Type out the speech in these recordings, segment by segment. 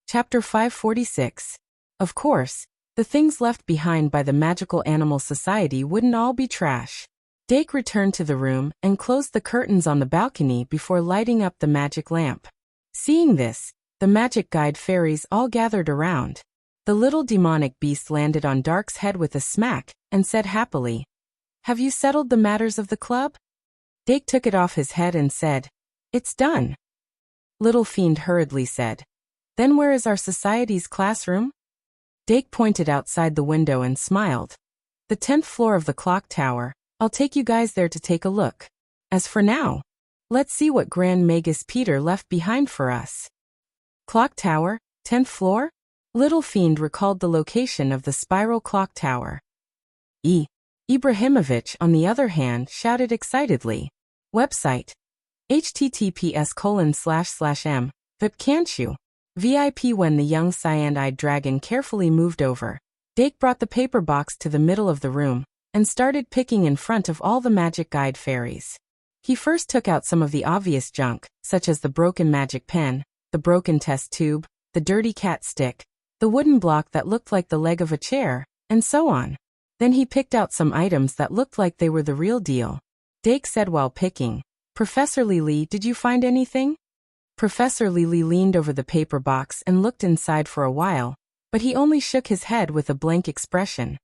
Chapter 546. Of course, the things left behind by the Magical Animal Society wouldn't all be trash. Dake returned to the room and closed the curtains on the balcony before lighting up the magic lamp. Seeing this, the magic guide fairies all gathered around. The little demonic beast landed on Dark's head with a smack and said happily, "Have you settled the matters of the club?" Dake took it off his head and said, "It's done." Little Fiend hurriedly said, "Then where is our society's classroom?" Dake pointed outside the window and smiled. "The 10th floor of the clock tower. I'll take you guys there to take a look. As for now, let's see what Grand Magus Peter left behind for us." Clock tower, 10th floor? Little Fiend recalled the location of the spiral clock tower. Ibrahimovic, on the other hand, shouted excitedly. Website. https://m. VIP can't you? VIP. When the young cyan-eyed dragon carefully moved over, Dake brought the paper box to the middle of the room and started picking in front of all the magic guide fairies. He first took out some of the obvious junk, such as the broken magic pen, the broken test tube, the dirty cat stick, the wooden block that looked like the leg of a chair, and so on. Then he picked out some items that looked like they were the real deal. Dake said while picking, "Professor Lily, did you find anything?" Professor Lily leaned over the paper box and looked inside for a while, but he only shook his head with a blank expression.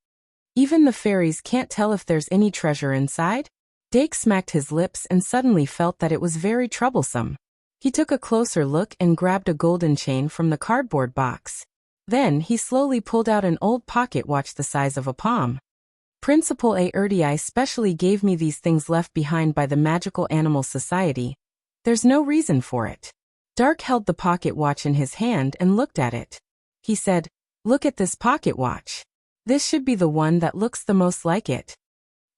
Even the fairies can't tell if there's any treasure inside? Dake smacked his lips and suddenly felt that it was very troublesome. He took a closer look and grabbed a golden chain from the cardboard box. Then he slowly pulled out an old pocket watch the size of a palm. Principal Erdi specially gave me these things left behind by the Magical Animal Society. There's no reason for it. Dark held the pocket watch in his hand and looked at it. He said, "Look at this pocket watch. This should be the one that looks the most like it."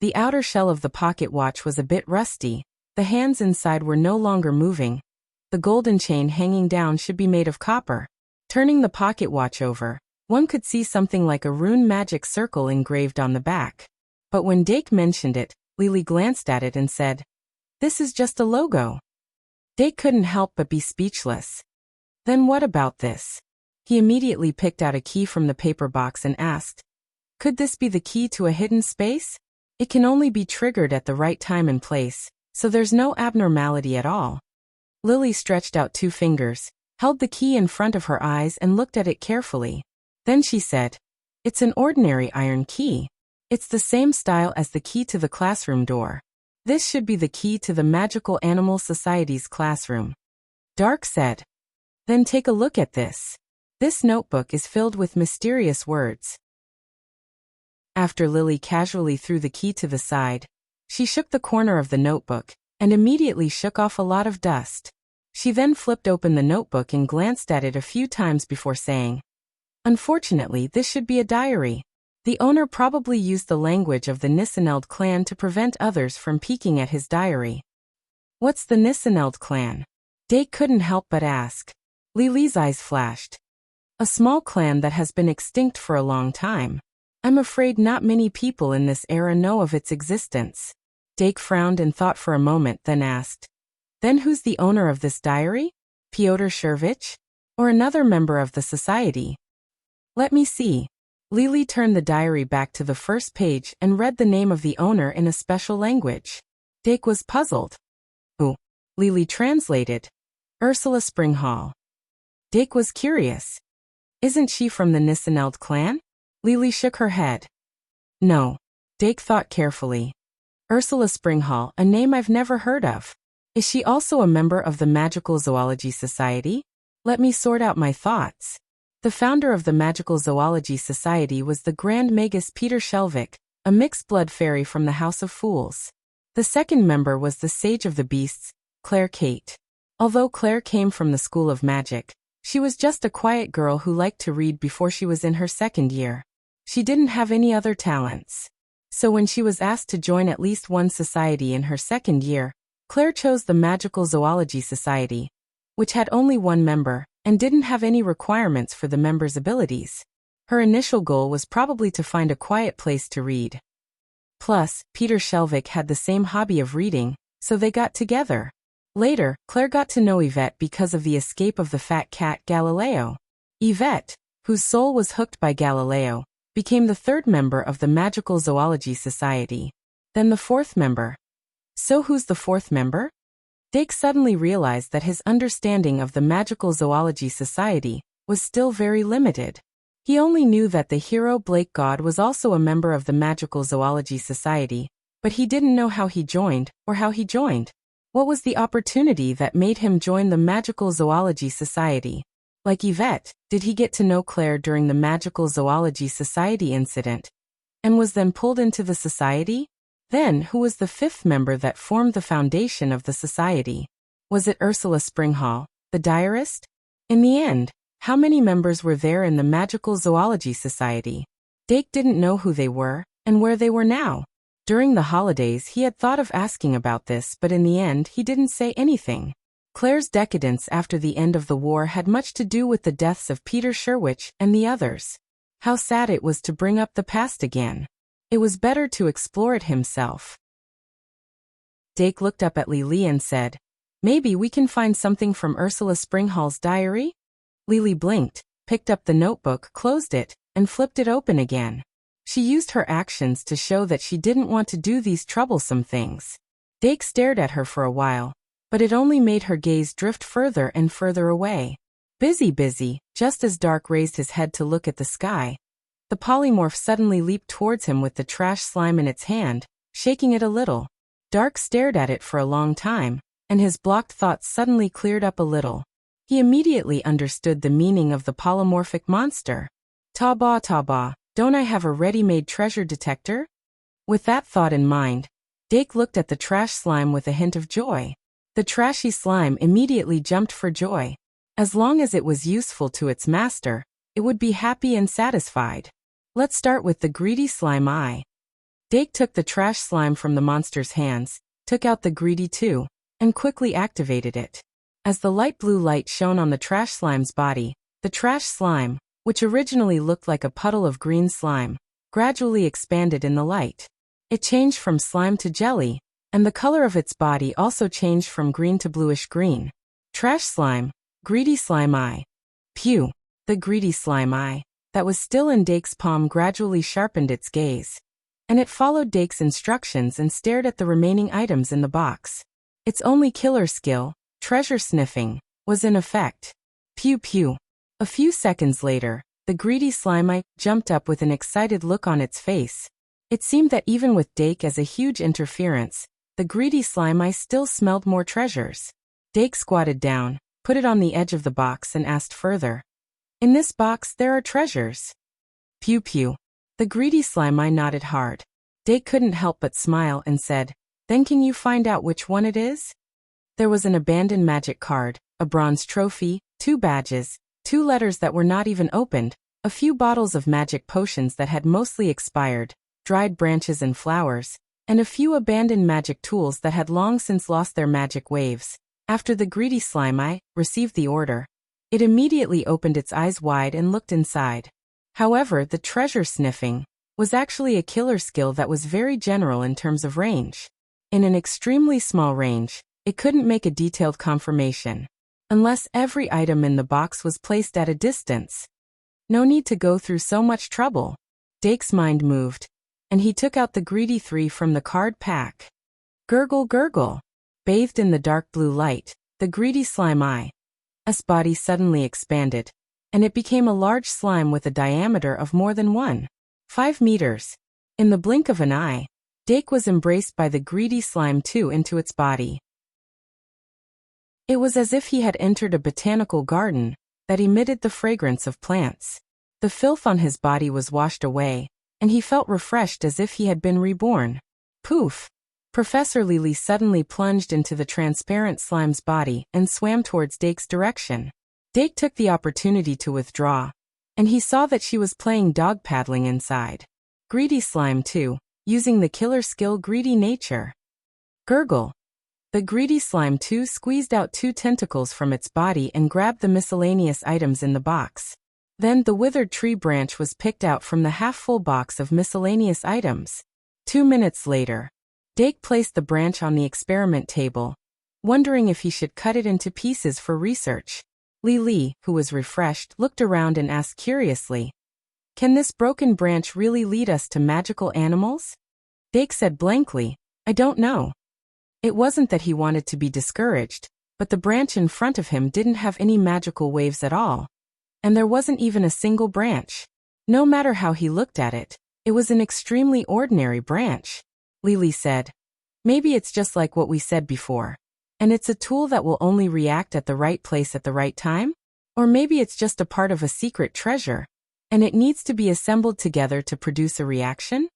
The outer shell of the pocket watch was a bit rusty. The hands inside were no longer moving. The golden chain hanging down should be made of copper. Turning the pocket watch over, one could see something like a rune magic circle engraved on the back. But when Dake mentioned it, Lily glanced at it and said, "This is just a logo." Dake couldn't help but be speechless. Then what about this? He immediately picked out a key from the paper box and asked, "Could this be the key to a hidden space? It can only be triggered at the right time and place, so there's no abnormality at all." Lily stretched out 2 fingers, held the key in front of her eyes and looked at it carefully. Then she said, "It's an ordinary iron key. It's the same style as the key to the classroom door. This should be the key to the Magical Animal Society's classroom." Dark said, "Then take a look at this. This notebook is filled with mysterious words." After Lily casually threw the key to the side, she shook the corner of the notebook and immediately shook off a lot of dust. She then flipped open the notebook and glanced at it a few times before saying, "Unfortunately, this should be a diary. The owner probably used the language of the Nisseneld clan to prevent others from peeking at his diary." "What's the Nisseneld clan?" Dake couldn't help but ask. Lily's eyes flashed. "A small clan that has been extinct for a long time. I'm afraid not many people in this era know of its existence." Dake frowned and thought for a moment, then asked, "Then who's the owner of this diary? Pyotr Shurvich? Or another member of the society?" "Let me see." Lily turned the diary back to the first page and read the name of the owner in a special language. Dake was puzzled. "Who?" Lily translated. "Ursula Springhall." Dake was curious. "Isn't she from the Nisseneld clan?" Lily shook her head. "No." Dake thought carefully. "Ursula Springhall, a name I've never heard of. Is she also a member of the Magical Zoology Society? Let me sort out my thoughts." The founder of the Magical Zoology Society was the Grand Magus Peter Shelvik, a mixed-blood fairy from the House of Fools. The second member was the Sage of the Beasts, Claire Kate. Although Claire came from the School of Magic, she was just a quiet girl who liked to read before she was in her 2nd year. She didn't have any other talents. So when she was asked to join at least one society in her 2nd year, Claire chose the Magical Zoology Society, which had only one member and didn't have any requirements for the members' abilities. Her initial goal was probably to find a quiet place to read. Plus, Peter Shelvik had the same hobby of reading, so they got together. Later, Claire got to know Yvette because of the escape of the fat cat Galileo. Yvette, whose soul was hooked by Galileo, became the third member of the Magical Zoology Society. Then the fourth member. So who's the fourth member? Dake suddenly realized that his understanding of the Magical Zoology Society was still very limited. He only knew that the hero Blake God was also a member of the Magical Zoology Society, but he didn't know how he joined or how he joined. What was the opportunity that made him join the Magical Zoology Society? Like Yvette, did he get to know Claire during the Magical Zoology Society incident and was then pulled into the society? Then, who was the fifth member that formed the foundation of the society? Was it Ursula Springhall, the diarist? In the end, how many members were there in the Magical Zoology Society? Dake didn't know who they were and where they were now. During the holidays he had thought of asking about this, but in the end he didn't say anything. Claire's decadence after the end of the war had much to do with the deaths of Peter Sherwich and the others. How sad it was to bring up the past again. It was better to explore it himself. Dake looked up at Lily and said, "Maybe we can find something from Ursula Springhall's diary?" Lily blinked, picked up the notebook, closed it, and flipped it open again. She used her actions to show that she didn't want to do these troublesome things. Dake stared at her for a while, but it only made her gaze drift further and further away. Busy, just as Dark raised his head to look at the sky. The polymorph suddenly leaped towards him with the trash slime in its hand, shaking it a little. Dark stared at it for a long time, and his blocked thoughts suddenly cleared up a little. He immediately understood the meaning of the polymorphic monster. Ta-ba, don't I have a ready-made treasure detector? With that thought in mind, Dake looked at the trash slime with a hint of joy. The trashy slime immediately jumped for joy. As long as it was useful to its master, it would be happy and satisfied. Let's start with the greedy slime eye. Dake took the trash slime from the monster's hands, took out the greedy too, and quickly activated it. As the light blue light shone on the trash slime's body, the trash slime, which originally looked like a puddle of green slime, gradually expanded in the light. It changed from slime to jelly, and the color of its body also changed from green to bluish green. Trash slime, greedy slime eye. Pew! The greedy slime eye, that was still in Dake's palm, gradually sharpened its gaze. And it followed Dake's instructions and stared at the remaining items in the box. Its only killer skill, treasure sniffing, was in effect. Pew! A few seconds later, the greedy slime eye jumped up with an excited look on its face. It seemed that even with Dake as a huge interference, the greedy slime eye still smelled more treasures. Dake squatted down, put it on the edge of the box and asked further. "In this box there are treasures." Pew. The greedy slime eye nodded hard. Dake couldn't help but smile and said, "Then can you find out which one it is?" There was an abandoned magic card, a bronze trophy, 2 badges, 2 letters that were not even opened, a few bottles of magic potions that had mostly expired, dried branches and flowers, and a few abandoned magic tools that had long since lost their magic waves. After the greedy slime eye received the order, it immediately opened its eyes wide and looked inside. However, the treasure sniffing was actually a killer skill that was very general in terms of range. In an extremely small range, it couldn't make a detailed confirmation, unless every item in the box was placed at a distance. No need to go through so much trouble. Dake's mind moved, and he took out the greedy 3 from the card pack. Gurgle. Bathed in the dark blue light, the greedy slime eye's body suddenly expanded, and it became a large slime with a diameter of more than 1.5 meters. In the blink of an eye, Dake was embraced by the greedy slime too into its body. It was as if he had entered a botanical garden that emitted the fragrance of plants. The filth on his body was washed away, and he felt refreshed as if he had been reborn. Poof! Professor Lily suddenly plunged into the transparent slime's body and swam towards Dake's direction. Dake took the opportunity to withdraw, and he saw that she was playing dog paddling inside. Greedy slime too, using the killer skill greedy nature. Gurgle. The greedy slime too squeezed out 2 tentacles from its body and grabbed the miscellaneous items in the box. Then the withered tree branch was picked out from the half-full box of miscellaneous items. 2 minutes later, Dake placed the branch on the experiment table, wondering if he should cut it into pieces for research. Lily, who was refreshed, looked around and asked curiously, "Can this broken branch really lead us to magical animals?" Dake said blankly, "I don't know." It wasn't that he wanted to be discouraged, but the branch in front of him didn't have any magical waves at all. And there wasn't even a single branch. No matter how he looked at it, it was an extremely ordinary branch. Lily said, "Maybe it's just like what we said before. And it's a tool that will only react at the right place at the right time? Or maybe it's just a part of a secret treasure, and it needs to be assembled together to produce a reaction?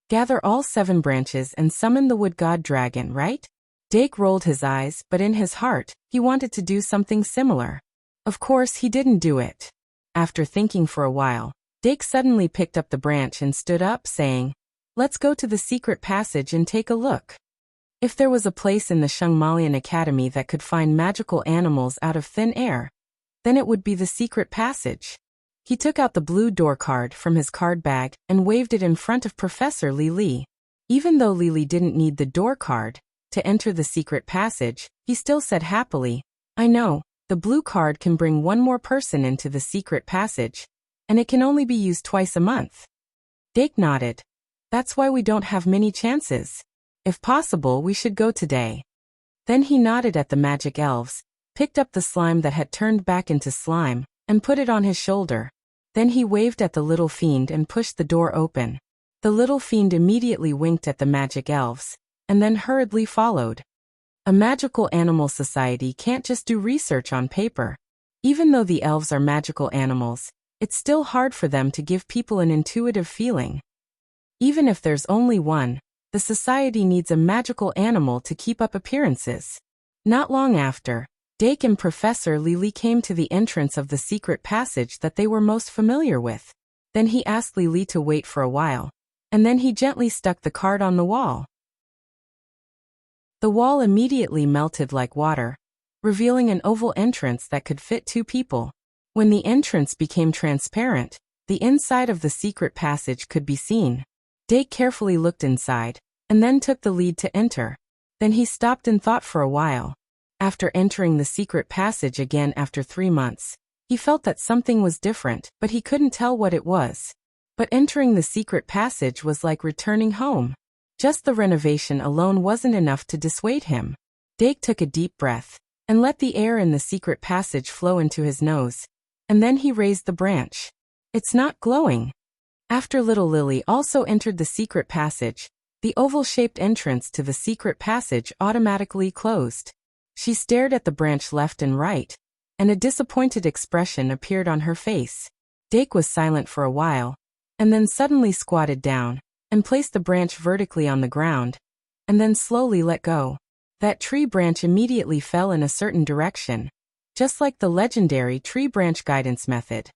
Gather all 7 branches and summon the wood god dragon, right?" Dake rolled his eyes, but in his heart, he wanted to do something similar. Of course, he didn't do it. After thinking for a while, Dake suddenly picked up the branch and stood up, saying, "Let's go to the secret passage and take a look." If there was a place in the Shungmalian Academy that could find magical animals out of thin air, then it would be the secret passage. He took out the blue door card from his card bag and waved it in front of Professor Lily. Even though Lily didn't need the door card to enter the secret passage, he still said happily, "I know, the blue card can bring one more person into the secret passage, and it can only be used twice a month." Dake nodded. "That's why we don't have many chances. If possible, we should go today." Then he nodded at the magic elves, picked up the slime that had turned back into slime, and put it on his shoulder. Then he waved at the little fiend and pushed the door open. The little fiend immediately winked at the magic elves, and then hurriedly followed. A magical animal society can't just do research on paper. Even though the elves are magical animals, it's still hard for them to give people an intuitive feeling. Even if there's only one, the society needs a magical animal to keep up appearances. Not long after, Dake and Professor Lily came to the entrance of the secret passage that they were most familiar with. Then he asked Lily to wait for a while, and then he gently stuck the card on the wall. The wall immediately melted like water, revealing an oval entrance that could fit 2 people. When the entrance became transparent, the inside of the secret passage could be seen. Dake carefully looked inside, and then took the lead to enter. Then he stopped and thought for a while. After entering the secret passage again after 3 months, he felt that something was different, but he couldn't tell what it was. But entering the secret passage was like returning home. Just the renovation alone wasn't enough to dissuade him. Dake took a deep breath, and let the air in the secret passage flow into his nose. And then he raised the branch. "It's not glowing." After little Lily also entered the secret passage, the oval-shaped entrance to the secret passage automatically closed. She stared at the branch left and right, and a disappointed expression appeared on her face. Dake was silent for a while, and then suddenly squatted down, and placed the branch vertically on the ground, and then slowly let go. That tree branch immediately fell in a certain direction, just like the legendary tree branch guidance method.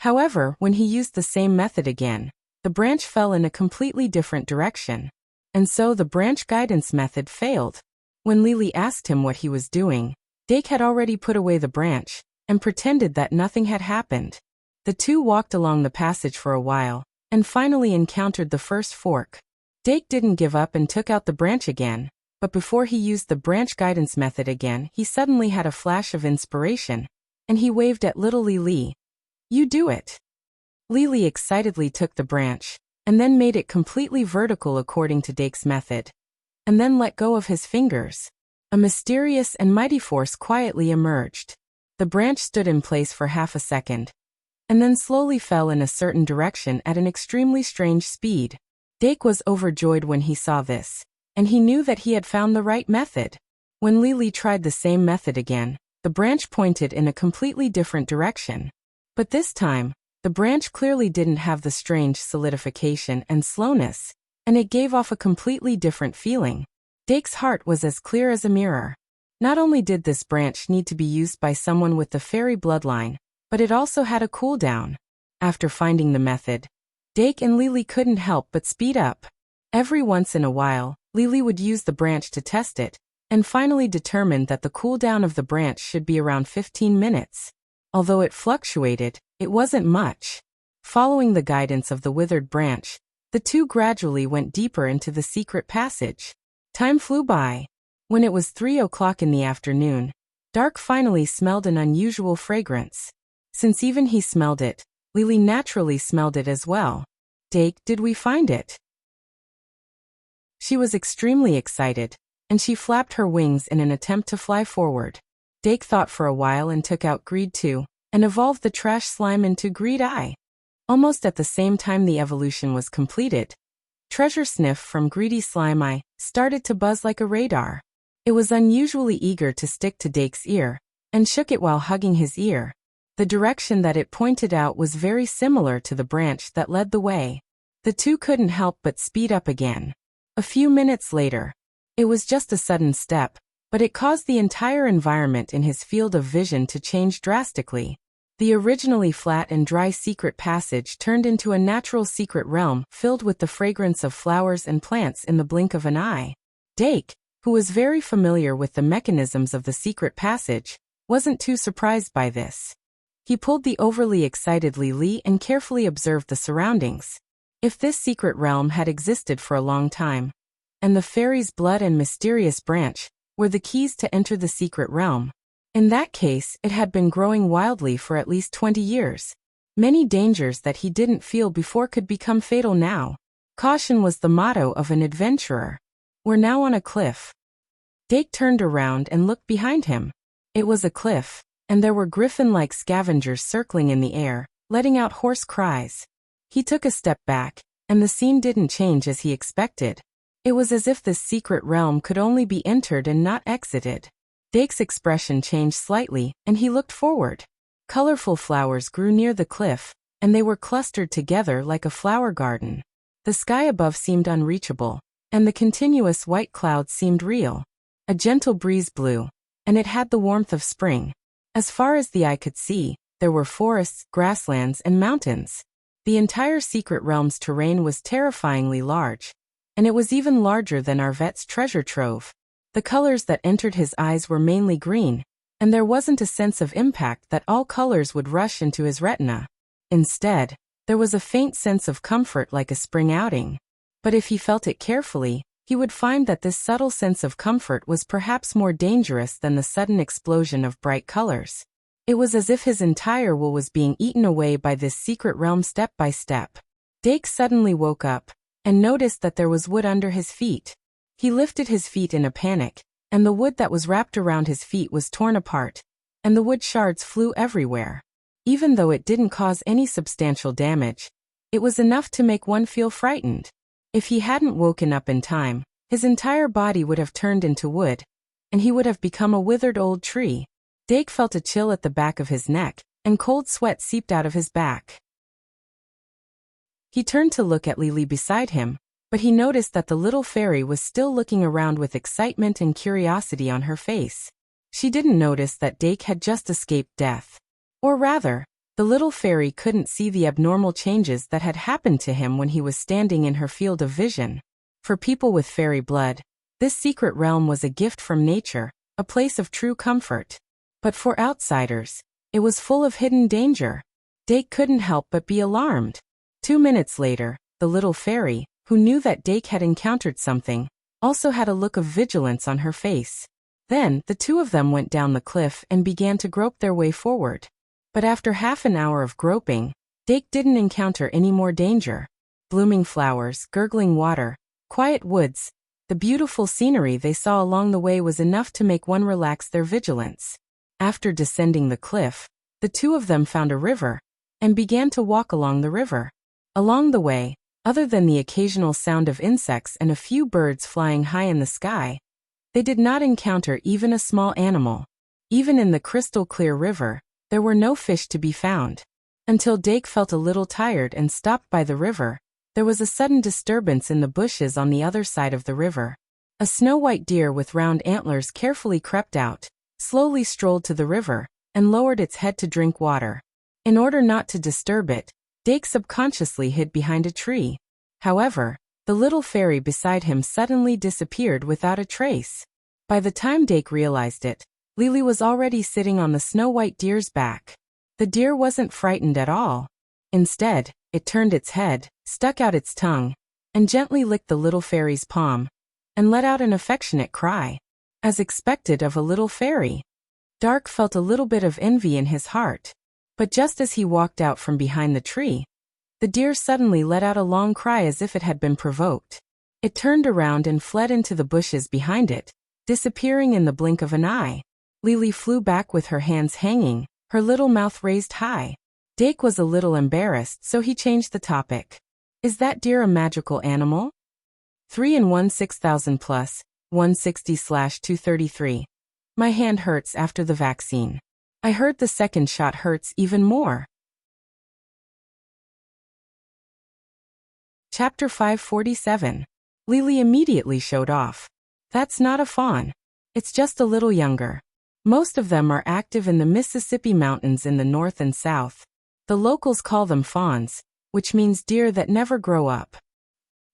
However, when he used the same method again, the branch fell in a completely different direction, and so the branch guidance method failed. When Lily asked him what he was doing, Dake had already put away the branch, and pretended that nothing had happened. The two walked along the passage for a while, and finally encountered the first fork. Dake didn't give up and took out the branch again, but before he used the branch guidance method again, he suddenly had a flash of inspiration, and he waved at little Lily. "You do it." Lily excitedly took the branch, and then made it completely vertical according to Dake's method, and then let go of his fingers. A mysterious and mighty force quietly emerged. The branch stood in place for half a second, and then slowly fell in a certain direction at an extremely strange speed. Dake was overjoyed when he saw this, and he knew that he had found the right method. When Lily tried the same method again, the branch pointed in a completely different direction. But this time, the branch clearly didn't have the strange solidification and slowness, and it gave off a completely different feeling. Dake's heart was as clear as a mirror. Not only did this branch need to be used by someone with the fairy bloodline, but it also had a cooldown. After finding the method, Dake and Lily couldn't help but speed up. Every once in a while, Lily would use the branch to test it, and finally determined that the cooldown of the branch should be around 15 minutes. Although it fluctuated, it wasn't much. Following the guidance of the withered branch, the two gradually went deeper into the secret passage. Time flew by. When it was 3 o'clock in the afternoon, Dark finally smelled an unusual fragrance. Since even he smelled it, Lily naturally smelled it as well. "Dake, did we find it?" She was extremely excited, and she flapped her wings in an attempt to fly forward. Dake thought for a while and took out Greed 2, and evolved the trash slime into Greed Eye. Almost at the same time the evolution was completed, Treasure Sniff from Greedy Slime Eye started to buzz like a radar. It was unusually eager to stick to Dake's ear, and shook it while hugging his ear. The direction that it pointed out was very similar to the branch that led the way. The two couldn't help but speed up again. A few minutes later, it was just a sudden step, but it caused the entire environment in his field of vision to change drastically. The originally flat and dry secret passage turned into a natural secret realm filled with the fragrance of flowers and plants in the blink of an eye. Dake, who was very familiar with the mechanisms of the secret passage, wasn't too surprised by this. He pulled the overly excited Lily and carefully observed the surroundings. If this secret realm had existed for a long time, and the fairy's blood and mysterious branch were the keys to enter the secret realm, in that case it had been growing wildly for at least 20 years. Many dangers that he didn't feel before could become fatal now. Caution was the motto of an adventurer. "We're now on a cliff." Dake turned around and looked behind him. It was a cliff, and there were griffin-like scavengers circling in the air, letting out hoarse cries. He took a step back, and the scene didn't change as he expected. It was as if this secret realm could only be entered and not exited. Dake's expression changed slightly, and he looked forward. Colorful flowers grew near the cliff, and they were clustered together like a flower garden. The sky above seemed unreachable, and the continuous white clouds seemed real. A gentle breeze blew, and it had the warmth of spring. As far as the eye could see, there were forests, grasslands, and mountains. The entire secret realm's terrain was terrifyingly large, and it was even larger than Arvet's treasure trove. The colors that entered his eyes were mainly green, and there wasn't a sense of impact that all colors would rush into his retina. Instead, there was a faint sense of comfort like a spring outing. But if he felt it carefully, he would find that this subtle sense of comfort was perhaps more dangerous than the sudden explosion of bright colors. It was as if his entire will was being eaten away by this secret realm step by step. Dake suddenly woke up, and noticed that there was wood under his feet. He lifted his feet in a panic, and the wood that was wrapped around his feet was torn apart, and the wood shards flew everywhere. Even though it didn't cause any substantial damage, it was enough to make one feel frightened. If he hadn't woken up in time, his entire body would have turned into wood, and he would have become a withered old tree. Dake felt a chill at the back of his neck, and cold sweat seeped out of his back. He turned to look at Lily beside him, but he noticed that the little fairy was still looking around with excitement and curiosity on her face. She didn't notice that Dake had just escaped death. Or rather, the little fairy couldn't see the abnormal changes that had happened to him when he was standing in her field of vision. For people with fairy blood, this secret realm was a gift from nature, a place of true comfort. But for outsiders, it was full of hidden danger. Dake couldn't help but be alarmed. 2 minutes later, the little fairy, who knew that Dake had encountered something, also had a look of vigilance on her face. Then, the two of them went down the cliff and began to grope their way forward. But after half an hour of groping, Dake didn't encounter any more danger. Blooming flowers, gurgling water, quiet woods, the beautiful scenery they saw along the way was enough to make one relax their vigilance. After descending the cliff, the two of them found a river, and began to walk along the river. Along the way, other than the occasional sound of insects and a few birds flying high in the sky, they did not encounter even a small animal. Even in the crystal-clear river, there were no fish to be found. Until Dake felt a little tired and stopped by the river, there was a sudden disturbance in the bushes on the other side of the river. A snow-white deer with round antlers carefully crept out, slowly strolled to the river, and lowered its head to drink water. In order not to disturb it, Dake subconsciously hid behind a tree. However, the little fairy beside him suddenly disappeared without a trace. By the time Dake realized it, Lily was already sitting on the snow-white deer's back. The deer wasn't frightened at all. Instead, it turned its head, stuck out its tongue, and gently licked the little fairy's palm, and let out an affectionate cry, as expected of a little fairy. Dark felt a little bit of envy in his heart. But just as he walked out from behind the tree, the deer suddenly let out a long cry as if it had been provoked. It turned around and fled into the bushes behind it, disappearing in the blink of an eye. Lily flew back with her hands hanging, her little mouth raised high. Dake was a little embarrassed, so he changed the topic. Is that deer a magical animal? 3 in 1 6000 plus, 160/233. My hand hurts after the vaccine. I heard the second shot hurts even more. Chapter 547. Lily immediately showed off. That's not a fawn. It's just a little younger. Most of them are active in the Mississippi Mountains in the north and south. The locals call them fawns, which means deer that never grow up.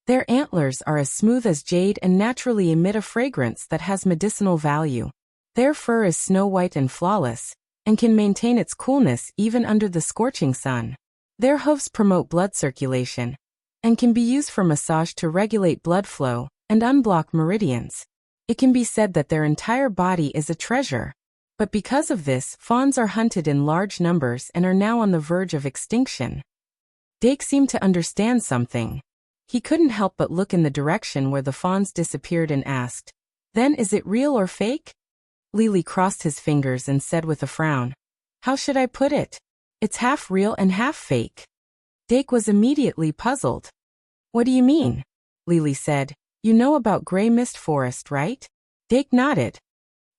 Their antlers are as smooth as jade and naturally emit a fragrance that has medicinal value. Their fur is snow white and flawless, and can maintain its coolness even under the scorching sun. Their hooves promote blood circulation, and can be used for massage to regulate blood flow and unblock meridians. It can be said that their entire body is a treasure. But because of this, fawns are hunted in large numbers and are now on the verge of extinction. Dake seemed to understand something. He couldn't help but look in the direction where the fawns disappeared and asked, "Then is it real or fake?" Lily crossed his fingers and said with a frown, "How should I put it? It's half real and half fake." Dake was immediately puzzled. "What do you mean?" Lily said. "You know about Gray Mist Forest, right?" Dake nodded.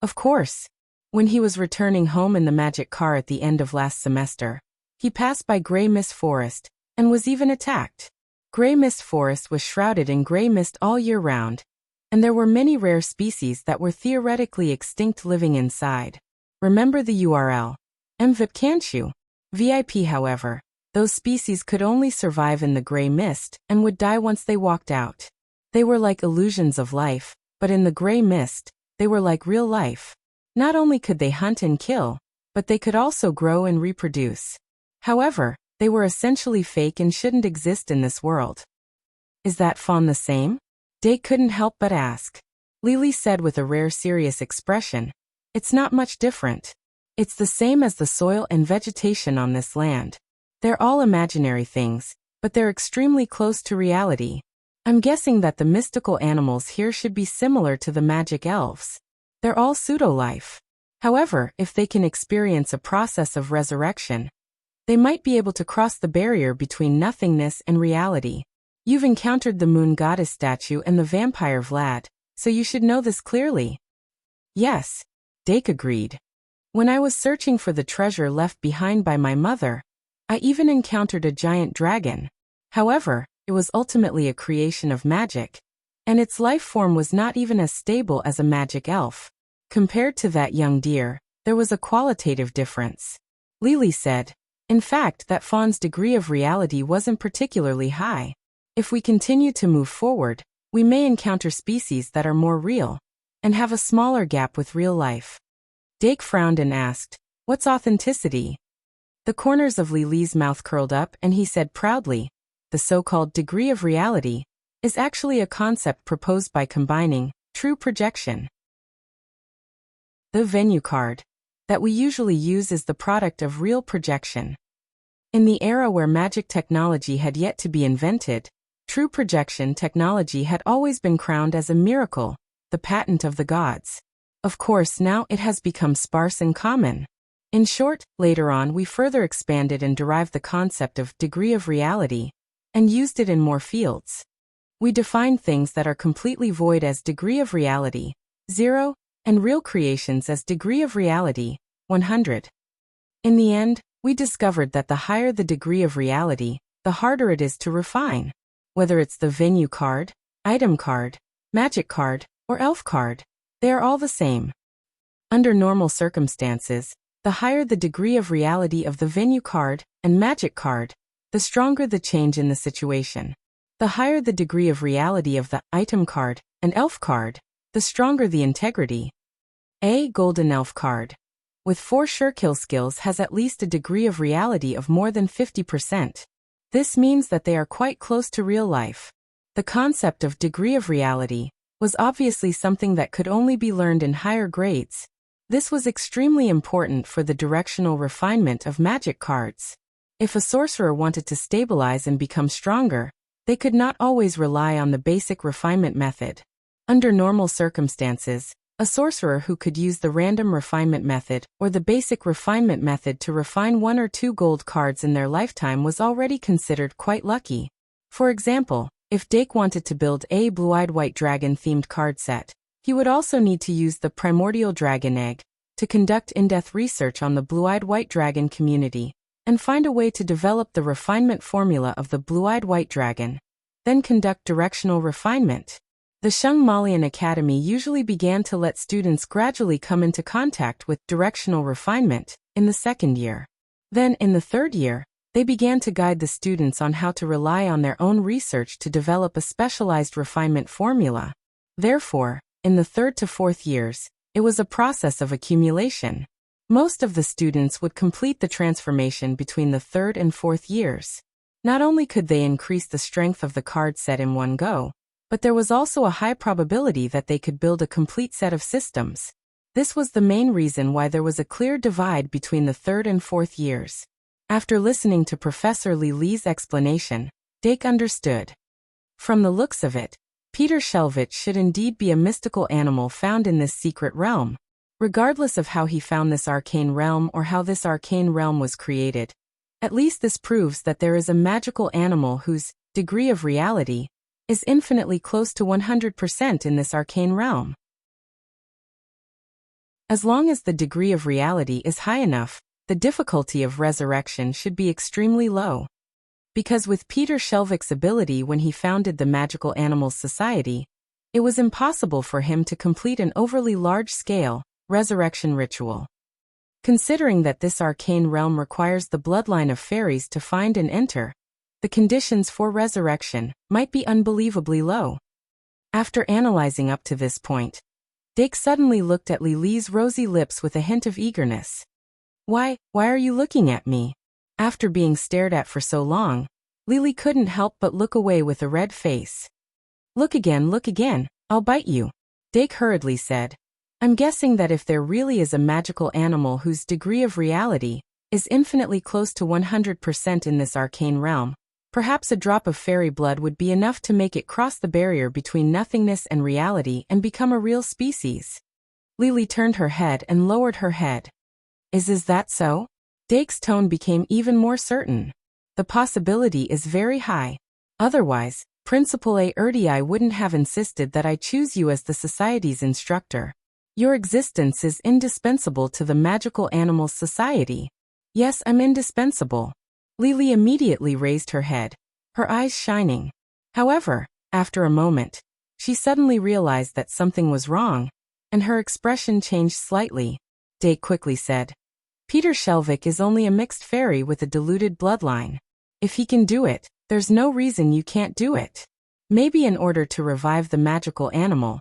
"Of course. When he was returning home in the magic car at the end of last semester, he passed by Gray Mist Forest, and was even attacked. Gray Mist Forest was shrouded in gray mist all year round, and there were many rare species that were theoretically extinct living inside. Remember the URL. MVIP, can't you? VIP, however, those species could only survive in the gray mist and would die once they walked out. They were like illusions of life, but in the gray mist, they were like real life. Not only could they hunt and kill, but they could also grow and reproduce. However, they were essentially fake and shouldn't exist in this world. Is that fawn the same? Dake couldn't help but ask. Lily said with a rare serious expression, "It's not much different. It's the same as the soil and vegetation on this land. They're all imaginary things, but they're extremely close to reality. I'm guessing that the mystical animals here should be similar to the magic elves. They're all pseudo-life. However, if they can experience a process of resurrection, they might be able to cross the barrier between nothingness and reality. You've encountered the moon goddess statue and the vampire Vlad, so you should know this clearly." "Yes," Dake agreed. "When I was searching for the treasure left behind by my mother, I even encountered a giant dragon. However, it was ultimately a creation of magic, and its life form was not even as stable as a magic elf. Compared to that young deer, there was a qualitative difference." Lily said, "In fact, that fawn's degree of reality wasn't particularly high. If we continue to move forward, we may encounter species that are more real, and have a smaller gap with real life." Dake frowned and asked, "What's authenticity?" The corners of Lily's mouth curled up and he said proudly, "The so-called degree of reality is actually a concept proposed by combining true projection. The venue card that we usually use is the product of real projection. In the era where magic technology had yet to be invented, true projection technology had always been crowned as a miracle, the patent of the gods. Of course, now it has become sparse and common. In short, later on we further expanded and derived the concept of degree of reality and used it in more fields. We defined things that are completely void as degree of reality, 0, and real creations as degree of reality, 100. In the end, we discovered that the higher the degree of reality, the harder it is to refine. Whether it's the venue card, item card, magic card, or elf card, they are all the same. Under normal circumstances, the higher the degree of reality of the venue card and magic card, the stronger the change in the situation. The higher the degree of reality of the item card and elf card, the stronger the integrity. A golden elf card with 4 sure kill skills has at least a degree of reality of more than 50%. This means that they are quite close to real life. The concept of degree of reality was obviously something that could only be learned in higher grades, This was extremely important for the directional refinement of magic cards. If a sorcerer wanted to stabilize and become stronger, they could not always rely on the basic refinement method. Under normal circumstances, a sorcerer who could use the random refinement method or the basic refinement method to refine 1 or 2 gold cards in their lifetime was already considered quite lucky. For example, if Dake wanted to build a blue-eyed white dragon-themed card set, he would also need to use the primordial dragon egg to conduct in-depth research on the blue-eyed white dragon community and find a way to develop the refinement formula of the blue-eyed white dragon, then conduct directional refinement. The Shungmalian Academy usually began to let students gradually come into contact with directional refinement in the 2nd year. Then, in the 3rd year, they began to guide the students on how to rely on their own research to develop a specialized refinement formula. Therefore, in the 3rd to 4th years, it was a process of accumulation. Most of the students would complete the transformation between the 3rd and 4th years. Not only could they increase the strength of the card set in one go, but there was also a high probability that they could build a complete set of systems. This was the main reason why there was a clear divide between the 3rd and 4th years. After listening to Professor Li Li's explanation, Dake understood. From the looks of it, Peter Shelvich should indeed be a mystical animal found in this secret realm. Regardless of how he found this arcane realm or how this arcane realm was created, at least this proves that there is a magical animal whose degree of reality is infinitely close to 100% in this arcane realm. As long as the degree of reality is high enough, the difficulty of resurrection should be extremely low. Because with Peter Shelvich's ability when he founded the Magical Animals Society, it was impossible for him to complete an overly large-scale resurrection ritual. Considering that this arcane realm requires the bloodline of fairies to find and enter, the conditions for resurrection might be unbelievably low. After analyzing up to this point, Dake suddenly looked at Li Li's rosy lips with a hint of eagerness. Why are you looking at me? After being stared at for so long, Li Li couldn't help but look away with a red face. Look again, I'll bite you," Dake hurriedly said. "I'm guessing that if there really is a magical animal whose degree of reality is infinitely close to 100% in this arcane realm, perhaps a drop of fairy blood would be enough to make it cross the barrier between nothingness and reality and become a real species." Li Li turned her head and lowered her head. Is that so?" Dake's tone became even more certain. "The possibility is very high. Otherwise, Principal Erdii wouldn't have insisted that I choose you as the Society's instructor. Your existence is indispensable to the Magical Animals Society." "Yes, I'm indispensable." Li Li immediately raised her head, her eyes shining. However, after a moment, she suddenly realized that something was wrong, and her expression changed slightly. Dake quickly said, "Peter Shelvich is only a mixed fairy with a diluted bloodline. If he can do it, there's no reason you can't do it. Maybe in order to revive the magical animal,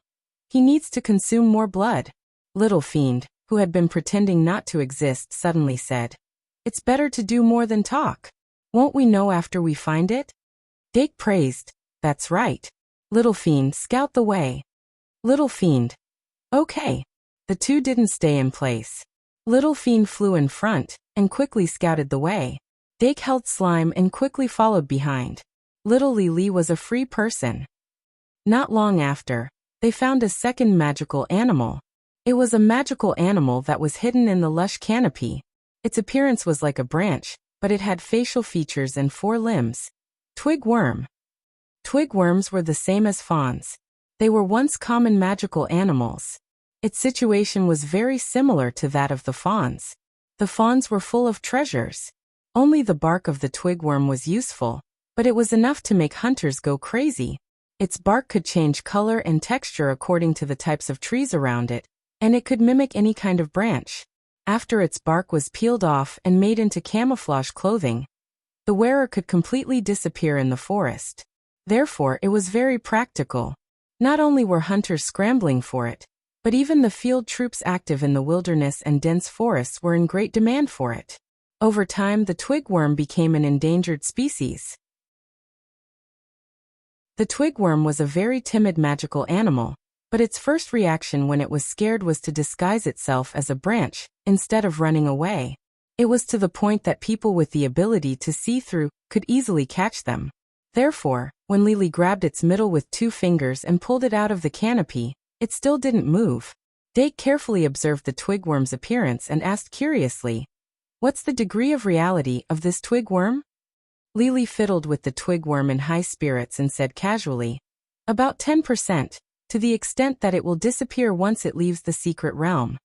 he needs to consume more blood." Little Fiend, who had been pretending not to exist, suddenly said, "It's better to do more than talk. Won't we know after we find it?" Dake praised, "That's right. Little Fiend, scout the way." Little Fiend. Okay. The two didn't stay in place. Little Fiend flew in front and quickly scouted the way. Dake held Slime and quickly followed behind. Little Li Li was a free person. Not long after, they found a second magical animal. It was a magical animal that was hidden in the lush canopy. Its appearance was like a branch, but it had facial features and 4 limbs. Twig worm. Twig worms were the same as fawns. They were once common magical animals. Its situation was very similar to that of the fawns. The fawns were full of treasures. Only the bark of the twigworm was useful, but it was enough to make hunters go crazy. Its bark could change color and texture according to the types of trees around it, and it could mimic any kind of branch. After its bark was peeled off and made into camouflage clothing, the wearer could completely disappear in the forest. Therefore, it was very practical. Not only were hunters scrambling for it, but even the field troops active in the wilderness and dense forests were in great demand for it. Over time, the twigworm became an endangered species. The twigworm was a very timid magical animal, but its first reaction when it was scared was to disguise itself as a branch, instead of running away. It was to the point that people with the ability to see through could easily catch them. Therefore, when Lily grabbed its middle with 2 fingers and pulled it out of the canopy, it still didn't move. Dake carefully observed the twigworm's appearance and asked curiously, "What's the degree of reality of this twigworm?" Lily fiddled with the twigworm in high spirits and said casually, "About 10%, to the extent that it will disappear once it leaves the secret realm."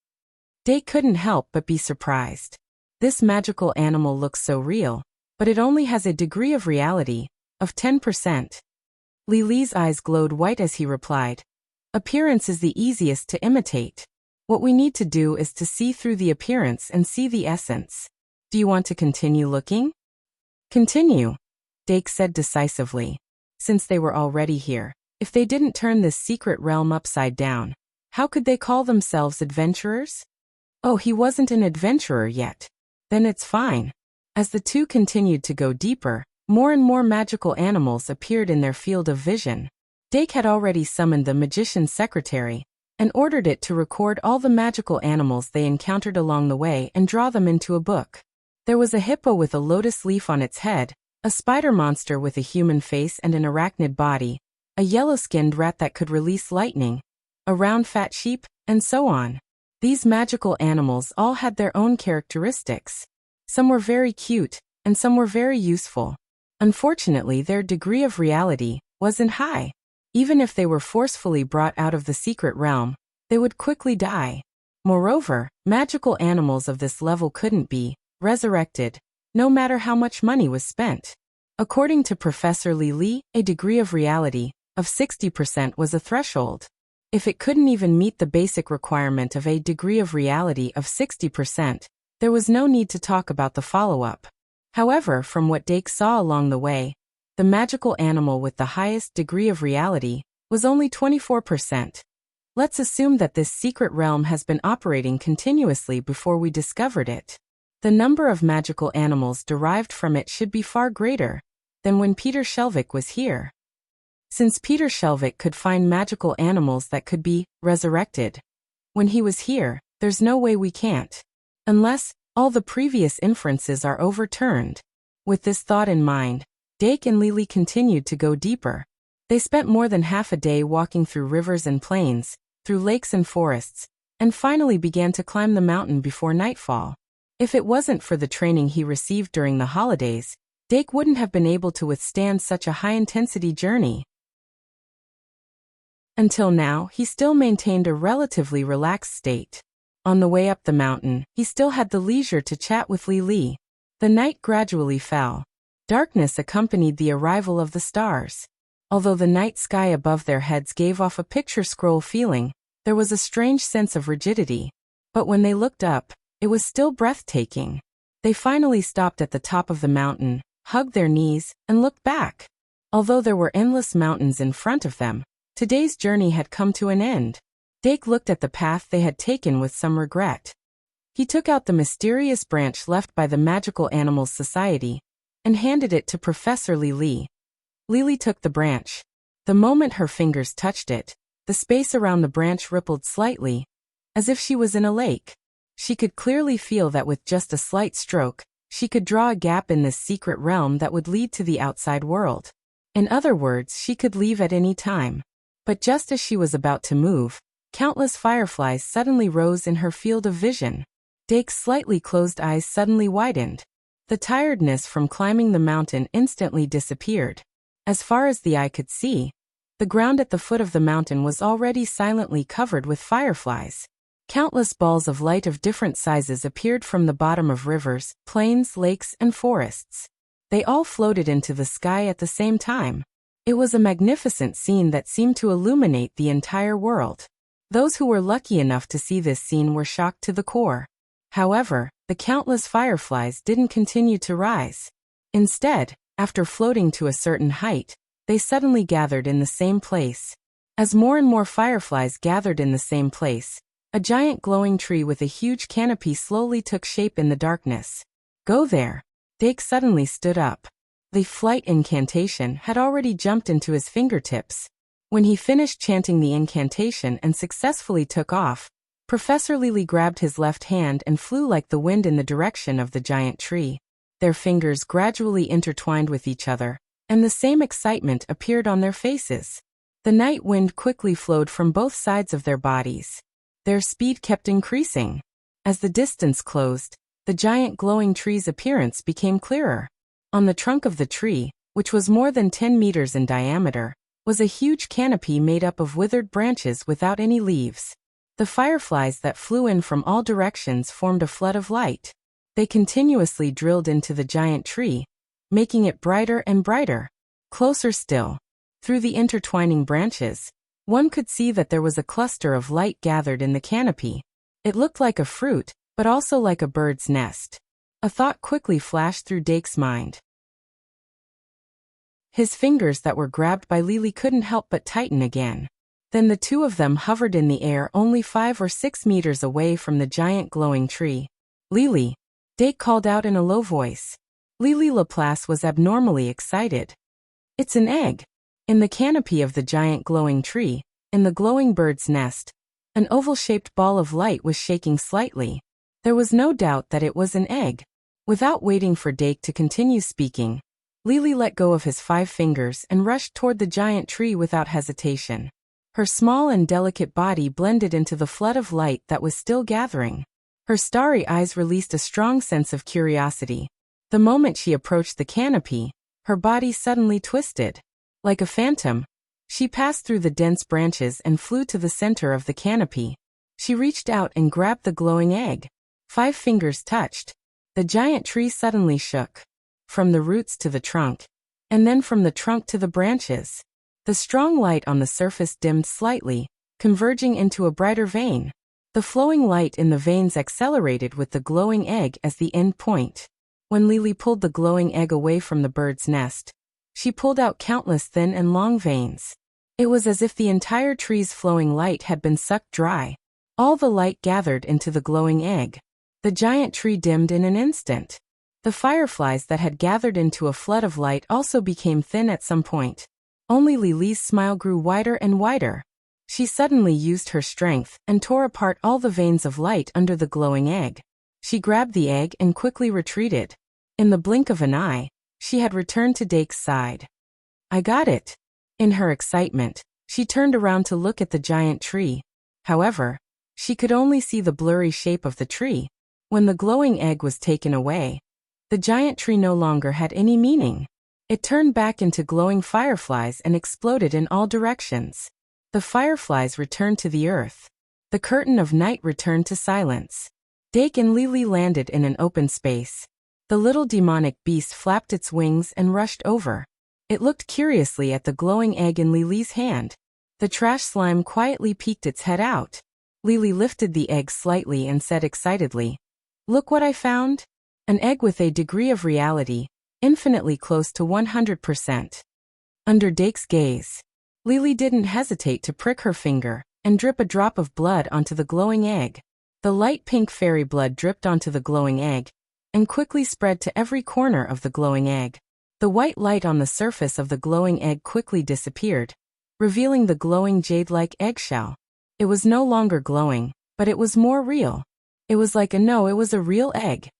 Dake couldn't help but be surprised. This magical animal looks so real, but it only has a degree of reality of 10%. Lily's eyes glowed white as he replied, "Appearance is the easiest to imitate. What we need to do is to see through the appearance and see the essence. Do you want to continue looking?" "Continue," Dake said decisively. Since they were already here, if they didn't turn this secret realm upside down, how could they call themselves adventurers? Oh, he wasn't an adventurer yet. Then it's fine. As the two continued to go deeper, more and more magical animals appeared in their field of vision. Dake had already summoned the magician's secretary and ordered it to record all the magical animals they encountered along the way and draw them into a book. There was a hippo with a lotus leaf on its head, a spider monster with a human face and an arachnid body, a yellow-skinned rat that could release lightning, a round fat sheep, and so on. These magical animals all had their own characteristics. Some were very cute, and some were very useful. Unfortunately, their degree of reality wasn't high. Even if they were forcefully brought out of the secret realm, they would quickly die. Moreover, magical animals of this level couldn't be resurrected, no matter how much money was spent. According to Professor Li, a degree of reality of 60% was a threshold. If it couldn't even meet the basic requirement of a degree of reality of 60%, there was no need to talk about the follow-up. However, from what Dake saw along the way, the magical animal with the highest degree of reality was only 24%. Let's assume that this secret realm has been operating continuously before we discovered it. The number of magical animals derived from it should be far greater than when Peter Shelvick was here. Since Peter Shelvick could find magical animals that could be resurrected when he was here, there's no way we can't. Unless all the previous inferences are overturned. With this thought in mind, Dake and Lily continued to go deeper. They spent more than half a day walking through rivers and plains, through lakes and forests, and finally began to climb the mountain before nightfall. If it wasn't for the training he received during the holidays, Dake wouldn't have been able to withstand such a high-intensity journey. Until now, he still maintained a relatively relaxed state. On the way up the mountain, he still had the leisure to chat with Li. The night gradually fell. Darkness accompanied the arrival of the stars. Although the night sky above their heads gave off a picture scroll feeling, there was a strange sense of rigidity. But when they looked up, it was still breathtaking. They finally stopped at the top of the mountain, hugged their knees, and looked back. Although there were endless mountains in front of them, today's journey had come to an end. Dake looked at the path they had taken with some regret. He took out the mysterious branch left by the Magical Animals Society and handed it to Professor Li. Lily took the branch. The moment her fingers touched it, the space around the branch rippled slightly, as if she was in a lake. She could clearly feel that with just a slight stroke, she could draw a gap in this secret realm that would lead to the outside world. In other words, she could leave at any time. But just as she was about to move, countless fireflies suddenly rose in her field of vision. Dake's slightly closed eyes suddenly widened. The tiredness from climbing the mountain instantly disappeared. As far as the eye could see, the ground at the foot of the mountain was already silently covered with fireflies. Countless balls of light of different sizes appeared from the bottom of rivers, plains, lakes, and forests. They all floated into the sky at the same time. It was a magnificent scene that seemed to illuminate the entire world. Those who were lucky enough to see this scene were shocked to the core. However, the countless fireflies didn't continue to rise. Instead, after floating to a certain height, they suddenly gathered in the same place. As more and more fireflies gathered in the same place, a giant glowing tree with a huge canopy slowly took shape in the darkness. "Go there." Dake suddenly stood up. The flight incantation had already jumped into his fingertips. When he finished chanting the incantation and successfully took off, Professor Lily grabbed his left hand and flew like the wind in the direction of the giant tree. Their fingers gradually intertwined with each other, and the same excitement appeared on their faces. The night wind quickly flowed from both sides of their bodies. Their speed kept increasing. As the distance closed, the giant glowing tree's appearance became clearer. On the trunk of the tree, which was more than 10 meters in diameter, was a huge canopy made up of withered branches without any leaves. The fireflies that flew in from all directions formed a flood of light. They continuously drilled into the giant tree, making it brighter and brighter. Closer still, through the intertwining branches, one could see that there was a cluster of light gathered in the canopy. It looked like a fruit, but also like a bird's nest. A thought quickly flashed through Dake's mind. His fingers that were grabbed by Lily couldn't help but tighten again. Then the two of them hovered in the air only 5 or 6 meters away from the giant glowing tree. "Lily," Dake called out in a low voice. Lily Laplace was abnormally excited. "It's an egg." In the canopy of the giant glowing tree, in the glowing bird's nest, an oval-shaped ball of light was shaking slightly. There was no doubt that it was an egg. Without waiting for Dake to continue speaking, Lily let go of his 5 fingers and rushed toward the giant tree without hesitation. Her small and delicate body blended into the flood of light that was still gathering. Her starry eyes released a strong sense of curiosity. The moment she approached the canopy, her body suddenly twisted. Like a phantom, she passed through the dense branches and flew to the center of the canopy. She reached out and grabbed the glowing egg. 5 fingers touched. The giant tree suddenly shook. From the roots to the trunk, and then from the trunk to the branches. The strong light on the surface dimmed slightly, converging into a brighter vein. The flowing light in the veins accelerated with the glowing egg as the end point. When Lily pulled the glowing egg away from the bird's nest, she pulled out countless thin and long veins. It was as if the entire tree's flowing light had been sucked dry. All the light gathered into the glowing egg. The giant tree dimmed in an instant. The fireflies that had gathered into a flood of light also became thin at some point. Only Lily's smile grew wider and wider. She suddenly used her strength and tore apart all the veins of light under the glowing egg. She grabbed the egg and quickly retreated. In the blink of an eye, she had returned to Dake's side. "I got it." In her excitement, she turned around to look at the giant tree. However, she could only see the blurry shape of the tree. When the glowing egg was taken away, the giant tree no longer had any meaning. It turned back into glowing fireflies and exploded in all directions. The fireflies returned to the earth. The curtain of night returned to silence. Dake and Lily landed in an open space. The little demonic beast flapped its wings and rushed over. It looked curiously at the glowing egg in Lily's hand. The trash slime quietly peeked its head out. Lily lifted the egg slightly and said excitedly, "Look what I found. An egg with a degree of reality, infinitely close to 100%. Under Dake's gaze, Lily didn't hesitate to prick her finger and drip a drop of blood onto the glowing egg. The light pink fairy blood dripped onto the glowing egg and quickly spread to every corner of the glowing egg. The white light on the surface of the glowing egg quickly disappeared, revealing the glowing jade-like eggshell. It was no longer glowing, but it was more real. It was like it was a real egg.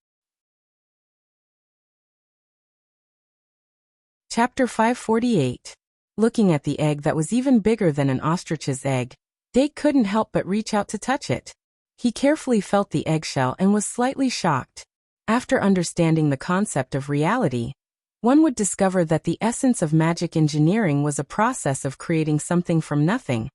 Chapter 548. Looking at the egg that was even bigger than an ostrich's egg, Dake couldn't help but reach out to touch it. He carefully felt the eggshell and was slightly shocked. After understanding the concept of reality, one would discover that the essence of magic engineering was a process of creating something from nothing,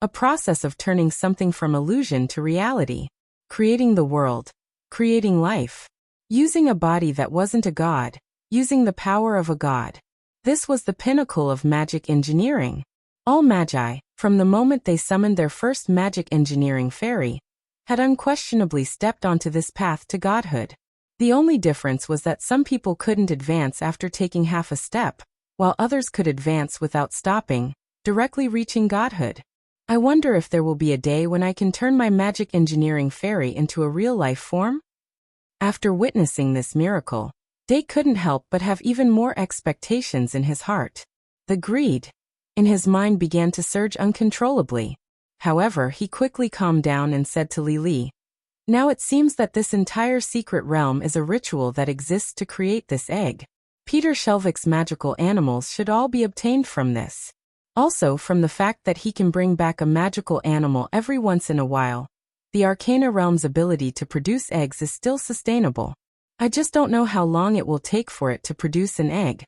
a process of turning something from illusion to reality, creating the world, creating life, using a body that wasn't a god, using the power of a god. This was the pinnacle of magic engineering. All magi, from the moment they summoned their first magic engineering fairy, had unquestionably stepped onto this path to godhood. The only difference was that some people couldn't advance after taking half a step, while others could advance without stopping, directly reaching godhood. I wonder if there will be a day when I can turn my magic engineering fairy into a real-life form? After witnessing this miracle, Dake couldn't help but have even more expectations in his heart. The greed. in his mind began to surge uncontrollably. However, he quickly calmed down and said to Lily, "Now it seems that this entire secret realm is a ritual that exists to create this egg. Peter Shelvick's magical animals should all be obtained from this. Also from the fact that he can bring back a magical animal every once in a while. The Arcana realm's ability to produce eggs is still sustainable. I just don't know how long it will take for it to produce an egg."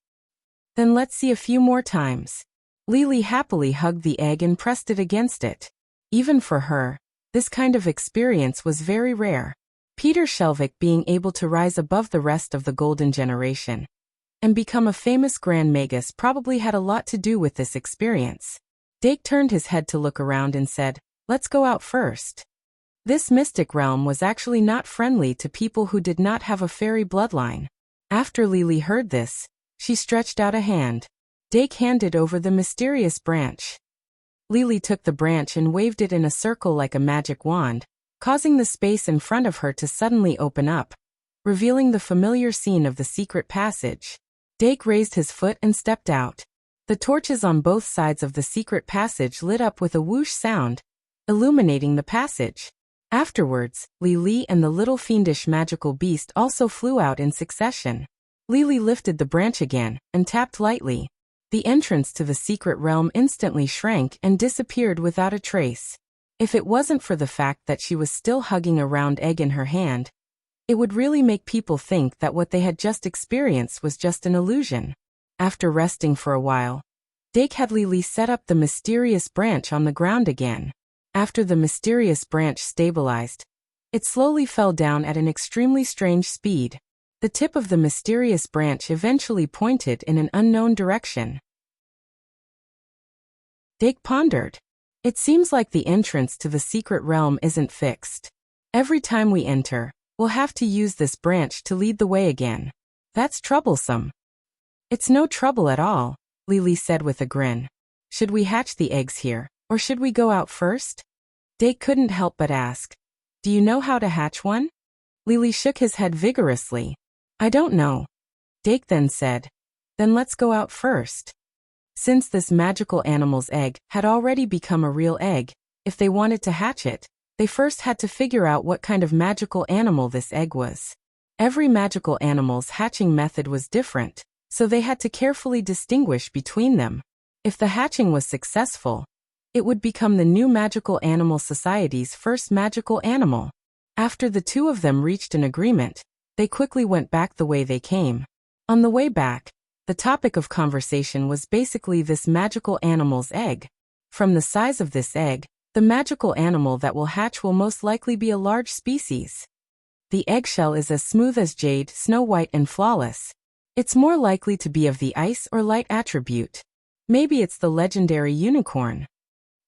"Then let's see a few more times." Lily happily hugged the egg and pressed it against it. Even for her, this kind of experience was very rare. Peter Shelvick being able to rise above the rest of the Golden Generation and become a famous Grand Magus probably had a lot to do with this experience. Dake turned his head to look around and said, "Let's go out first." This mystic realm was actually not friendly to people who did not have a fairy bloodline. After Lily heard this, she stretched out a hand. Dake handed over the mysterious branch. Lily took the branch and waved it in a circle like a magic wand, causing the space in front of her to suddenly open up, revealing the familiar scene of the secret passage. Dake raised his foot and stepped out. The torches on both sides of the secret passage lit up with a whoosh sound, illuminating the passage. Afterwards, Lily and the little fiendish magical beast also flew out in succession. Lily lifted the branch again and tapped lightly. The entrance to the secret realm instantly shrank and disappeared without a trace. If it wasn't for the fact that she was still hugging a round egg in her hand, it would really make people think that what they had just experienced was just an illusion. After resting for a while, Dake had Lily set up the mysterious branch on the ground again. After the mysterious branch stabilized, it slowly fell down at an extremely strange speed. The tip of the mysterious branch eventually pointed in an unknown direction. Dake pondered. It seems like the entrance to the secret realm isn't fixed. Every time we enter, we'll have to use this branch to lead the way again. That's troublesome. "It's no trouble at all," Lily said with a grin. "Should we hatch the eggs here, or should we go out first?" Dake couldn't help but ask, "Do you know how to hatch one?" Lily shook his head vigorously. "I don't know." Dake then said, "Then let's go out first." Since this magical animal's egg had already become a real egg, if they wanted to hatch it, they first had to figure out what kind of magical animal this egg was. Every magical animal's hatching method was different, so they had to carefully distinguish between them. If the hatching was successful, it would become the new Magical Animal Society's first magical animal. After the two of them reached an agreement, they quickly went back the way they came. On the way back, the topic of conversation was basically this magical animal's egg. From the size of this egg, the magical animal that will hatch will most likely be a large species. The eggshell is as smooth as jade, snow white and flawless. It's more likely to be of the ice or light attribute. Maybe it's the legendary unicorn.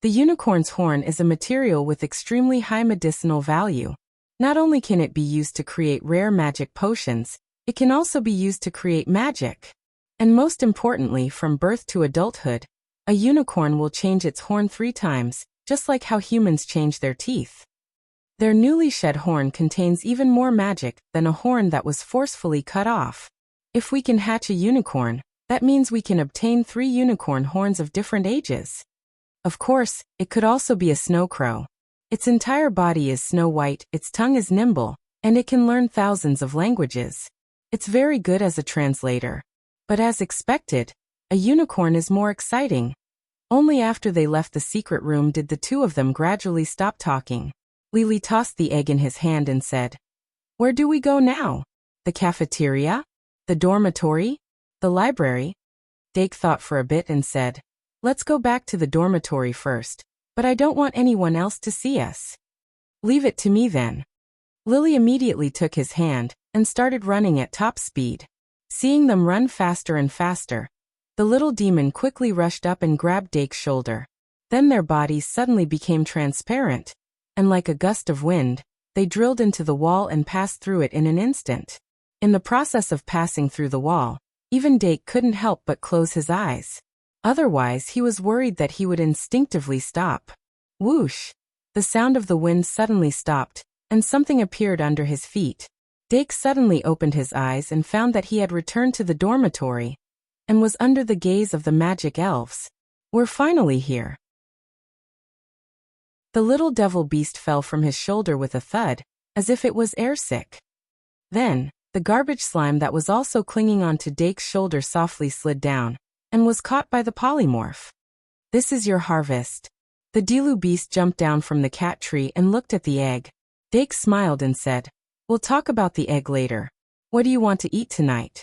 The unicorn's horn is a material with extremely high medicinal value. Not only can it be used to create rare magic potions, it can also be used to create magic. And most importantly, from birth to adulthood, a unicorn will change its horn 3 times, just like how humans change their teeth. Their newly shed horn contains even more magic than a horn that was forcefully cut off. If we can hatch a unicorn, that means we can obtain 3 unicorn horns of different ages. Of course, it could also be a snow crow. Its entire body is snow white, its tongue is nimble, and it can learn thousands of languages. It's very good as a translator. But as expected, a unicorn is more exciting. Only after they left the secret room did the two of them gradually stop talking. Lily tossed the egg in his hand and said, "Where do we go now? The cafeteria? The dormitory? The library?" Dake thought for a bit and said, "Let's go back to the dormitory first, but I don't want anyone else to see us." "Leave it to me then." Lily immediately took his hand and started running at top speed. Seeing them run faster and faster, the little demon quickly rushed up and grabbed Dake's shoulder. Then their bodies suddenly became transparent, and like a gust of wind, they drilled into the wall and passed through it in an instant. In the process of passing through the wall, even Dake couldn't help but close his eyes. Otherwise, he was worried that he would instinctively stop. Whoosh! The sound of the wind suddenly stopped, and something appeared under his feet. Dake suddenly opened his eyes and found that he had returned to the dormitory and was under the gaze of the magic elves. We're finally here. The little devil beast fell from his shoulder with a thud, as if it was airsick. Then, the garbage slime that was also clinging onto Dake's shoulder softly slid down, and was caught by the polymorph. This is your harvest. The Dilu beast jumped down from the cat tree and looked at the egg. Dake smiled and said, "We'll talk about the egg later. What do you want to eat tonight?"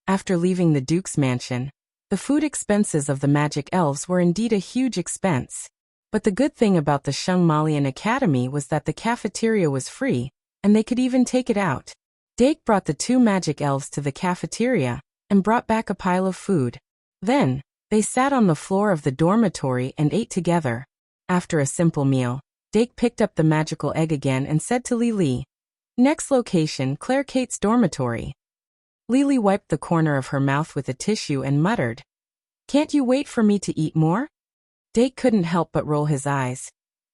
After leaving the Duke's mansion, the food expenses of the magic elves were indeed a huge expense. But the good thing about the Shungmalian Academy was that the cafeteria was free, and they could even take it out. Dake brought the 2 magic elves to the cafeteria, and brought back a pile of food. Then, they sat on the floor of the dormitory and ate together. After a simple meal, Dake picked up the magical egg again and said to Lily, "Next location, Claire Kate's dormitory." Lily wiped the corner of her mouth with a tissue and muttered, "Can't you wait for me to eat more?" Dake couldn't help but roll his eyes.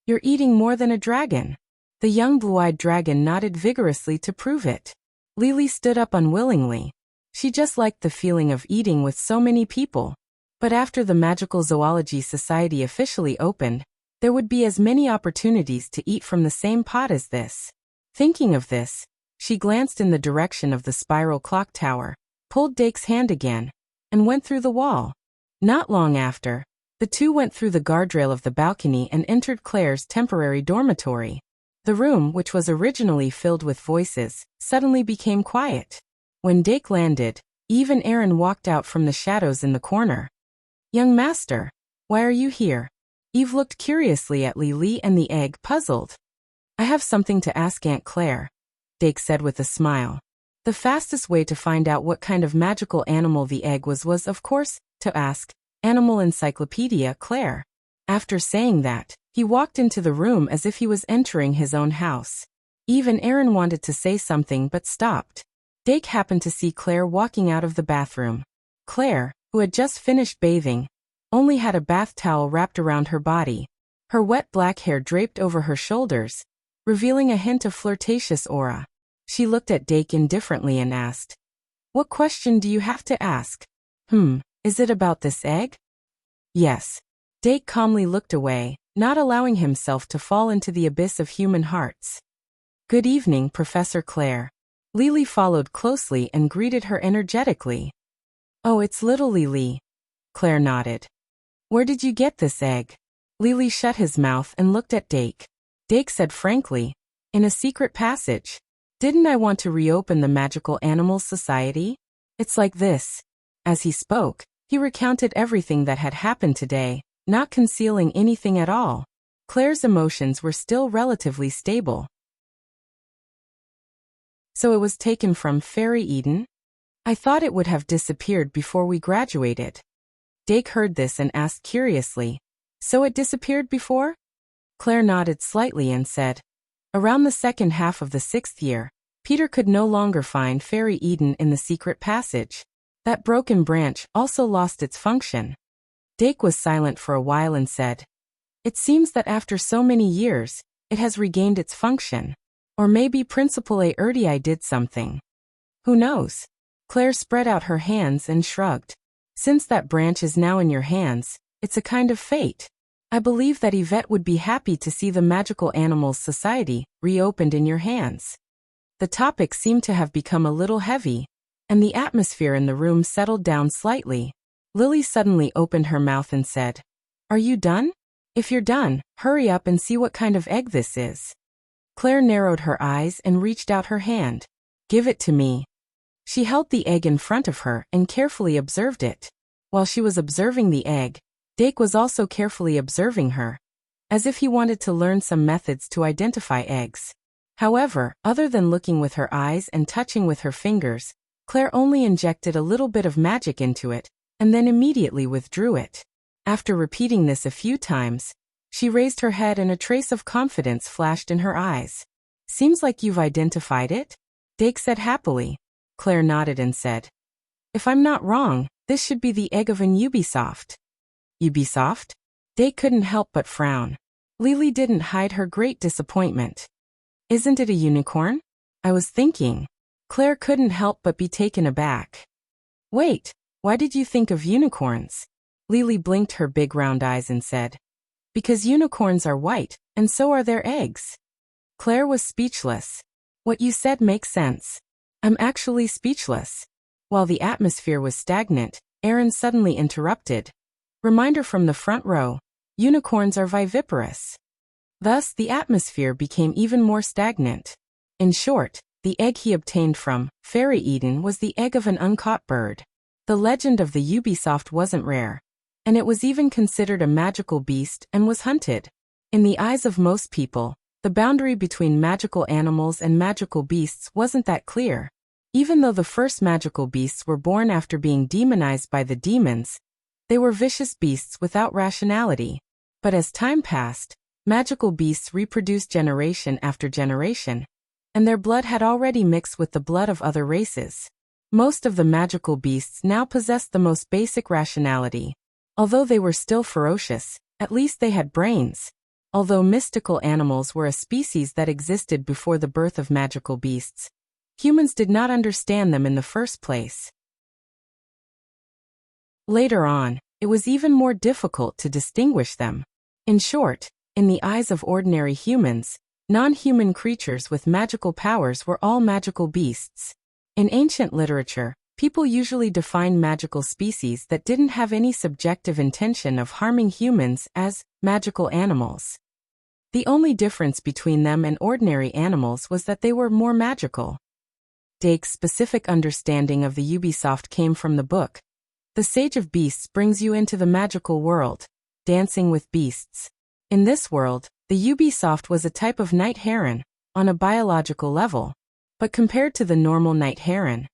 "You're eating more than a dragon." The young blue-eyed dragon nodded vigorously to prove it. Lily stood up unwillingly. She just liked the feeling of eating with so many people. But after the Magical Zoology Society officially opened, there would be as many opportunities to eat from the same pot as this. Thinking of this, she glanced in the direction of the spiral clock tower, pulled Dake's hand again, and went through the wall. Not long after, the 2 went through the guardrail of the balcony and entered Claire's temporary dormitory. The room, which was originally filled with voices, suddenly became quiet. When Dake landed, Eve and Aaron walked out from the shadows in the corner. "Young master, why are you here?" Eve looked curiously at Lily and the egg, puzzled. "I have something to ask Aunt Claire," Dake said with a smile. The fastest way to find out what kind of magical animal the egg was, of course, to ask Animal Encyclopedia Claire. After saying that, he walked into the room as if he was entering his own house. Eve and Aaron wanted to say something but stopped. Dake happened to see Claire walking out of the bathroom. Claire, who had just finished bathing, only had a bath towel wrapped around her body. Her wet black hair draped over her shoulders, revealing a hint of flirtatious aura. She looked at Dake indifferently and asked, "What question do you have to ask?" Is it about this egg?" "Yes." Dake calmly looked away, not allowing himself to fall into the abyss of human hearts. "Good evening, Professor Claire." Lily followed closely and greeted her energetically. "Oh, it's little Lily." Claire nodded. "Where did you get this egg?" Lily shut his mouth and looked at Dake. Dake said frankly, "In a secret passage. Didn't I want to reopen the Magical Animals Society? It's like this." As he spoke, he recounted everything that had happened today, not concealing anything at all. Claire's emotions were still relatively stable. "So it was taken from Fairy Eden? I thought it would have disappeared before we graduated." Dake heard this and asked curiously, "So it disappeared before?" Claire nodded slightly and said, "Around the second half of the 6th year, Peter could no longer find Fairy Eden in the secret passage. That broken branch also lost its function." Dake was silent for a while and said, "It seems that after so many years, it has regained its function. Or maybe Principal Erdii did something. Who knows?" Claire spread out her hands and shrugged. "Since that branch is now in your hands, it's a kind of fate. I believe that Yvette would be happy to see the Magical Animals Society reopened in your hands." The topic seemed to have become a little heavy, and the atmosphere in the room settled down slightly. Lily suddenly opened her mouth and said, "Are you done? If you're done, hurry up and see what kind of egg this is." Claire narrowed her eyes and reached out her hand. "Give it to me." She held the egg in front of her and carefully observed it. While she was observing the egg, Dake was also carefully observing her, as if he wanted to learn some methods to identify eggs. However, other than looking with her eyes and touching with her fingers, Claire only injected a little bit of magic into it, and then immediately withdrew it. After repeating this a few times, she raised her head and a trace of confidence flashed in her eyes. "Seems like you've identified it," Dake said happily. Claire nodded and said, "If I'm not wrong, this should be the egg of an Ubisoft." "Ubisoft?" Dake couldn't help but frown. Lily didn't hide her great disappointment. "Isn't it a unicorn? I was thinking." Claire couldn't help but be taken aback. "Wait, why did you think of unicorns?" Lily blinked her big round eyes and said, "Because unicorns are white, and so are their eggs." Claire was speechless. "What you said makes sense." "I'm actually speechless." While the atmosphere was stagnant, Aaron suddenly interrupted. "Reminder from the front row. Unicorns are viviparous." Thus, the atmosphere became even more stagnant. In short, the egg he obtained from Fairy Eden was the egg of an uncaught bird. The legend of the Ubisoft wasn't rare, and it was even considered a magical beast and was hunted. In the eyes of most people, the boundary between magical animals and magical beasts wasn't that clear. Even though the first magical beasts were born after being demonized by the demons, they were vicious beasts without rationality. But as time passed, magical beasts reproduced generation after generation, and their blood had already mixed with the blood of other races. Most of the magical beasts now possessed the most basic rationality. Although they were still ferocious, at least they had brains. Although mystical animals were a species that existed before the birth of magical beasts, humans did not understand them in the first place. Later on, it was even more difficult to distinguish them. In short, in the eyes of ordinary humans, non-human creatures with magical powers were all magical beasts. In ancient literature, people usually defined magical species that didn't have any subjective intention of harming humans as magical animals. The only difference between them and ordinary animals was that they were more magical. Dake's specific understanding of the Ubisoft came from the book. The Sage of Beasts brings you into the magical world, Dancing with Beasts. In this world, the Ubisoft was a type of night heron, on a biological level. But compared to the normal night heron,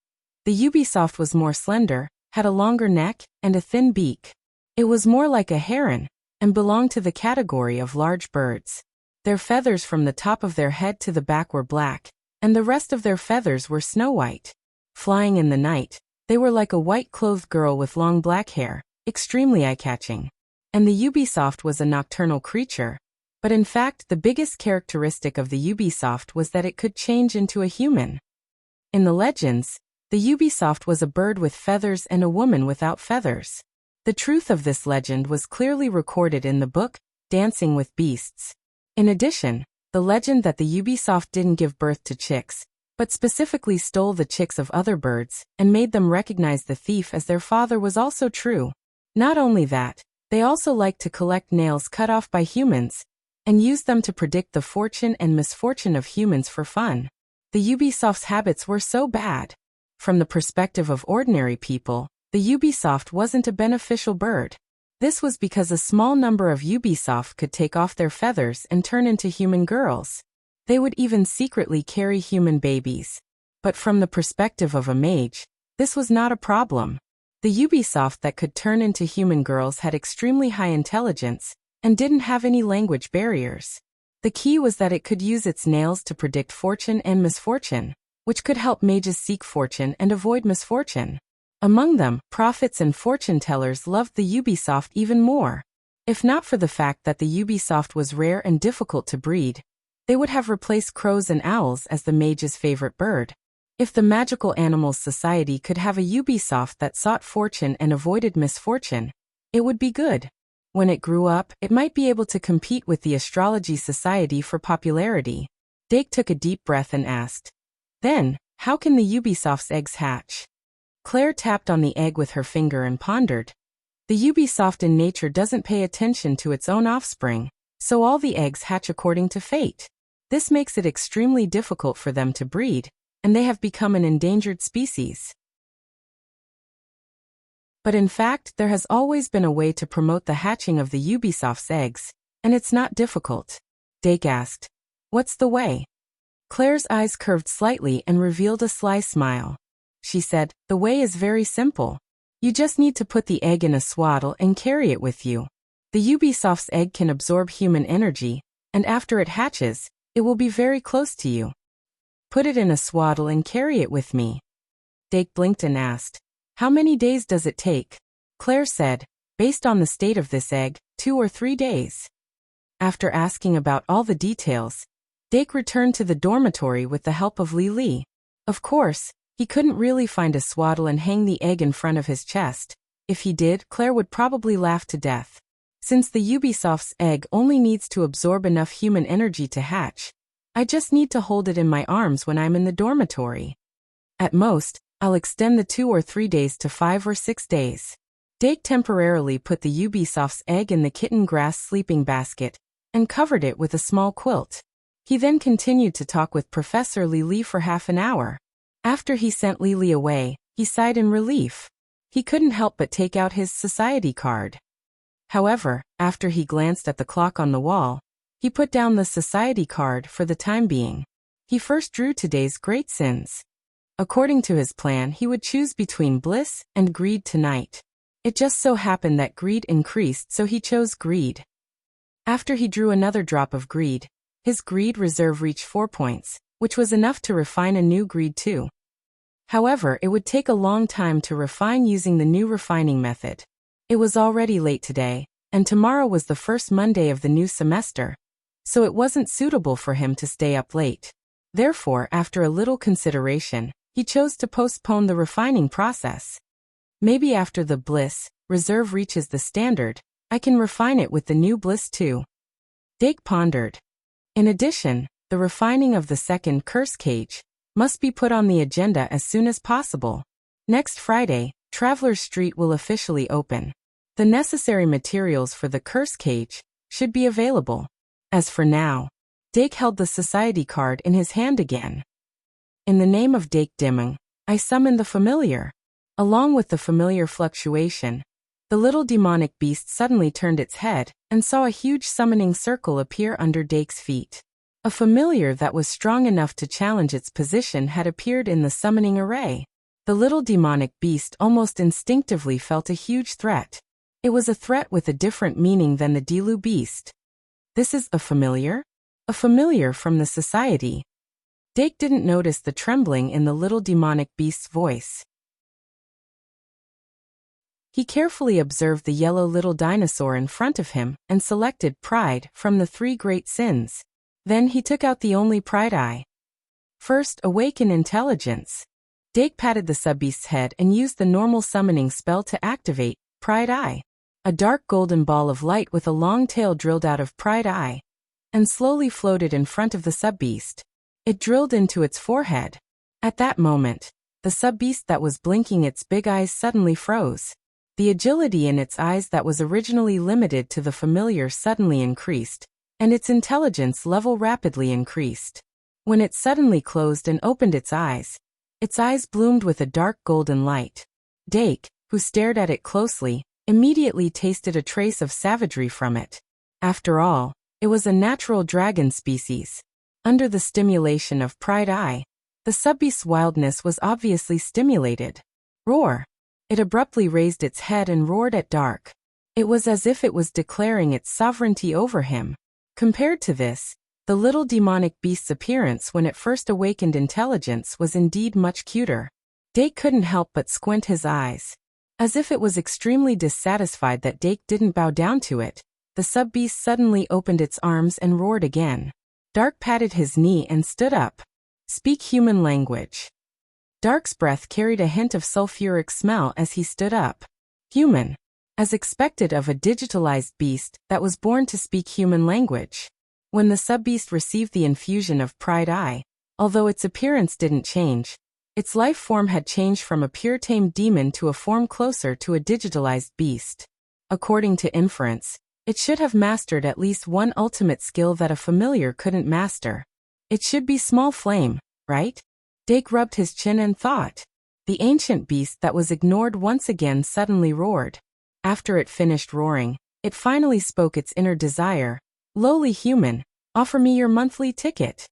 the Ubisoft was more slender, had a longer neck, and a thin beak. It was more like a heron, and belonged to the category of large birds. Their feathers from the top of their head to the back were black, and the rest of their feathers were snow white. Flying in the night, they were like a white-clothed girl with long black hair, extremely eye-catching. And the Ubisoft was a nocturnal creature. But in fact, the biggest characteristic of the Ubisoft was that it could change into a human. In the legends, the Ubisoft was a bird with feathers and a woman without feathers. The truth of this legend was clearly recorded in the book, Dancing with Beasts. In addition, the legend that the Ubisoft didn't give birth to chicks, but specifically stole the chicks of other birds and made them recognize the thief as their father was also true. Not only that, they also liked to collect nails cut off by humans, and use them to predict the fortune and misfortune of humans for fun. The Ubisoft's habits were so bad. From the perspective of ordinary people, the Ubisoft wasn't a beneficial bird. This was because a small number of Ubisoft could take off their feathers and turn into human girls. They would even secretly carry human babies. But from the perspective of a mage, this was not a problem. The Ubisoft that could turn into human girls had extremely high intelligence, and didn't have any language barriers. The key was that it could use its nails to predict fortune and misfortune, which could help mages seek fortune and avoid misfortune. Among them, prophets and fortune-tellers loved the Ubisoft even more. If not for the fact that the Ubisoft was rare and difficult to breed, they would have replaced crows and owls as the mage's favorite bird. If the Magical Animals Society could have a Ubisoft that sought fortune and avoided misfortune, it would be good. When it grew up, it might be able to compete with the Astrology Society for popularity. Dake took a deep breath and asked, "Then, how can the Ubisoft's eggs hatch?" Claire tapped on the egg with her finger and pondered. The Ubisoft in nature doesn't pay attention to its own offspring, so all the eggs hatch according to fate. This makes it extremely difficult for them to breed, and they have become an endangered species. But in fact, there has always been a way to promote the hatching of the Ubisoft's eggs, and it's not difficult. Dake asked, "What's the way?" Claire's eyes curved slightly and revealed a sly smile. She said, "The way is very simple. You just need to put the egg in a swaddle and carry it with you. The Ubisoft's egg can absorb human energy, and after it hatches, it will be very close to you." "Put it in a swaddle and carry it with me." Dake blinked and asked, "How many days does it take?" Claire said, "Based on the state of this egg, 2 or 3 days." After asking about all the details, Dake returned to the dormitory with the help of Lily. Of course, he couldn't really find a swaddle and hang the egg in front of his chest, If he did, Claire would probably laugh to death. Since the Ubisoft's egg only needs to absorb enough human energy to hatch, I just need to hold it in my arms when I'm in the dormitory. At most, I'll extend the 2 or 3 days to 5 or 6 days. Dake temporarily put the Ubisoft's egg in the kitten grass sleeping basket and covered it with a small quilt. He then continued to talk with Professor Lily for half an hour. After he sent Lily away, he sighed in relief. He couldn't help but take out his society card. However, after he glanced at the clock on the wall, he put down the society card for the time being. He first drew today's great sins. According to his plan, he would choose between bliss and greed tonight. It just so happened that greed increased, so he chose greed. After he drew another drop of greed, his greed reserve reached 4 points, which was enough to refine a new greed too. However, it would take a long time to refine using the new refining method. It was already late today, and tomorrow was the first Monday of the new semester, so it wasn't suitable for him to stay up late. Therefore, after a little consideration, he chose to postpone the refining process. Maybe after the bliss reserve reaches the standard, I can refine it with the new bliss too. Dake pondered. In addition, the refining of the second curse cage must be put on the agenda as soon as possible. Next Friday, Traveler's Street will officially open. The necessary materials for the curse cage should be available. As for now, Dake held the society card in his hand again. In the name of Dake Dimming, I summon the familiar. Along with the familiar fluctuation, the little demonic beast suddenly turned its head and saw a huge summoning circle appear under Dake's feet. A familiar that was strong enough to challenge its position had appeared in the summoning array. The little demonic beast almost instinctively felt a huge threat. It was a threat with a different meaning than the Dilu beast. This is a familiar? A familiar from the society. Dake didn't notice the trembling in the little demonic beast's voice. He carefully observed the yellow little dinosaur in front of him and selected pride from the 3 great sins. Then he took out the only pride eye. First, awaken intelligence. Dake patted the sub-beast's head and used the normal summoning spell to activate Pride Eye. A dark golden ball of light with a long tail drilled out of Pride Eye and slowly floated in front of the sub-beast. It drilled into its forehead. At that moment, the sub-beast that was blinking its big eyes suddenly froze. The agility in its eyes that was originally limited to the familiar suddenly increased, and its intelligence level rapidly increased. When it suddenly closed and opened its eyes bloomed with a dark golden light. Dake, who stared at it closely, immediately tasted a trace of savagery from it. After all, it was a natural dragon species. Under the stimulation of Pride Eye, the sub-beast's wildness was obviously stimulated. Roar! It abruptly raised its head and roared at Dark. It was as if it was declaring its sovereignty over him. Compared to this, the little demonic beast's appearance when it first awakened intelligence was indeed much cuter. Dake couldn't help but squint his eyes. As if it was extremely dissatisfied that Dake didn't bow down to it, the sub-beast suddenly opened its arms and roared again. Dark patted his knee and stood up. Speak human language. Dark's breath carried a hint of sulfuric smell as he stood up. Human. As expected of a digitalized beast that was born to speak human language. When the sub-beast received the infusion of Pride Eye, although its appearance didn't change, its life form had changed from a pure tamed demon to a form closer to a digitalized beast. According to inference, it should have mastered at least one ultimate skill that a familiar couldn't master. It should be small flame, right? Dake rubbed his chin and thought. The ancient beast that was ignored once again suddenly roared. After it finished roaring, it finally spoke its inner desire. Lowly human, offer me your monthly ticket.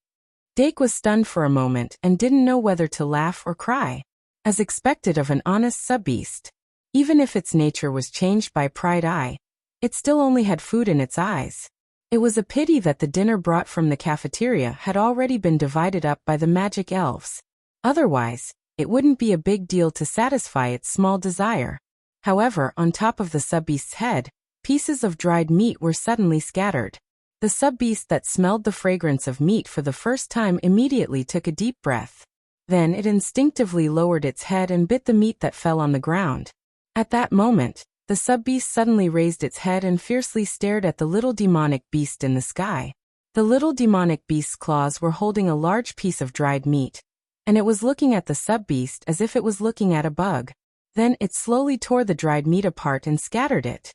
Dake was stunned for a moment and didn't know whether to laugh or cry. As expected of an honest sub-beast. Even if its nature was changed by Pride Eye, it still only had food in its eyes. It was a pity that the dinner brought from the cafeteria had already been divided up by the magic elves. Otherwise, it wouldn't be a big deal to satisfy its small desire. However, on top of the sub-beast's head, pieces of dried meat were suddenly scattered. The sub-beast that smelled the fragrance of meat for the first time immediately took a deep breath. Then it instinctively lowered its head and bit the meat that fell on the ground. At that moment, the sub-beast suddenly raised its head and fiercely stared at the little demonic beast in the sky. The little demonic beast's claws were holding a large piece of dried meat, and it was looking at the sub-beast as if it was looking at a bug. Then it slowly tore the dried meat apart and scattered it.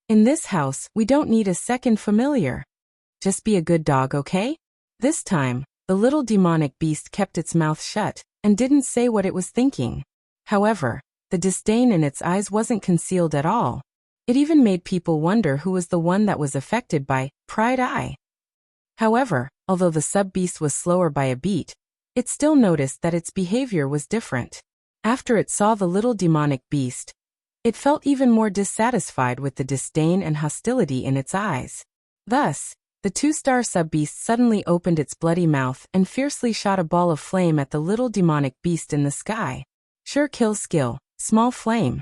In this house, we don't need a second familiar. Just be a good dog, okay? This time, the little demonic beast kept its mouth shut and didn't say what it was thinking. However, the disdain in its eyes wasn't concealed at all. It even made people wonder who was the one that was affected by pride eye. However, although the sub-beast was slower by a beat, it still noticed that its behavior was different. After it saw the little demonic beast, it felt even more dissatisfied with the disdain and hostility in its eyes. Thus, the two-star sub-beast suddenly opened its bloody mouth and fiercely shot a ball of flame at the little demonic beast in the sky. Sure kill skill, small flame.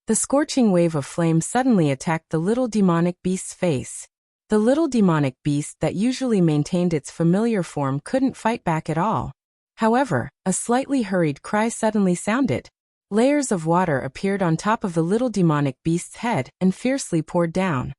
The scorching wave of flame suddenly attacked the little demonic beast's face. The little demonic beast that usually maintained its familiar form couldn't fight back at all. However, a slightly hurried cry suddenly sounded. Layers of water appeared on top of the little demonic beast's head and fiercely poured down.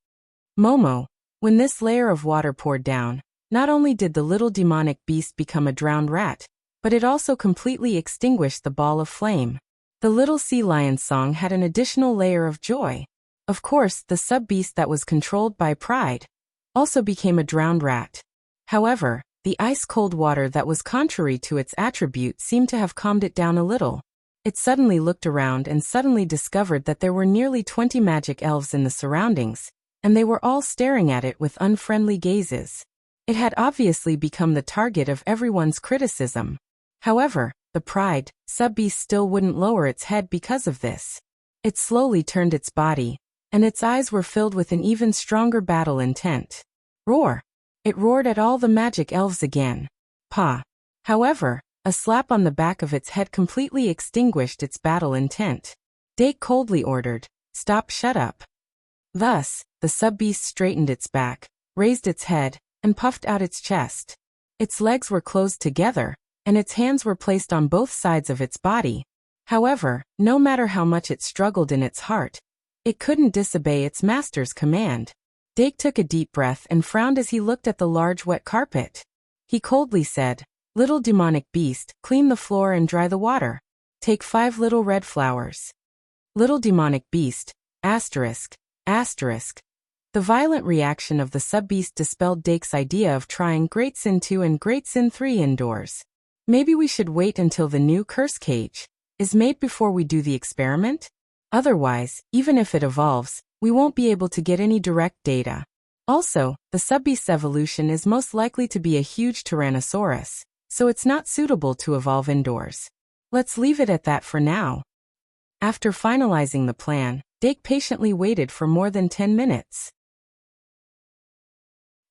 Momo, when this layer of water poured down, not only did the little demonic beast become a drowned rat, but it also completely extinguished the ball of flame. The little sea lion's song had an additional layer of joy. Of course, the sub-beast that was controlled by pride also became a drowned rat. However, the ice-cold water that was contrary to its attribute seemed to have calmed it down a little. It suddenly looked around and suddenly discovered that there were nearly 20 magic elves in the surroundings, and they were all staring at it with unfriendly gazes. It had obviously become the target of everyone's criticism. However, the pride sub-beast still wouldn't lower its head because of this. It slowly turned its body, and its eyes were filled with an even stronger battle intent. Roar! It roared at all the magic elves again. Pa! However, a slap on the back of its head completely extinguished its battle intent. Dake coldly ordered, "Stop, shut up." Thus, the sub-beast straightened its back, raised its head, and puffed out its chest. Its legs were closed together, and its hands were placed on both sides of its body. However, no matter how much it struggled in its heart, it couldn't disobey its master's command. Dake took a deep breath and frowned as he looked at the large wet carpet. He coldly said, "Little demonic beast, clean the floor and dry the water. Take 5 little red flowers." Little demonic beast, asterisk, asterisk. The violent reaction of the sub-beast dispelled Dake's idea of trying Great Sin 2 and Great Sin 3 indoors. Maybe we should wait until the new curse cage is made before we do the experiment? Otherwise, even if it evolves, we won't be able to get any direct data. Also, the sub-beast's evolution is most likely to be a huge Tyrannosaurus, so it's not suitable to evolve indoors. Let's leave it at that for now. After finalizing the plan, Dake patiently waited for more than 10 minutes.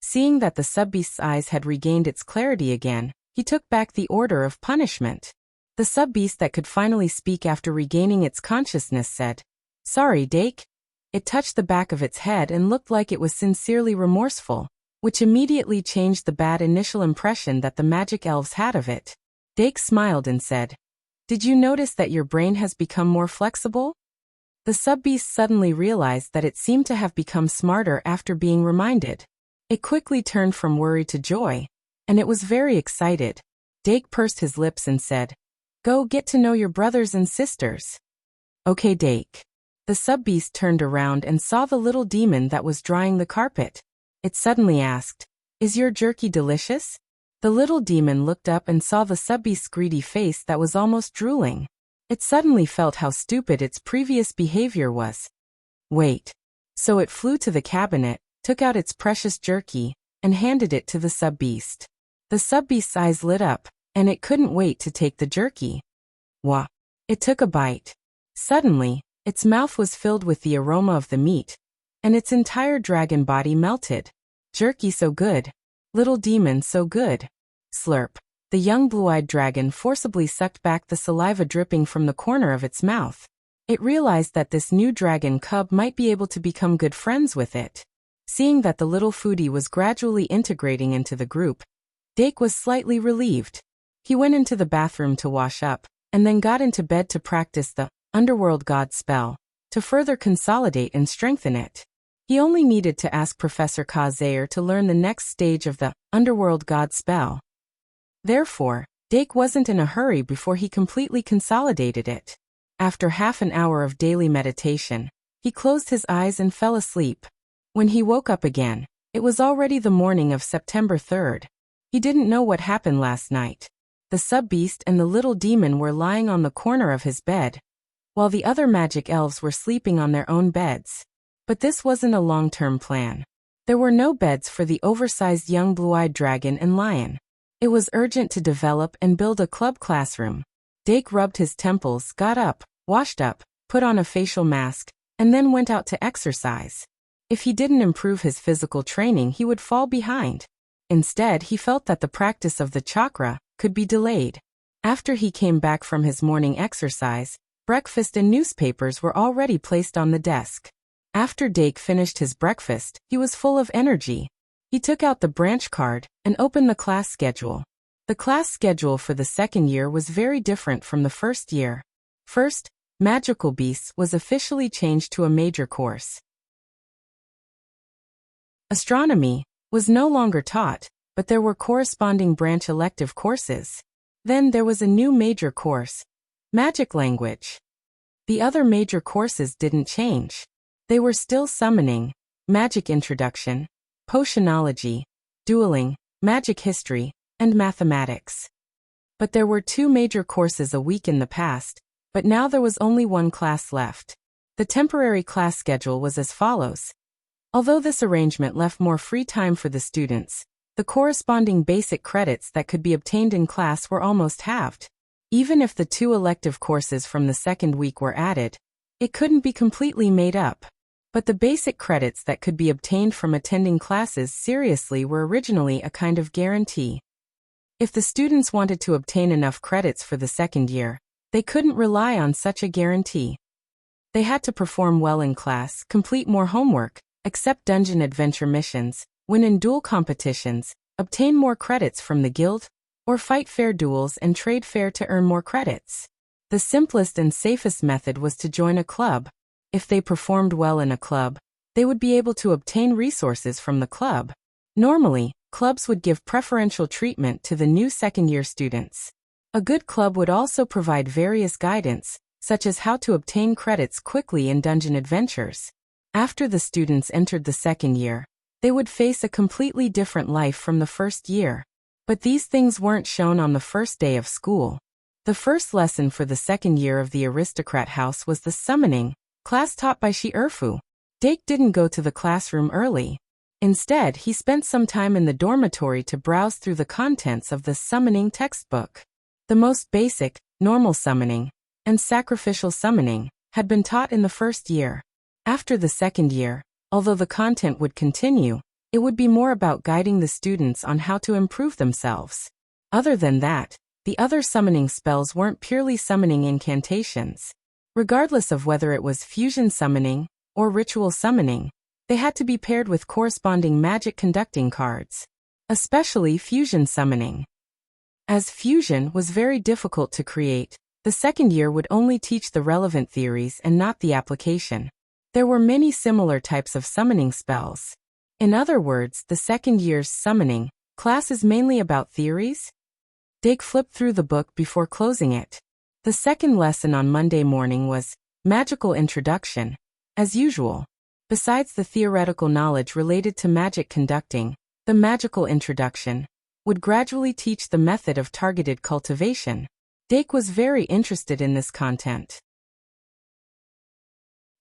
Seeing that the sub-beast's eyes had regained its clarity again, he took back the order of punishment. The sub-beast that could finally speak after regaining its consciousness said, "Sorry, Dake." It touched the back of its head and looked like it was sincerely remorseful, which immediately changed the bad initial impression that the magic elves had of it. Dake smiled and said, "Did you notice that your brain has become more flexible?" The sub-beast suddenly realized that it seemed to have become smarter after being reminded. It quickly turned from worry to joy, and it was very excited. Dake pursed his lips and said, "Go get to know your brothers and sisters." "Okay, Dake." The sub-beast turned around and saw the little demon that was drying the carpet. It suddenly asked, "Is your jerky delicious?" The little demon looked up and saw the sub-beast's greedy face that was almost drooling. It suddenly felt how stupid its previous behavior was. Wait. So it flew to the cabinet, took out its precious jerky, and handed it to the sub-beast. The sub-beast's eyes lit up, and it couldn't wait to take the jerky. Wah! It took a bite. Suddenly, its mouth was filled with the aroma of the meat, and its entire dragon body melted. Jerky so good. Little demon so good. Slurp. The young blue-eyed dragon forcibly sucked back the saliva dripping from the corner of its mouth. It realized that this new dragon cub might be able to become good friends with it. Seeing that the little foodie was gradually integrating into the group, Dake was slightly relieved. He went into the bathroom to wash up, and then got into bed to practice the Underworld God spell, to further consolidate and strengthen it. He only needed to ask Professor Kazair to learn the next stage of the Underworld God spell. Therefore, Dake wasn't in a hurry before he completely consolidated it. After half an hour of daily meditation, he closed his eyes and fell asleep. When he woke up again, it was already the morning of September 3rd. He didn't know what happened last night. The sub-beast and the little demon were lying on the corner of his bed, while the other magic elves were sleeping on their own beds. But this wasn't a long-term plan. There were no beds for the oversized young blue-eyed dragon and lion. It was urgent to develop and build a club classroom. Dake rubbed his temples, got up, washed up, put on a facial mask, and then went out to exercise. If he didn't improve his physical training, he would fall behind. Instead, he felt that the practice of the chakra could be delayed. After he came back from his morning exercise, breakfast and newspapers were already placed on the desk. After Dake finished his breakfast, he was full of energy. He took out the branch card and opened the class schedule. The class schedule for the second year was very different from the first year. First, Magical Beasts was officially changed to a major course. Astronomy was no longer taught, but there were corresponding branch elective courses. Then there was a new major course, Magic Language. The other major courses didn't change. They were still summoning, Magic Introduction, Potionology, Dueling, Magic History, and Mathematics. But there were 2 major courses a week in the past, but now there was only 1 class left. The temporary class schedule was as follows. Although this arrangement left more free time for the students, the corresponding basic credits that could be obtained in class were almost halved. Even if the 2 elective courses from the second week were added, it couldn't be completely made up. But the basic credits that could be obtained from attending classes seriously were originally a kind of guarantee. If the students wanted to obtain enough credits for the second year, they couldn't rely on such a guarantee. They had to perform well in class, complete more homework, accept dungeon adventure missions, win in duel competitions, obtain more credits from the guild, or fight fair duels and trade fair to earn more credits. The simplest and safest method was to join a club. If they performed well in a club, they would be able to obtain resources from the club. Normally, clubs would give preferential treatment to the new second-year students. A good club would also provide various guidance, such as how to obtain credits quickly in dungeon adventures. After the students entered the second year, they would face a completely different life from the first year. But these things weren't shown on the first day of school. The first lesson for the second year of the aristocrat house was the summoning class taught by Earbook. Dake didn't go to the classroom early. Instead, he spent some time in the dormitory to browse through the contents of the summoning textbook. The most basic, normal summoning, and sacrificial summoning had been taught in the first year. After the second year, although the content would continue, it would be more about guiding the students on how to improve themselves. Other than that, the other summoning spells weren't purely summoning incantations. Regardless of whether it was fusion summoning or ritual summoning, they had to be paired with corresponding magic conducting cards. Especially fusion summoning. As fusion was very difficult to create, the second year would only teach the relevant theories and not the application. There were many similar types of summoning spells. In other words, the second year's summoning class is mainly about theories. Dake flipped through the book before closing it. The second lesson on Monday morning was Magical Introduction, as usual. Besides the theoretical knowledge related to magic conducting, the Magical Introduction would gradually teach the method of targeted cultivation. Dake was very interested in this content.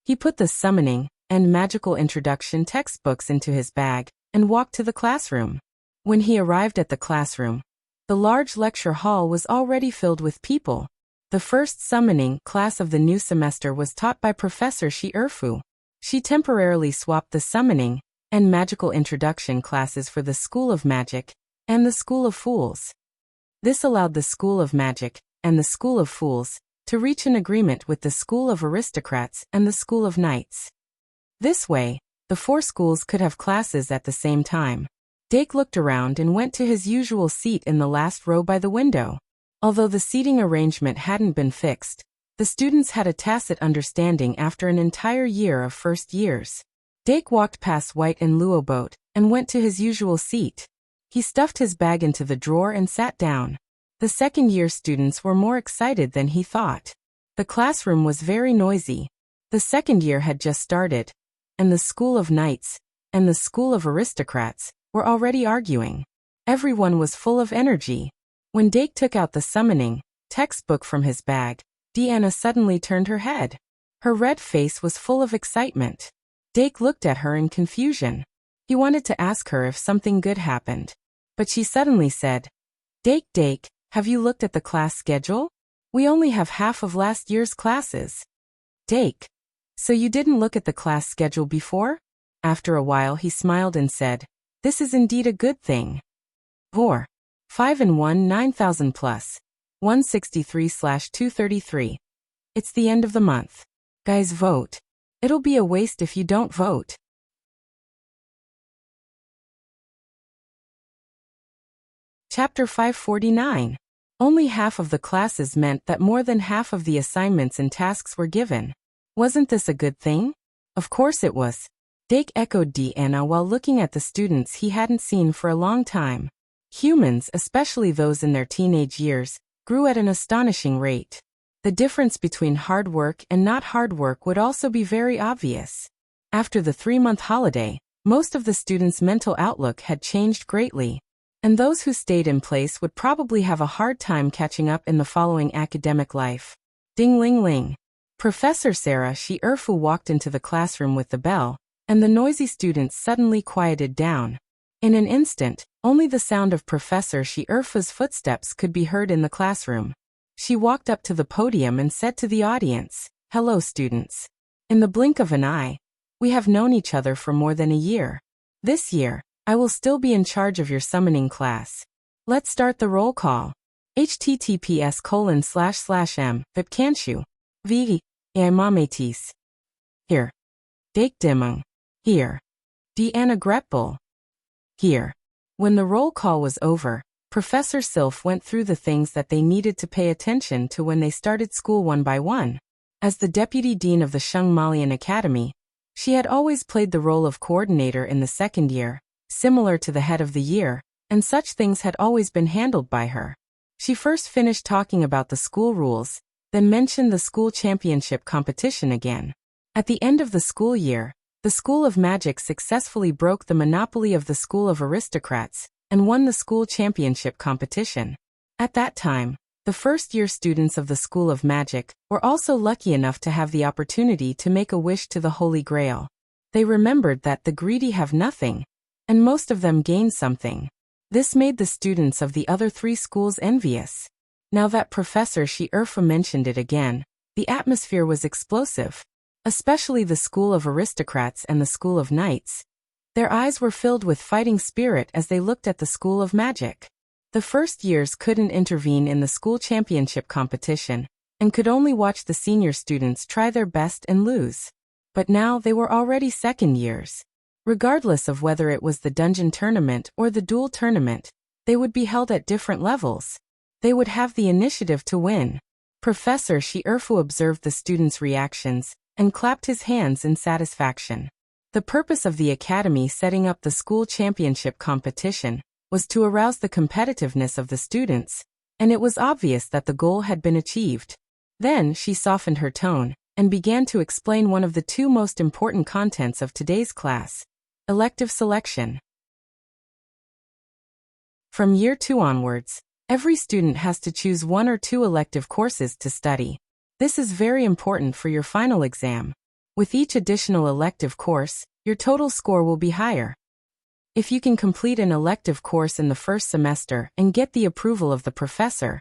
He put the Summoning and Magical Introduction textbooks into his bag and walked to the classroom. When he arrived at the classroom, the large lecture hall was already filled with people. The first summoning class of the new semester was taught by Professor Earbook. She temporarily swapped the summoning and magical introduction classes for the School of Magic and the School of Fools. This allowed the School of Magic and the School of Fools to reach an agreement with the School of Aristocrats and the School of Knights. This way, the 4 schools could have classes at the same time. Dake looked around and went to his usual seat in the last row by the window. Although the seating arrangement hadn't been fixed, the students had a tacit understanding after an entire year of first years. Dake walked past White and Luobot and went to his usual seat. He stuffed his bag into the drawer and sat down. The second-year students were more excited than he thought. The classroom was very noisy. The second year had just started, and the School of Knights and the School of Aristocrats were already arguing. Everyone was full of energy. When Dake took out the summoning textbook from his bag, Deanna suddenly turned her head. Her red face was full of excitement. Dake looked at her in confusion. He wanted to ask her if something good happened, but she suddenly said, Dake, have you looked at the class schedule? We only have half of last year's classes." "Dake, so you didn't look at the class schedule before?" After a while he smiled and said, "This is indeed a good thing. 5 and 1 9,000 plus. 163/233. It's the end of the month. Guys, vote. It'll be a waste if you don't vote." Chapter 549. Only half of the classes meant that more than half of the assignments and tasks were given. Wasn't this a good thing? Of course it was. Dake echoed Deanna while looking at the students he hadn't seen for a long time. Humans, especially those in their teenage years, grew at an astonishing rate. The difference between hard work and not hard work would also be very obvious. After the 3-month holiday, most of the students' mental outlook had changed greatly, and those who stayed in place would probably have a hard time catching up in the following academic life. Ding-ling-ling. Professor Sarah Shi-Erfu walked into the classroom with the bell, and the noisy students suddenly quieted down. In an instant, only the sound of Professor Shi-Erfu's footsteps could be heard in the classroom. She walked up to the podium and said to the audience, "Hello, students. In the blink of an eye, we have known each other for more than a year. This year, I will still be in charge of your summoning class. Let's start the roll call. https://m. Vipkanshu. V. Imametis. Here. Dake Dimung. Here. Deanna Gretbel. Here." When the roll call was over, Professor Sylph went through the things that they needed to pay attention to when they started school one by one. As the deputy dean of the Shung Malian Academy, she had always played the role of coordinator in the second year, similar to the head of the year, and such things had always been handled by her. She first finished talking about the school rules, then mentioned the school championship competition again. At the end of the school year, the School of Magic successfully broke the monopoly of the School of Aristocrats and won the school championship competition. At that time, the first-year students of the School of Magic were also lucky enough to have the opportunity to make a wish to the Holy Grail. They remembered that the greedy have nothing, and most of them gained something. This made the students of the other 3 schools envious. Now that Professor Shi-Erfu mentioned it again, the atmosphere was explosive. Especially the School of Aristocrats and the School of Knights. Their eyes were filled with fighting spirit as they looked at the School of Magic. The first years couldn't intervene in the school championship competition, and could only watch the senior students try their best and lose. But now they were already second years. Regardless of whether it was the dungeon tournament or the duel tournament, they would be held at different levels. They would have the initiative to win. Professor Shi-Erfu observed the students' reactions and clapped his hands in satisfaction. The purpose of the academy setting up the school championship competition was to arouse the competitiveness of the students, and it was obvious that the goal had been achieved. Then she softened her tone and began to explain one of the 2 most important contents of today's class: elective selection. From year 2 onwards, every student has to choose 1 or 2 elective courses to study. This is very important for your final exam. With each additional elective course, your total score will be higher. If you can complete an elective course in the first semester and get the approval of the professor,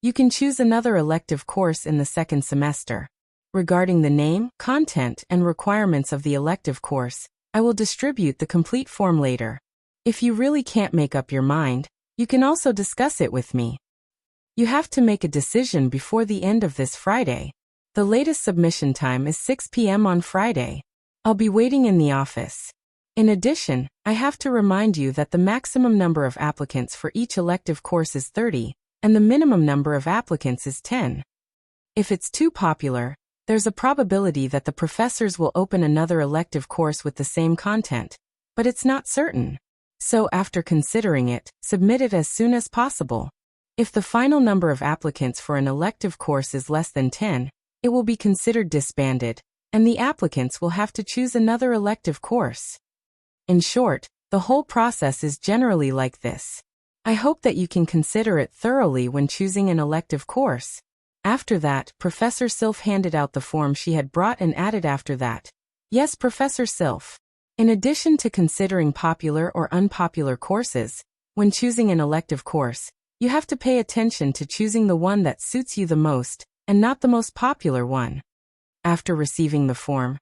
you can choose another elective course in the second semester. Regarding the name, content, and requirements of the elective course, I will distribute the complete form later. If you really can't make up your mind, you can also discuss it with me. You have to make a decision before the end of this Friday. The latest submission time is 6 p.m. on Friday. I'll be waiting in the office. In addition, I have to remind you that the maximum number of applicants for each elective course is 30, and the minimum number of applicants is 10. If it's too popular, there's a probability that the professors will open another elective course with the same content, but it's not certain. So after considering it, submit it as soon as possible. If the final number of applicants for an elective course is less than 10, it will be considered disbanded, and the applicants will have to choose another elective course. In short, the whole process is generally like this. I hope that you can consider it thoroughly when choosing an elective course. After that, Professor Sylph handed out the form she had brought and added after that. Yes, Professor Sylph. In addition to considering popular or unpopular courses, when choosing an elective course, you have to pay attention to choosing the one that suits you the most, and not the most popular one. After receiving the form,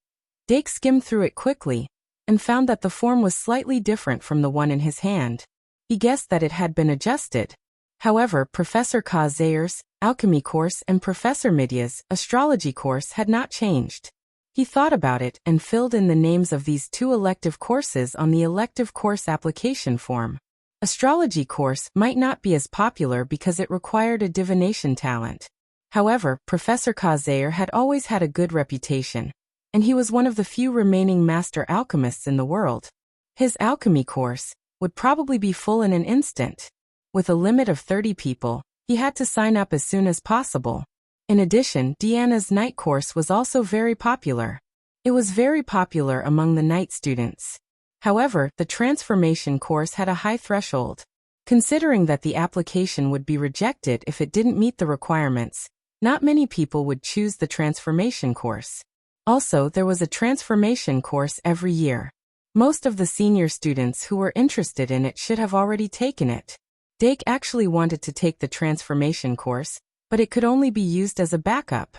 Dake skimmed through it quickly, and found that the form was slightly different from the one in his hand. He guessed that it had been adjusted. However, Professor Kazayer's alchemy course and Professor Midya's astrology course had not changed. He thought about it and filled in the names of these two elective courses on the elective course application form. Astrology course might not be as popular because it required a divination talent. However, Professor Kazayer had always had a good reputation, and he was one of the few remaining master alchemists in the world. His alchemy course would probably be full in an instant. With a limit of 30 people, he had to sign up as soon as possible. In addition, Deanna's night course was also very popular. It was very popular among the night students. However, the transformation course had a high threshold. Considering that the application would be rejected if it didn't meet the requirements, not many people would choose the transformation course. Also, there was a transformation course every year. Most of the senior students who were interested in it should have already taken it. Dake actually wanted to take the transformation course, but it could only be used as a backup.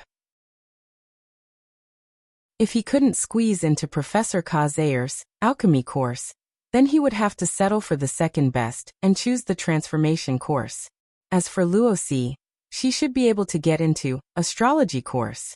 If he couldn't squeeze into Professor Kazayer's alchemy course, then he would have to settle for the second best and choose the transformation course. As for Luosi, she should be able to get into astrology course.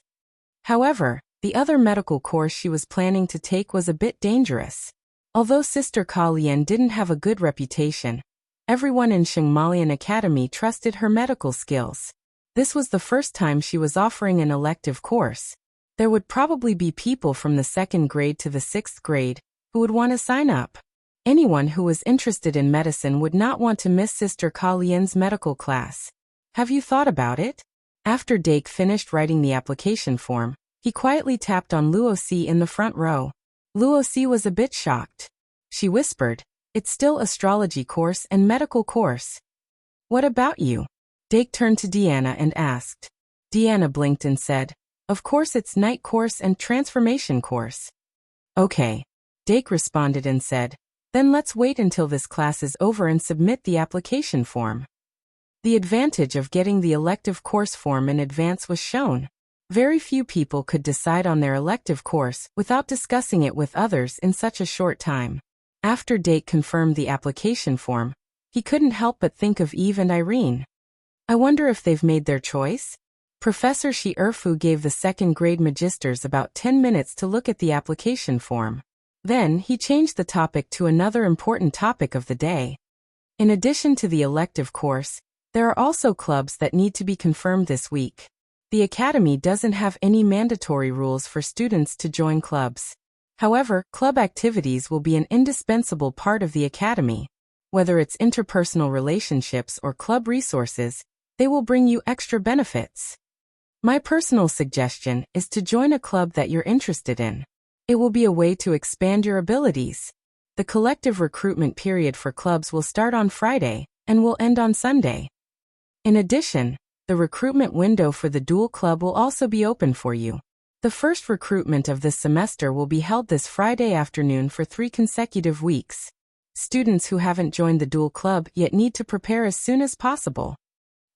However, the other medical course she was planning to take was a bit dangerous. Although Sister Ka Lian didn't have a good reputation, everyone in Shengmalian Academy trusted her medical skills. This was the first time she was offering an elective course. There would probably be people from the 2nd grade to the 6th grade who would want to sign up. Anyone who was interested in medicine would not want to miss Sister Ka Lian's medical class. Have you thought about it? After Dake finished writing the application form, he quietly tapped on Luosi in the front row. Luosi was a bit shocked. She whispered, "It's still astrology course and medical course. What about you?" Dake turned to Deanna and asked. Deanna blinked and said, "Of course it's night course and transformation course." "Okay." Dake responded and said, "Then let's wait until this class is over and submit the application form." The advantage of getting the elective course form in advance was shown. Very few people could decide on their elective course without discussing it with others in such a short time. After Dake confirmed the application form, he couldn't help but think of Eve and Irene. I wonder if they've made their choice? Professor Shi Erfu gave the 2nd grade magisters about 10 minutes to look at the application form. Then he changed the topic to another important topic of the day. In addition to the elective course, there are also clubs that need to be confirmed this week. The Academy doesn't have any mandatory rules for students to join clubs. However, club activities will be an indispensable part of the Academy. Whether it's interpersonal relationships or club resources, they will bring you extra benefits. My personal suggestion is to join a club that you're interested in. It will be a way to expand your abilities. The collective recruitment period for clubs will start on Friday and will end on Sunday. In addition, the recruitment window for the Dual Club will also be open for you. The first recruitment of this semester will be held this Friday afternoon for 3 consecutive weeks. Students who haven't joined the Dual Club yet need to prepare as soon as possible.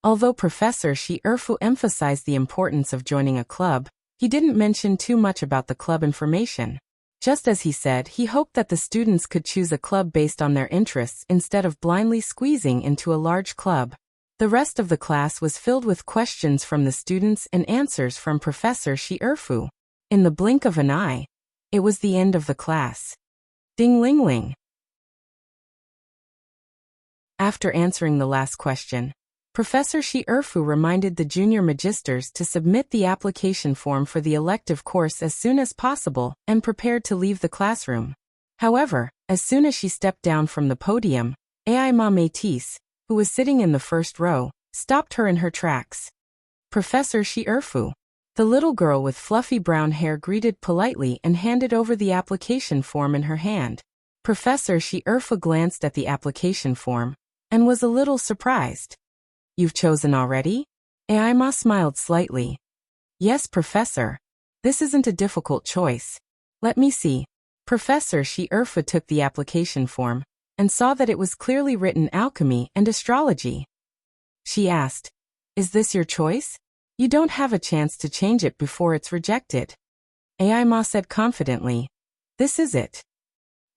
Although Professor Shi Erfu emphasized the importance of joining a club, he didn't mention too much about the club information. Just as he said, he hoped that the students could choose a club based on their interests instead of blindly squeezing into a large club. The rest of the class was filled with questions from the students and answers from Professor Shi Erfu. In the blink of an eye, it was the end of the class. Ding ling ling. After answering the last question, Professor Shi reminded the junior magisters to submit the application form for the elective course as soon as possible and prepared to leave the classroom. However, as soon as she stepped down from the podium, Aima Métis, who was sitting in the first row, stopped her in her tracks. Professor Shi, the little girl with fluffy brown hair greeted politely and handed over the application form in her hand. Professor Shi glanced at the application form and was a little surprised. You've chosen already? Aima smiled slightly. Yes, Professor. This isn't a difficult choice. Let me see. Professor Shi took the application form and saw that it was clearly written alchemy and astrology. She asked, "Is this your choice? You don't have a chance to change it before it's rejected." Aima said confidently, "This is it."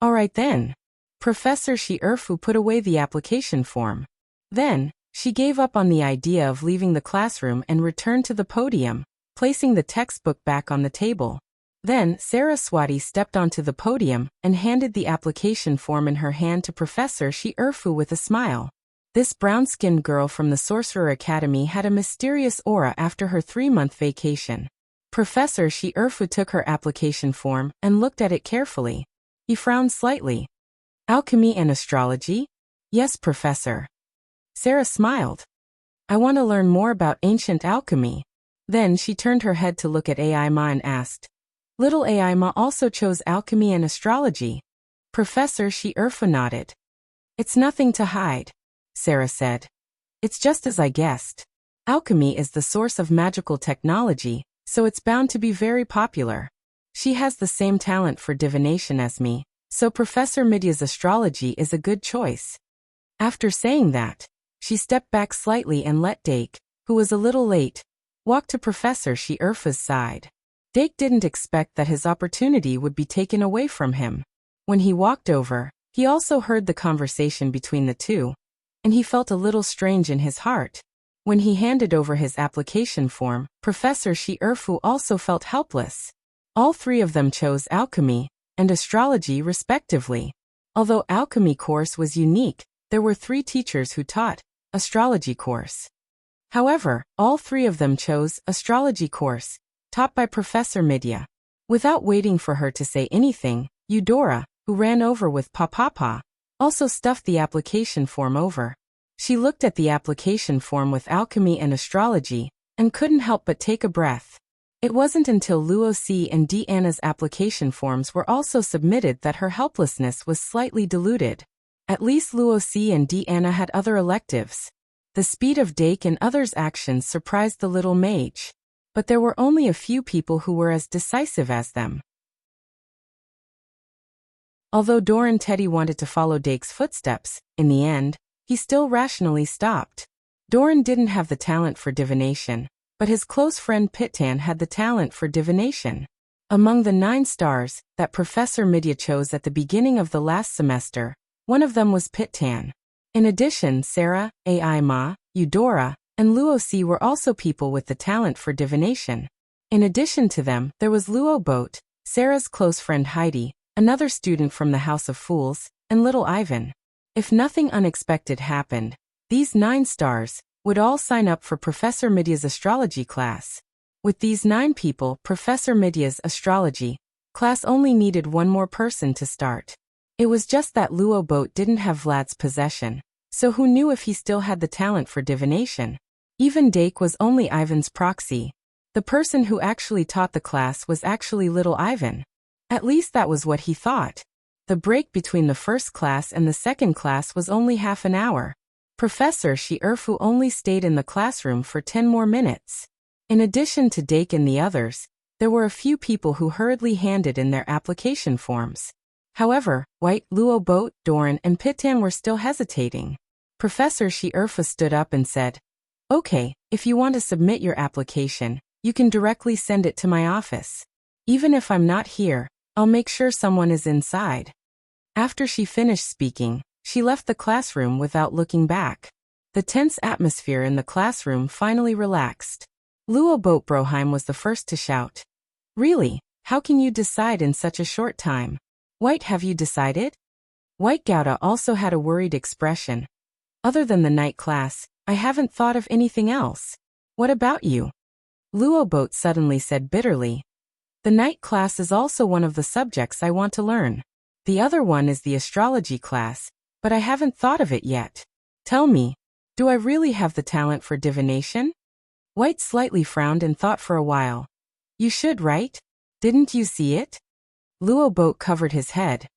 All right then. Professor Shi put away the application form. Then, she gave up on the idea of leaving the classroom and returned to the podium, placing the textbook back on the table. Then, Saraswati stepped onto the podium and handed the application form in her hand to Professor Shi with a smile. This brown-skinned girl from the Sorcerer Academy had a mysterious aura after her 3-month vacation. Professor Shi took her application form and looked at it carefully. He frowned slightly. Alchemy and astrology? Yes, Professor. Sarah smiled. I want to learn more about ancient alchemy. Then she turned her head to look at Aima and asked. Little Aima also chose alchemy and astrology. Professor Shi nodded. It's nothing to hide, Sarah said. It's just as I guessed. Alchemy is the source of magical technology, so it's bound to be very popular. She has the same talent for divination as me, so Professor Midya's astrology is a good choice. After saying that, she stepped back slightly and let Dake, who was a little late, walk to Professor Shi's side. Dake didn't expect that his opportunity would be taken away from him. When he walked over, he also heard the conversation between the two, and he felt a little strange in his heart. When he handed over his application form, Professor Shi also felt helpless. All three of them chose alchemy and astrology respectively. Although alchemy course was unique, there were 3 teachers who taught astrology course. However, all 3 of them chose astrology course, taught by Professor Midya. Without waiting for her to say anything, Eudora, who ran over with Papa, also stuffed the application form over. She looked at the application form with alchemy and astrology, and couldn't help but take a breath. It wasn't until Luosi and Deanna's application forms were also submitted that her helplessness was slightly diluted. At least Luosi and Deanna had other electives. The speed of Dake and others' actions surprised the little mage. But there were only a few people who were as decisive as them. Although Doran Teddy wanted to follow Dake's footsteps, in the end, he still rationally stopped. Doran didn't have the talent for divination, but his close friend Pitan had the talent for divination. Among the 9 stars that Professor Midya chose at the beginning of the last semester, one of them was Pitan. In addition, Sarah, Aima, Eudora, and Luosi were also people with the talent for divination. In addition to them, there was Luo Boat, Sarah's close friend Heidi, another student from the House of Fools, and little Ivan. If nothing unexpected happened, these 9 stars would all sign up for Professor Midya's astrology class. With these 9 people, Professor Midya's astrology class only needed one more person to start. It was just that Luo Boat didn't have Vlad's possession, so who knew if he still had the talent for divination? Even Dake was only Ivan's proxy. The person who actually taught the class was actually little Ivan. At least that was what he thought. The break between the first class and the second class was only half an hour. Professor Shi only stayed in the classroom for 10 more minutes. In addition to Dake and the others, there were a few people who hurriedly handed in their application forms. However, White, Luo Boat, Doran, and Pitan were still hesitating. Professor Shi stood up and said, "Okay, if you want to submit your application, you can directly send it to my office. Even if I'm not here, I'll make sure someone is inside." After she finished speaking, she left the classroom without looking back. The tense atmosphere in the classroom finally relaxed. Luo Boat Broheim was the first to shout. "Really? How can you decide in such a short time? White, have you decided?" White Gouda also had a worried expression. Other than the night class, I haven't thought of anything else. What about you? Luoboat suddenly said bitterly. The night class is also one of the subjects I want to learn. The other one is the astrology class, but I haven't thought of it yet. Tell me, do I really have the talent for divination? White slightly frowned and thought for a while. You should, right? Didn't you see it? Luoboat covered his head.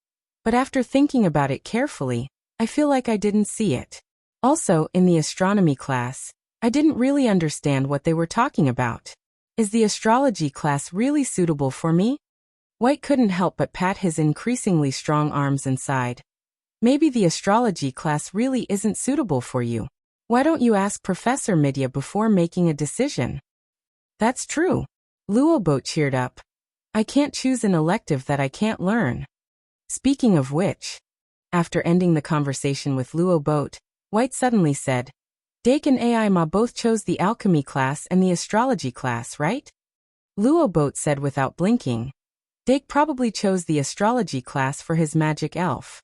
But after thinking about it carefully, I feel like I didn't see it. Also, in the astronomy class, I didn't really understand what they were talking about. Is the astrology class really suitable for me? White couldn't help but pat his increasingly strong arms and sighed. Maybe the astrology class really isn't suitable for you. Why don't you ask Professor Midya before making a decision? That's true. Luoboat cheered up. I can't choose an elective that I can't learn. Speaking of which, after ending the conversation with Luoboat, White suddenly said, Dake and Ai Ma both chose the alchemy class and the astrology class, right? Luoboat said without blinking. Dake probably chose the astrology class for his magic elf.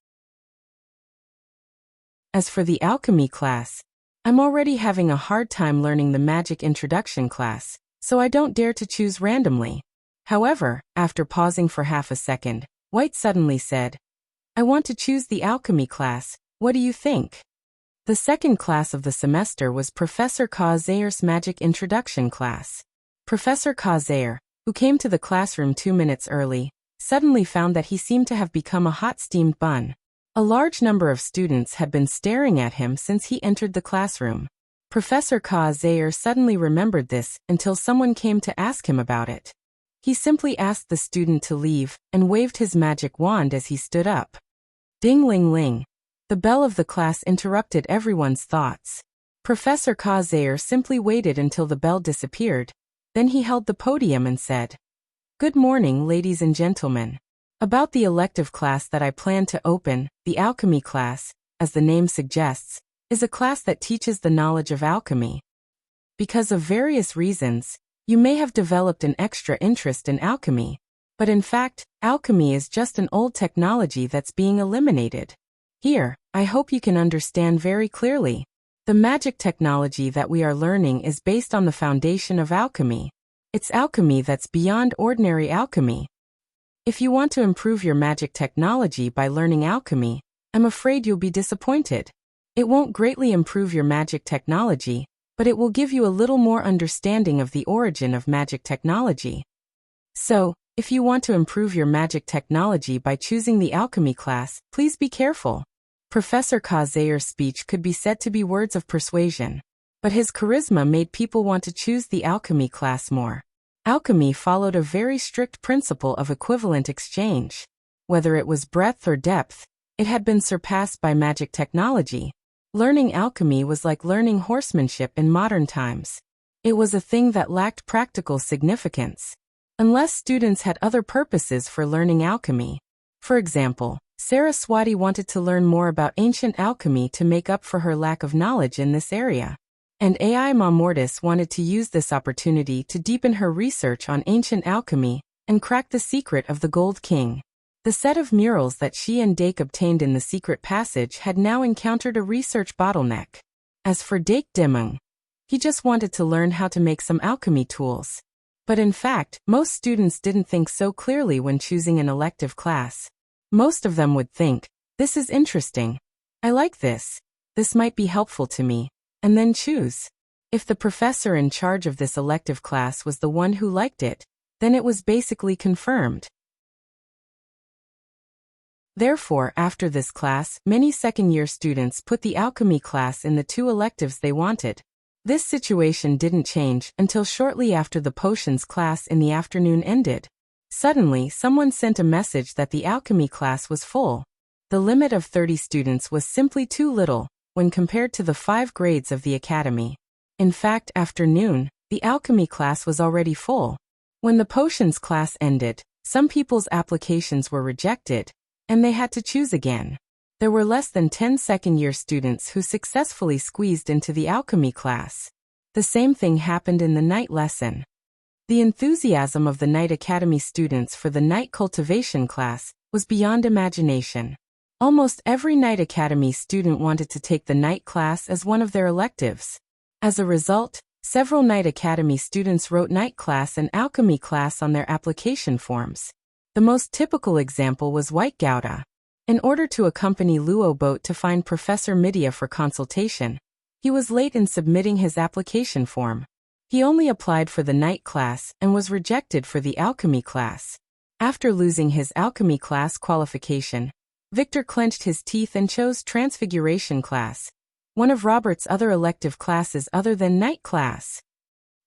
As for the alchemy class, I'm already having a hard time learning the magic introduction class, so I don't dare to choose randomly. However, after pausing for half a second, White suddenly said, I want to choose the alchemy class, what do you think? The second class of the semester was Professor Ka Zayer's magic introduction class. Professor Ka Zayer, who came to the classroom 2 minutes early, suddenly found that he seemed to have become a hot steamed bun. A large number of students had been staring at him since he entered the classroom. Professor Ka Zayer suddenly remembered this until someone came to ask him about it. He simply asked the student to leave and waved his magic wand as he stood up. Ding-ling-ling. The bell of the class interrupted everyone's thoughts. Professor Ka Zayer simply waited until the bell disappeared. Then he held the podium and said, Good morning, ladies and gentlemen. About the elective class that I plan to open, the alchemy class, as the name suggests, is a class that teaches the knowledge of alchemy. Because of various reasons, you may have developed an extra interest in alchemy, but in fact, alchemy is just an old technology that's being eliminated. Here, I hope you can understand very clearly. The magic technology that we are learning is based on the foundation of alchemy. It's alchemy that's beyond ordinary alchemy. If you want to improve your magic technology by learning alchemy, I'm afraid you'll be disappointed. It won't greatly improve your magic technology, but it will give you a little more understanding of the origin of magic technology. So, if you want to improve your magic technology by choosing the alchemy class, please be careful. Professor Ka Zayer's speech could be said to be words of persuasion, but his charisma made people want to choose the alchemy class more. Alchemy followed a very strict principle of equivalent exchange. Whether it was breadth or depth, it had been surpassed by magic technology. Learning alchemy was like learning horsemanship in modern times. It was a thing that lacked practical significance, unless students had other purposes for learning alchemy. For example, Saraswati wanted to learn more about ancient alchemy to make up for her lack of knowledge in this area. And Ai Ma Mortis wanted to use this opportunity to deepen her research on ancient alchemy and crack the secret of the Gold King. The set of murals that she and Dake obtained in the secret passage had now encountered a research bottleneck. As for Dake Dimung, he just wanted to learn how to make some alchemy tools. But in fact, most students didn't think so clearly when choosing an elective class. Most of them would think, this is interesting. I like this. This might be helpful to me. And then choose. If the professor in charge of this elective class was the one who liked it, then it was basically confirmed. Therefore, after this class, many second-year students put the alchemy class in the 2 electives they wanted. This situation didn't change until shortly after the potions class in the afternoon ended. Suddenly, someone sent a message that the alchemy class was full. The limit of 30 students was simply too little when compared to the 5 grades of the academy. In fact, after noon, the alchemy class was already full. When the potions class ended, some people's applications were rejected, and they had to choose again. There were less than 10 second-year students who successfully squeezed into the alchemy class. The same thing happened in the night lesson. The enthusiasm of the Night Academy students for the night cultivation class was beyond imagination. Almost every Night Academy student wanted to take the night class as one of their electives. As a result, several Night Academy students wrote night class and alchemy class on their application forms. The most typical example was White Gouda. In order to accompany Luo to find Professor Midya for consultation, he was late in submitting his application form. He only applied for the night class and was rejected for the alchemy class. After losing his alchemy class qualification, Victor clenched his teeth and chose Transfiguration class, one of Robert's other elective classes other than night class.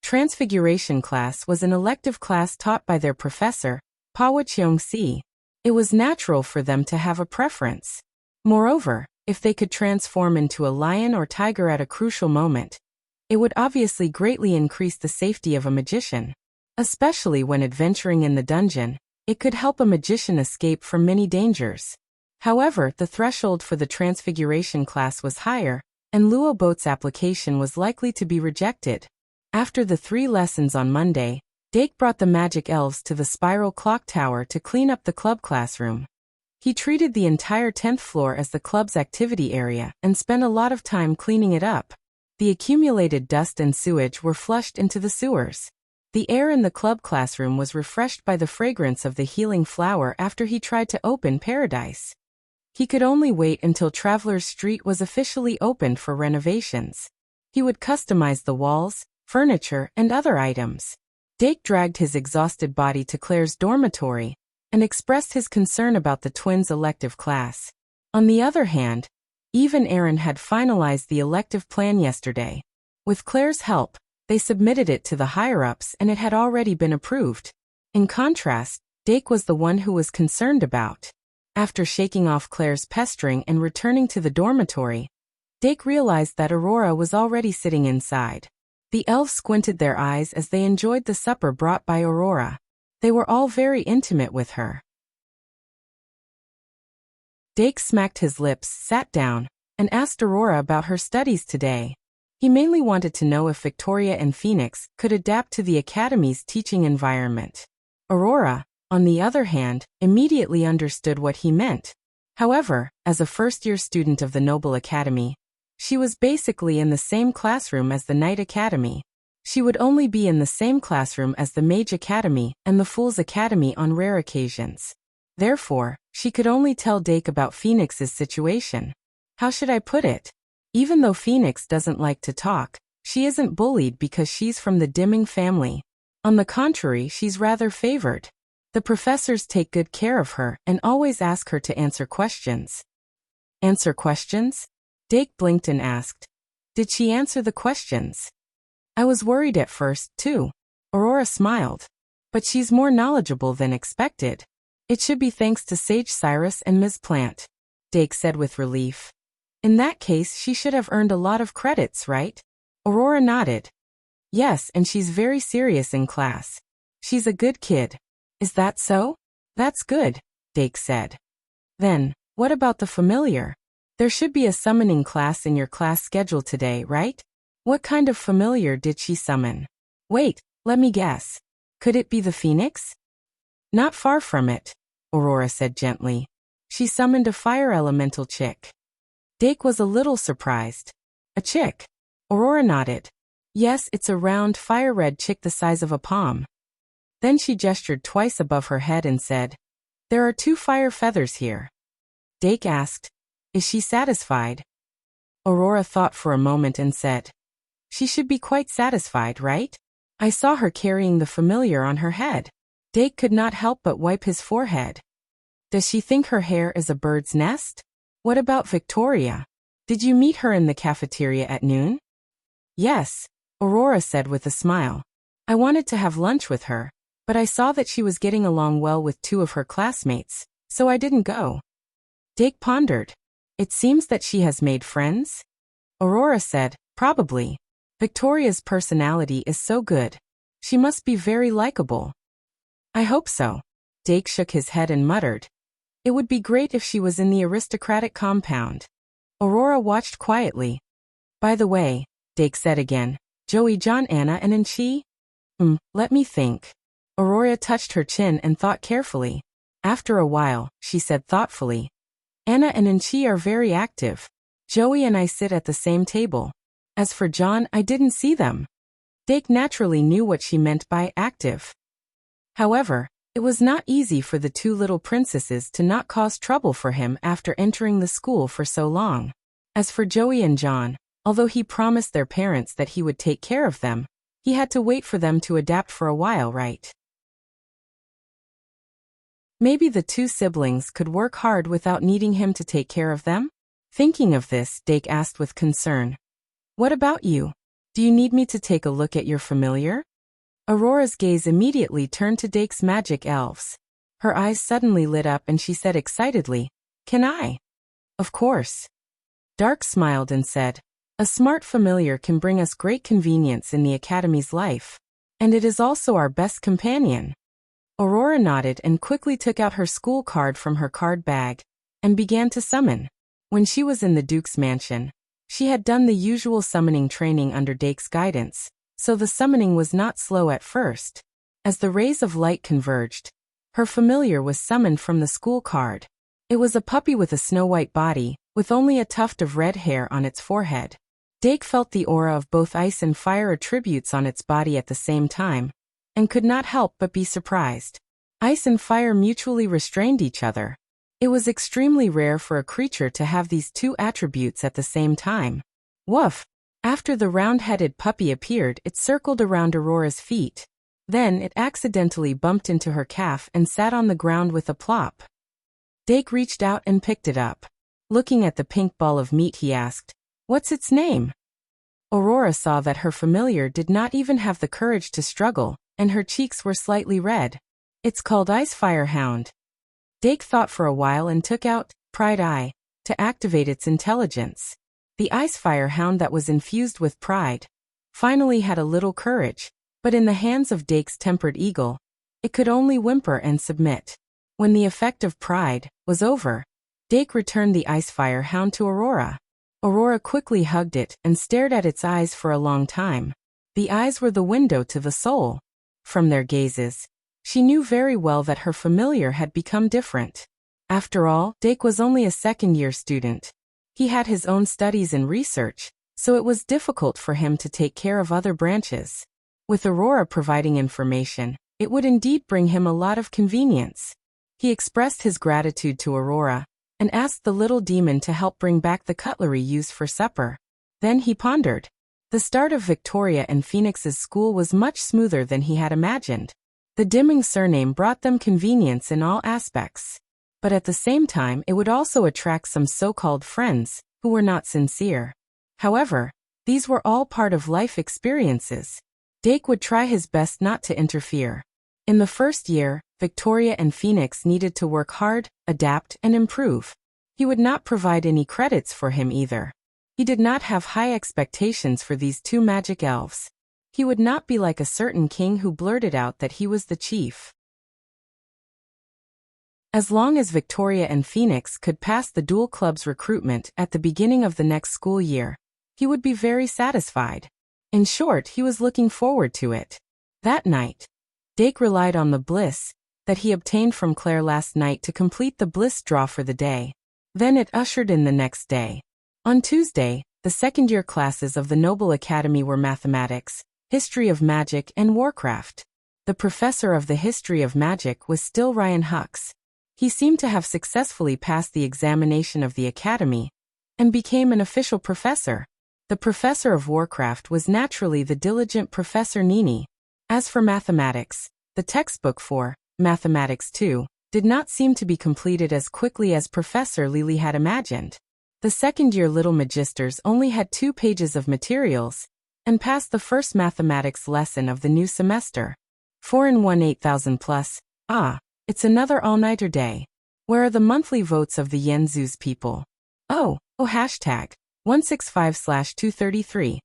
Transfiguration class was an elective class taught by their professor, Pawa Cheong-si. It was natural for them to have a preference. Moreover, if they could transform into a lion or tiger at a crucial moment, it would obviously greatly increase the safety of a magician. Especially when adventuring in the dungeon, it could help a magician escape from many dangers. However, the threshold for the Transfiguration class was higher, and Luo application was likely to be rejected. After the 3 lessons on Monday, Dake brought the magic elves to the spiral clock tower to clean up the club classroom. He treated the entire 10th floor as the club's activity area and spent a lot of time cleaning it up. The accumulated dust and sewage were flushed into the sewers. The air in the club classroom was refreshed by the fragrance of the healing flower after he tried to open Paradise. He could only wait until Traveler's Street was officially opened for renovations. He would customize the walls, furniture, and other items. Dake dragged his exhausted body to Claire's dormitory and expressed his concern about the twins' elective class. On the other hand, Eve and Aaron had finalized the elective plan yesterday. With Claire's help, they submitted it to the higher-ups and it had already been approved. In contrast, Dake was the one who was concerned about. After shaking off Claire's pestering and returning to the dormitory, Dake realized that Aurora was already sitting inside. The elves squinted their eyes as they enjoyed the supper brought by Aurora. They were all very intimate with her. Dake smacked his lips, sat down, and asked Aurora about her studies today. He mainly wanted to know if Victoria and Phoenix could adapt to the Academy's teaching environment. Aurora, on the other hand, immediately understood what he meant. However, as a first-year student of the Noble Academy, she was basically in the same classroom as the Knight Academy. She would only be in the same classroom as the Mage Academy and the Fool's Academy on rare occasions. Therefore, she could only tell Dake about Phoenix's situation. How should I put it? Even though Phoenix doesn't like to talk, she isn't bullied because she's from the Dimming family. On the contrary, she's rather favored. The professors take good care of her and always ask her to answer questions. Answer questions? Dake blinked and asked, "Did she answer the questions?" "I was worried at first, too." Aurora smiled. "But she's more knowledgeable than expected. It should be thanks to Sage Cyrus and Ms. Plant," Dake said with relief. "In that case, she should have earned a lot of credits, right?" Aurora nodded. "Yes, and she's very serious in class. She's a good kid." "Is that so?" "That's good," Dake said. "Then, what about the familiar? There should be a summoning class in your class schedule today, right? What kind of familiar did she summon?" "Wait, let me guess. Could it be the Phoenix?" "Not far from it," Aurora said gently. "She summoned a fire elemental chick." Dake was a little surprised. "A chick?" Aurora nodded. "Yes, it's a round, fire-red chick the size of a palm." Then she gestured twice above her head and said, "There are 2 fire feathers here." Dake asked, "Is she satisfied?" Aurora thought for a moment and said, "She should be quite satisfied, right? I saw her carrying the familiar on her head." Dake could not help but wipe his forehead. "Does she think her hair is a bird's nest? What about Victoria? Did you meet her in the cafeteria at noon?" "Yes," Aurora said with a smile. "I wanted to have lunch with her, but I saw that she was getting along well with 2 of her classmates, so I didn't go." Dake pondered. "It seems that she has made friends?" Aurora said, "Probably. Victoria's personality is so good. She must be very likable." "I hope so." Dake shook his head and muttered, "It would be great if she was in the aristocratic compound." Aurora watched quietly. "By the way," Dake said again, "Joey, John, Anna, and she?" Let me think." Aurora touched her chin and thought carefully. After a while, she said thoughtfully, Anna and Anchi are very active. Joey and I sit at the same table. As for John, I didn't see them. Dake naturally knew what she meant by active. However, it was not easy for the two little princesses to not cause trouble for him after entering the school for so long. As for Joey and John, although he promised their parents that he would take care of them, he had to wait for them to adapt for a while, right? Maybe the two siblings could work hard without needing him to take care of them? Thinking of this, Dake asked with concern. What about you? Do you need me to take a look at your familiar? Aurora's gaze immediately turned to Dake's magic elves. Her eyes suddenly lit up and she said excitedly, Can I? Of course. Dark smiled and said, A smart familiar can bring us great convenience in the Academy's life. And it is also our best companion. Aurora nodded and quickly took out her school card from her card bag and began to summon. When she was in the Duke's mansion, she had done the usual summoning training under Dake's guidance, so the summoning was not slow at first. As the rays of light converged, her familiar was summoned from the school card. It was a puppy with a snow-white body, with only a tuft of red hair on its forehead. Dake felt the aura of both ice and fire attributes on its body at the same time, and could not help but be surprised. Ice and fire mutually restrained each other. It was extremely rare for a creature to have these two attributes at the same time. Woof! After the round-headed puppy appeared, it circled around Aurora's feet. Then it accidentally bumped into her calf and sat on the ground with a plop. Dake reached out and picked it up. Looking at the pink ball of meat, he asked, What's its name? Aurora saw that her familiar did not even have the courage to struggle, and her cheeks were slightly red. It's called Ice Fire Hound. Dake thought for a while and took out Pride Eye to activate its intelligence. The Ice Fire Hound that was infused with pride finally had a little courage, but in the hands of Dake's tempered eagle, it could only whimper and submit. When the effect of pride was over, Dake returned the Ice Fire Hound to Aurora. Aurora quickly hugged it and stared at its eyes for a long time. The eyes were the window to the soul. From their gazes, she knew very well that her familiar had become different. After all, Dake was only a second-year student. He had his own studies and research, so it was difficult for him to take care of other branches. With Aurora providing information, it would indeed bring him a lot of convenience. He expressed his gratitude to Aurora and asked the little demon to help bring back the cutlery used for supper. Then he pondered. The start of Victoria and Phoenix's school was much smoother than he had imagined. The Dimming surname brought them convenience in all aspects. But at the same time, it would also attract some so-called friends who were not sincere. However, these were all part of life experiences. Dake would try his best not to interfere. In the first year, Victoria and Phoenix needed to work hard, adapt, and improve. He would not provide any credits for him either. He did not have high expectations for these two magic elves. He would not be like a certain king who blurted out that he was the chief. As long as Victoria and Phoenix could pass the Duel Club's recruitment at the beginning of the next school year, he would be very satisfied. In short, he was looking forward to it. That night, Dake relied on the bliss that he obtained from Claire last night to complete the bliss draw for the day. Then it ushered in the next day. On Tuesday, the second-year classes of the Noble Academy were Mathematics, History of Magic, and Warcraft. The professor of the History of Magic was still Ryan Hux. He seemed to have successfully passed the examination of the Academy and became an official professor. The professor of Warcraft was naturally the diligent Professor Nini. As for Mathematics, the textbook for Mathematics 2 did not seem to be completed as quickly as Professor Lily had imagined. The second-year Little Magisters only had 2 pages of materials and passed the first mathematics lesson of the new semester. 4 in 1 8,000 plus. It's another all-nighter day. Where are the monthly votes of the Yenzu's people? Hashtag 165/233.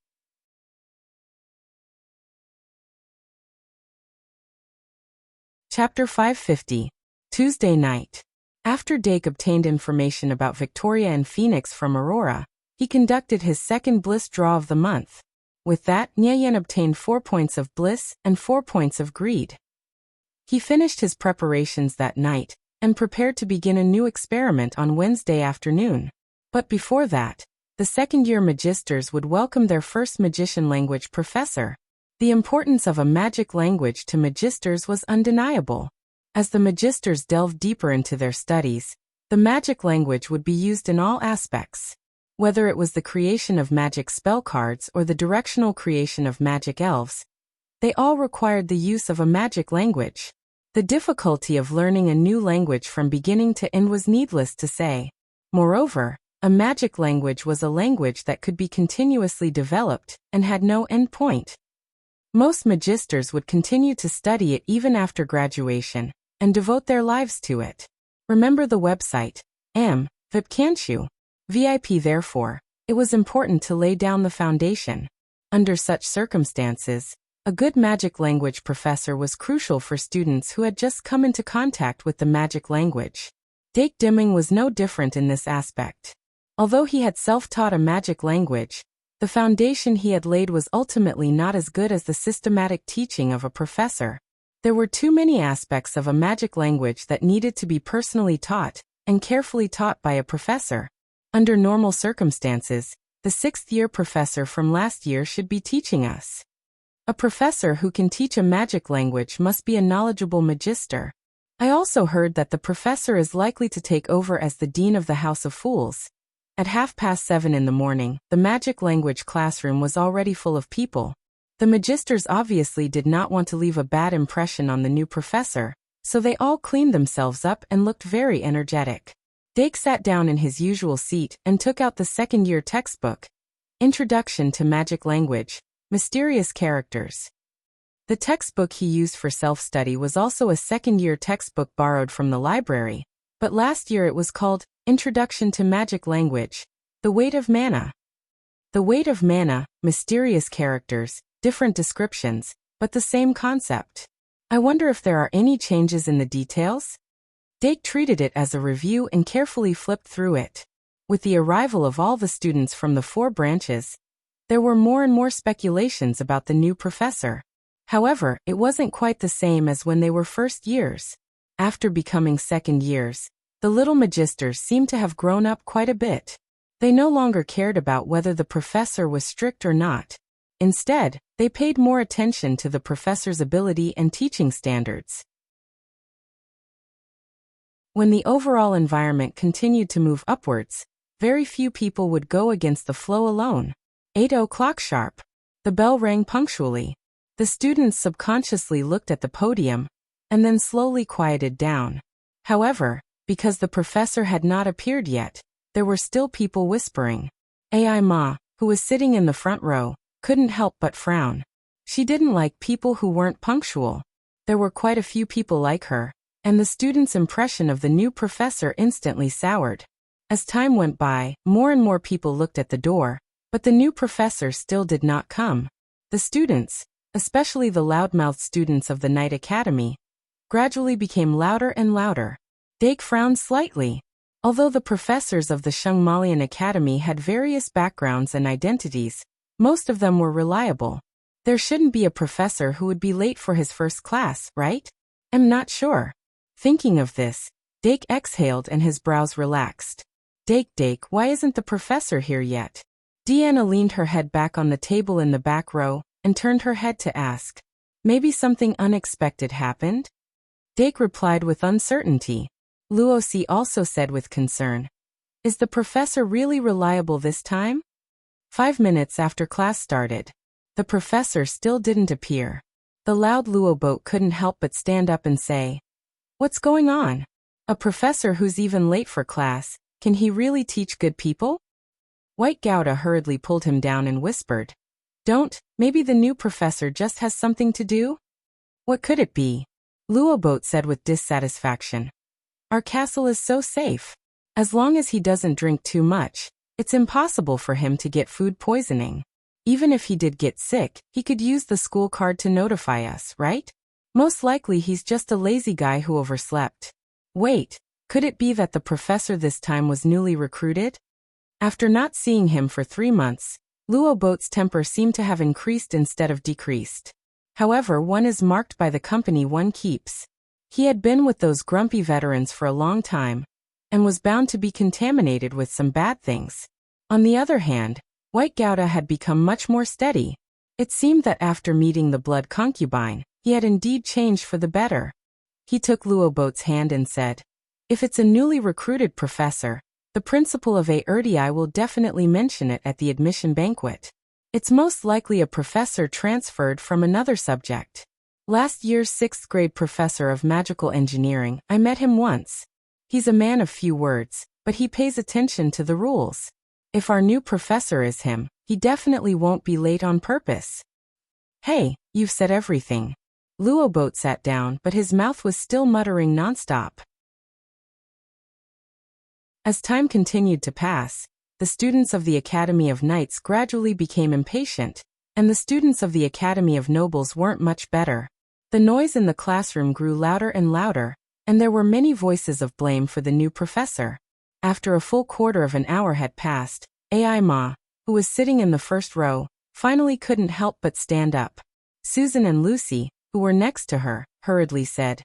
Chapter 550. Tuesday night. After Dake obtained information about Victoria and Phoenix from Aurora, he conducted his second bliss draw of the month. With that, Nyeyen obtained 4 points of bliss and 4 points of greed. He finished his preparations that night and prepared to begin a new experiment on Wednesday afternoon. But before that, the second-year magisters would welcome their first magician language professor. The importance of a magic language to magisters was undeniable. As the magisters delved deeper into their studies, the magic language would be used in all aspects. Whether it was the creation of magic spell cards or the directional creation of magic elves, they all required the use of a magic language. The difficulty of learning a new language from beginning to end was needless to say. Moreover, a magic language was a language that could be continuously developed and had no end point. Most magisters would continue to study it even after graduation and devote their lives to it. Remember the website, VIP, can't you? VIP. Therefore, it was important to lay down the foundation. Under such circumstances, a good magic language professor was crucial for students who had just come into contact with the magic language. Dake Dimming was no different in this aspect. Although he had self-taught a magic language, the foundation he had laid was ultimately not as good as the systematic teaching of a professor. There were too many aspects of a magic language that needed to be personally taught and carefully taught by a professor. Under normal circumstances, the sixth-year professor from last year should be teaching us. A professor who can teach a magic language must be a knowledgeable magister. I also heard that the professor is likely to take over as the dean of the House of Fools. At 7:30 in the morning, the magic language classroom was already full of people. The magisters obviously did not want to leave a bad impression on the new professor, so they all cleaned themselves up and looked very energetic. Dake sat down in his usual seat and took out the second-year textbook, Introduction to Magic Language, Mysterious Characters. The textbook he used for self-study was also a second-year textbook borrowed from the library, but last year it was called Introduction to Magic Language, The Weight of Mana. The Weight of Mana, Mysterious Characters, different descriptions, but the same concept. I wonder if there are any changes in the details? Dake treated it as a review and carefully flipped through it. With the arrival of all the students from the 4 branches, there were more and more speculations about the new professor. However, it wasn't quite the same as when they were first years. After becoming second years, the little magisters seemed to have grown up quite a bit. They no longer cared about whether the professor was strict or not. Instead, they paid more attention to the professor's ability and teaching standards. When the overall environment continued to move upwards, very few people would go against the flow alone. 8:00 sharp. The bell rang punctually. The students subconsciously looked at the podium, and then slowly quieted down. However, because the professor had not appeared yet, there were still people whispering. Ai Ma, who was sitting in the front row, couldn't help but frown. She didn't like people who weren't punctual. There were quite a few people like her, and the students' impression of the new professor instantly soured. As time went by, more and more people looked at the door, but the new professor still did not come. The students, especially the loudmouthed students of the Night Academy, gradually became louder and louder. Dake frowned slightly. Although the professors of the Shungmalian Academy had various backgrounds and identities, most of them were reliable. There shouldn't be a professor who would be late for his first class, right? I'm not sure. Thinking of this, Dake exhaled and his brows relaxed. Dake, why isn't the professor here yet? Deanna leaned her head back on the table in the back row and turned her head to ask. Maybe something unexpected happened? Dake replied with uncertainty. Luosi also said with concern. Is the professor really reliable this time? 5 minutes after class started. The professor still didn't appear. The loud Luoboat couldn't help but stand up and say, "What's going on? A professor who's even late for class, can he really teach good people?" White Gouda hurriedly pulled him down and whispered, maybe the new professor just has something to do? What could it be? Luoboat said with dissatisfaction. Our castle is so safe. As long as he doesn't drink too much, it's impossible for him to get food poisoning. Even if he did get sick, he could use the school card to notify us, right? Most likely he's just a lazy guy who overslept. Wait, could it be that the professor this time was newly recruited? After not seeing him for 3 months, Luoboat's temper seemed to have increased instead of decreased. However, one is marked by the company one keeps. He had been with those grumpy veterans for a long time, and was bound to be contaminated with some bad things. On the other hand, White Gouda had become much more steady. It seemed that after meeting the blood concubine, he had indeed changed for the better. He took Luoboat's hand and said, "If it's a newly recruited professor, the principal of Erdii will definitely mention it at the admission banquet. It's most likely a professor transferred from another subject. Last year's 6th grade professor of magical engineering, I met him once. He's a man of few words, but he pays attention to the rules. If our new professor is him, he definitely won't be late on purpose." "Hey, you've said everything." Luoboat sat down, but his mouth was still muttering nonstop. As time continued to pass, the students of the Academy of Knights gradually became impatient, and the students of the Academy of Nobles weren't much better. The noise in the classroom grew louder and louder, and there were many voices of blame for the new professor. After a full quarter of an hour had passed, Ai Ma, who was sitting in the first row, finally couldn't help but stand up. Susan and Lucy, who were next to her, hurriedly said,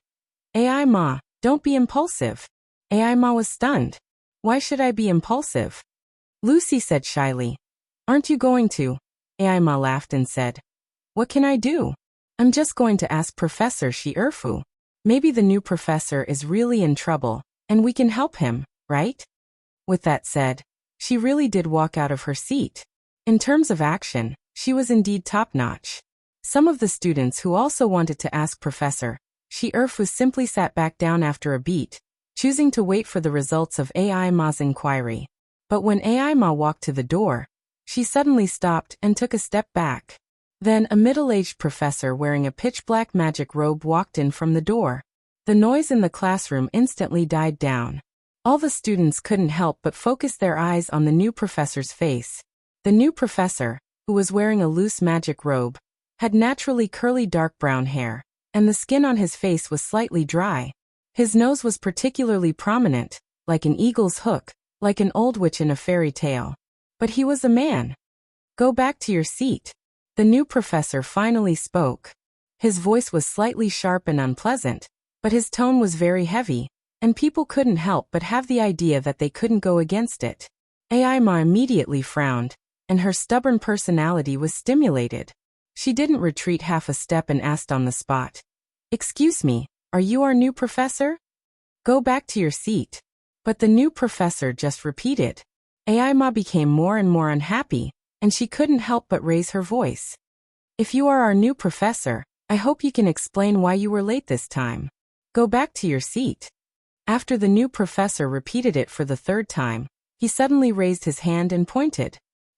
"Ai Ma, don't be impulsive." Ai Ma was stunned. "Why should I be impulsive?" Lucy said shyly, "Aren't you going to?" Ai Ma laughed and said, "What can I do? I'm just going to ask Professor Shi Erfu. Maybe the new professor is really in trouble, and we can help him, right?" With that said, she really did walk out of her seat. In terms of action, she was indeed top-notch. Some of the students who also wanted to ask Professor Shi Erfu simply sat back down after a beat, choosing to wait for the results of Ai Ma's inquiry. But when Ai Ma walked to the door, she suddenly stopped and took a step back. Then a middle-aged professor wearing a pitch-black magic robe walked in from the door. The noise in the classroom instantly died down. All the students couldn't help but focus their eyes on the new professor's face. The new professor, who was wearing a loose magic robe, had naturally curly dark brown hair, and the skin on his face was slightly dry. His nose was particularly prominent, like an eagle's hook, like an old witch in a fairy tale. But he was a man. "Go back to your seat." The new professor finally spoke. His voice was slightly sharp and unpleasant, but his tone was very heavy, and people couldn't help but have the idea that they couldn't go against it. Ai Ma immediately frowned, and her stubborn personality was stimulated. She didn't retreat half a step and asked on the spot, "Excuse me, are you our new professor? Go back to your seat." But the new professor just repeated. Ai Ma became more and more unhappy, and she couldn't help but raise her voice. "If you are our new professor, I hope you can explain why you were late this time. Go back to your seat." After the new professor repeated it for the third time, he suddenly raised his hand and pointed.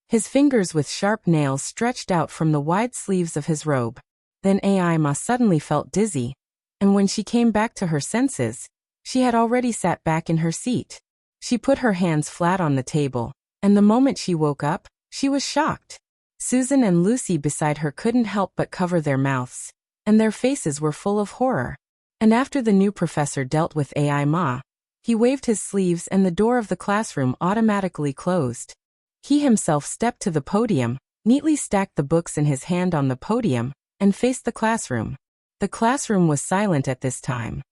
His fingers with sharp nails stretched out from the wide sleeves of his robe. Then Ai Ma suddenly felt dizzy, and when she came back to her senses, she had already sat back in her seat. She put her hands flat on the table, and the moment she woke up, she was shocked. Susan and Lucy beside her couldn't help but cover their mouths, and their faces were full of horror. And after the new professor dealt with Ai Ma, he waved his sleeves and the door of the classroom automatically closed. He himself stepped to the podium, neatly stacked the books in his hand on the podium, and faced the classroom. The classroom was silent at this time.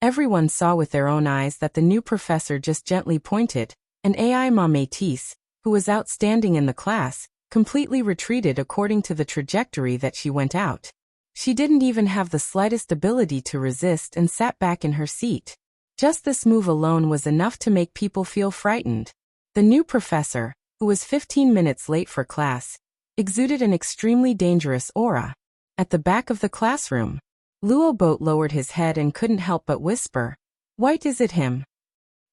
Everyone saw with their own eyes that the new professor just gently pointed, and Ai Ma Métis, who was outstanding in the class, completely retreated according to the trajectory that she went out. She didn't even have the slightest ability to resist and sat back in her seat. Just this move alone was enough to make people feel frightened. The new professor, who was 15 minutes late for class, exuded an extremely dangerous aura. At the back of the classroom, Luoboat lowered his head and couldn't help but whisper, "White, is it him?"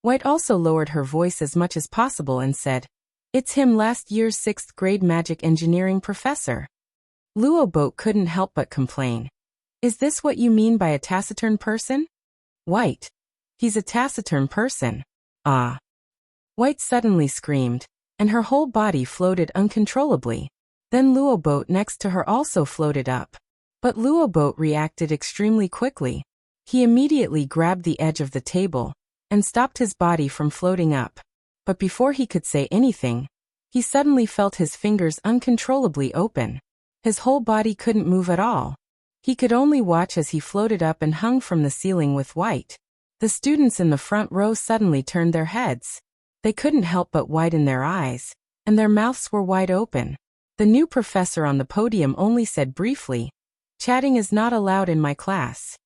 White also lowered her voice as much as possible and said, "It's him, last year's 6th grade magic engineering professor." Luoboat couldn't help but complain. "Is this what you mean by a taciturn person?" "White. He's a taciturn person." "Ah." White suddenly screamed, and her whole body floated uncontrollably. Then Luoboat next to her also floated up. But Luoboat reacted extremely quickly. He immediately grabbed the edge of the table and stopped his body from floating up. But before he could say anything, he suddenly felt his fingers uncontrollably open. His whole body couldn't move at all. He could only watch as he floated up and hung from the ceiling with White. The students in the front row suddenly turned their heads. They couldn't help but widen their eyes, and their mouths were wide open. The new professor on the podium only said briefly, "Chatting is not allowed in my class."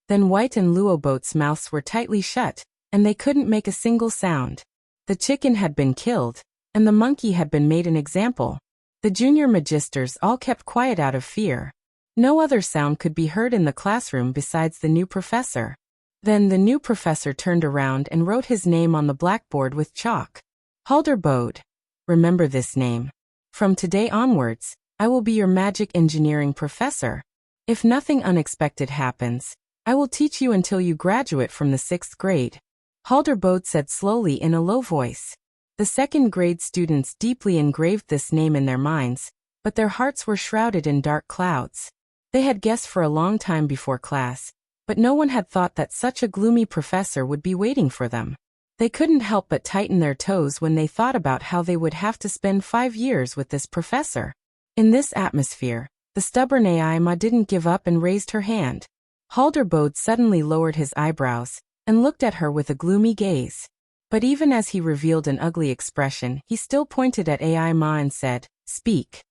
Then White and Luoboat's mouths were tightly shut, and they couldn't make a single sound. The chicken had been killed, and the monkey had been made an example. The junior magisters all kept quiet out of fear. No other sound could be heard in the classroom besides the new professor. Then the new professor turned around and wrote his name on the blackboard with chalk. Halderbode. Remember this name. From today onwards, I will be your magic engineering professor. If nothing unexpected happens, I will teach you until you graduate from the 6th grade. Halderbode said slowly in a low voice. The 2nd grade students deeply engraved this name in their minds, but their hearts were shrouded in dark clouds. They had guessed for a long time before class, but no one had thought that such a gloomy professor would be waiting for them. They couldn't help but tighten their toes when they thought about how they would have to spend 5 years with this professor. In this atmosphere, the stubborn AI didn't give up and raised her hand. Halderbode suddenly lowered his eyebrows and looked at her with a gloomy gaze. But even as he revealed an ugly expression, he still pointed at AI Ma and said, "Speak."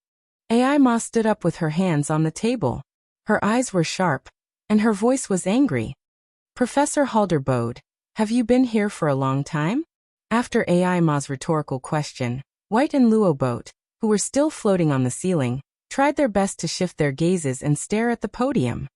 AI Ma stood up with her hands on the table. Her eyes were sharp, and her voice was angry. "Professor Halderbode, have you been here for a long time?" After AI Ma's rhetorical question, White and Luoboat, who were still floating on the ceiling, tried their best to shift their gazes and stare at the podium.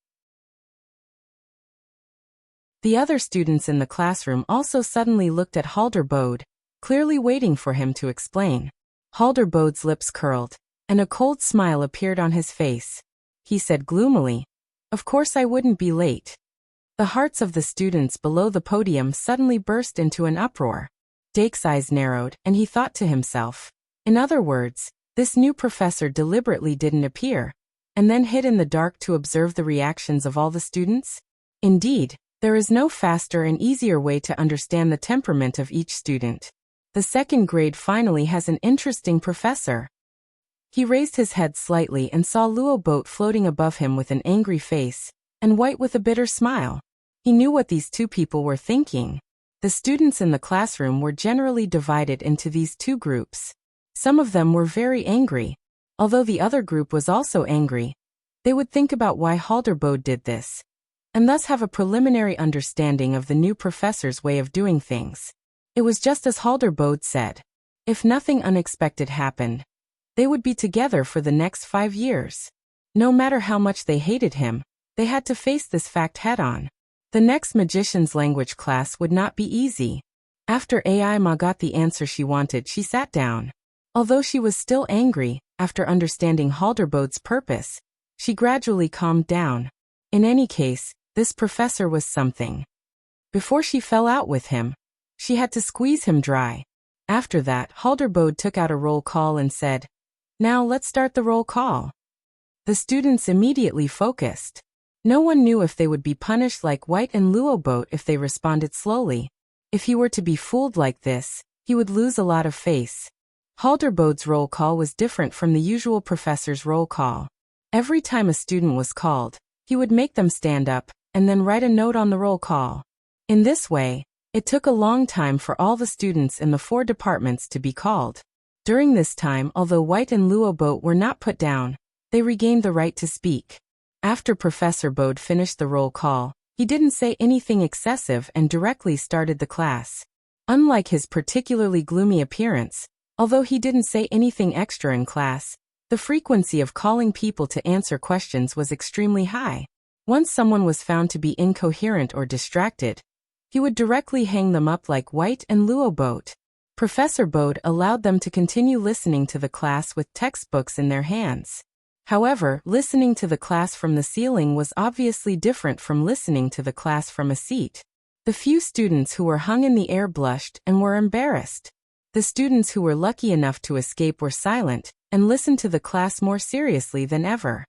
The other students in the classroom also suddenly looked at Halderbode, clearly waiting for him to explain. Halderbode's lips curled, and a cold smile appeared on his face. He said gloomily, "Of course I wouldn't be late." The hearts of the students below the podium suddenly burst into an uproar. Dake's eyes narrowed, and he thought to himself, in other words, this new professor deliberately didn't appear, and then hid in the dark to observe the reactions of all the students? Indeed, there is no faster and easier way to understand the temperament of each student. The 2nd grade finally has an interesting professor. He raised his head slightly and saw Luoboat floating above him with an angry face, and White with a bitter smile. He knew what these two people were thinking. The students in the classroom were generally divided into these two groups. Some of them were very angry. Although the other group was also angry, they would think about why Halderbode did this, and thus have a preliminary understanding of the new professor's way of doing things. It was just as Halderbode said. If nothing unexpected happened, they would be together for the next 5 years. No matter how much they hated him, they had to face this fact head-on. The next magician's language class would not be easy. After AI Ma got the answer she wanted, she sat down. Although she was still angry, after understanding Halderbode's purpose, she gradually calmed down. In any case, this professor was something. Before she fell out with him, she had to squeeze him dry. After that, Halderbode took out a roll call and said, "Now let's start the roll call." The students immediately focused. No one knew if they would be punished like White and Luoboat if they responded slowly. If he were to be fooled like this, he would lose a lot of face. Halderbode's roll call was different from the usual professor's roll call. Every time a student was called, he would make them stand up, and then write a note on the roll call. In this way, it took a long time for all the students in the 4 departments to be called. During this time, although White and Luoboat were not put down, they regained the right to speak. After Professor Bode finished the roll call, he didn't say anything excessive and directly started the class. Unlike his particularly gloomy appearance, although he didn't say anything extra in class, the frequency of calling people to answer questions was extremely high. Once someone was found to be incoherent or distracted, he would directly hang them up like White and Luoboat. Professor Bode allowed them to continue listening to the class with textbooks in their hands. However, listening to the class from the ceiling was obviously different from listening to the class from a seat. The few students who were hung in the air blushed and were embarrassed. The students who were lucky enough to escape were silent and listened to the class more seriously than ever.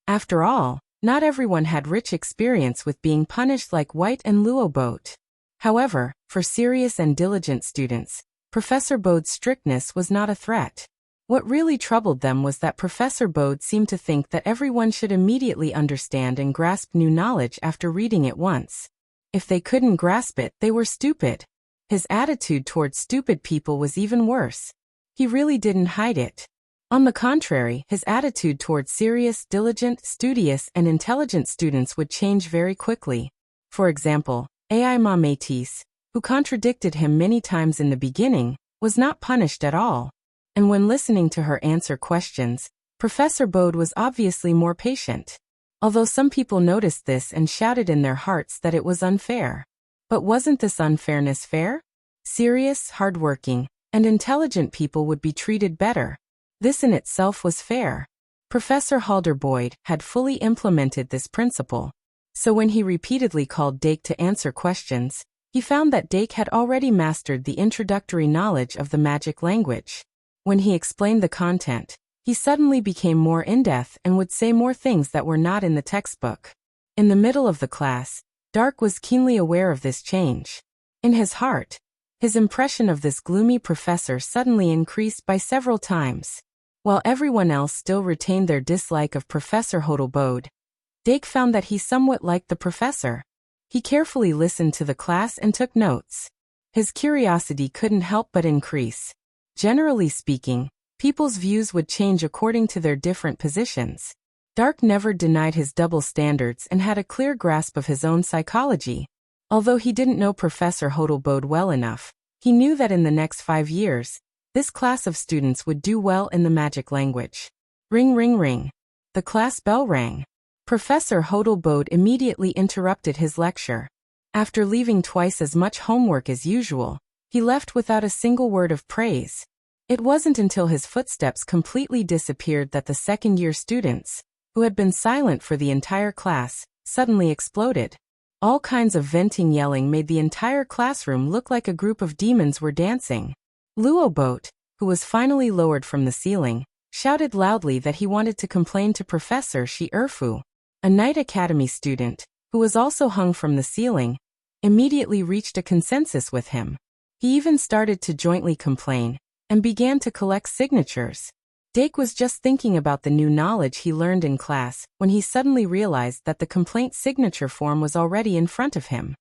After all, not everyone had rich experience with being punished like White and Luoboat. However, for serious and diligent students, Professor Bode's strictness was not a threat. What really troubled them was that Professor Bode seemed to think that everyone should immediately understand and grasp new knowledge after reading it once. If they couldn't grasp it, they were stupid. His attitude towards stupid people was even worse. He really didn't hide it. On the contrary, his attitude towards serious, diligent, studious, and intelligent students would change very quickly. For example, Ai Ma Métis, who contradicted him many times in the beginning, was not punished at all. And when listening to her answer questions, Professor Bode was obviously more patient. Although some people noticed this and shouted in their hearts that it was unfair. But wasn't this unfairness fair? Serious, hardworking, and intelligent people would be treated better. This in itself was fair. Professor Boyd had fully implemented this principle. So when he repeatedly called Dake to answer questions, he found that Dake had already mastered the introductory knowledge of the magic language. When he explained the content, he suddenly became more in-depth and would say more things that were not in the textbook. In the middle of the class, Dark was keenly aware of this change. In his heart, his impression of this gloomy professor suddenly increased by several times. While everyone else still retained their dislike of Professor Bode, Dake found that he somewhat liked the professor. He carefully listened to the class and took notes. His curiosity couldn't help but increase. Generally speaking, people's views would change according to their different positions. Dark never denied his double standards and had a clear grasp of his own psychology. Although he didn't know Professor Bode well enough, he knew that in the next 5 years, this class of students would do well in the magic language. Ring ring ring. The class bell rang. Professor Bode immediately interrupted his lecture. After leaving twice as much homework as usual, he left without a single word of praise. It wasn't until his footsteps completely disappeared that the second-year students, who had been silent for the entire class, suddenly exploded. All kinds of venting yelling made the entire classroom look like a group of demons were dancing. Luobot, who was finally lowered from the ceiling, shouted loudly that he wanted to complain to Professor Shi Erfu. A Knight Academy student, who was also hung from the ceiling, immediately reached a consensus with him. He even started to jointly complain, and began to collect signatures. Dake was just thinking about the new knowledge he learned in class when he suddenly realized that the complaint signature form was already in front of him.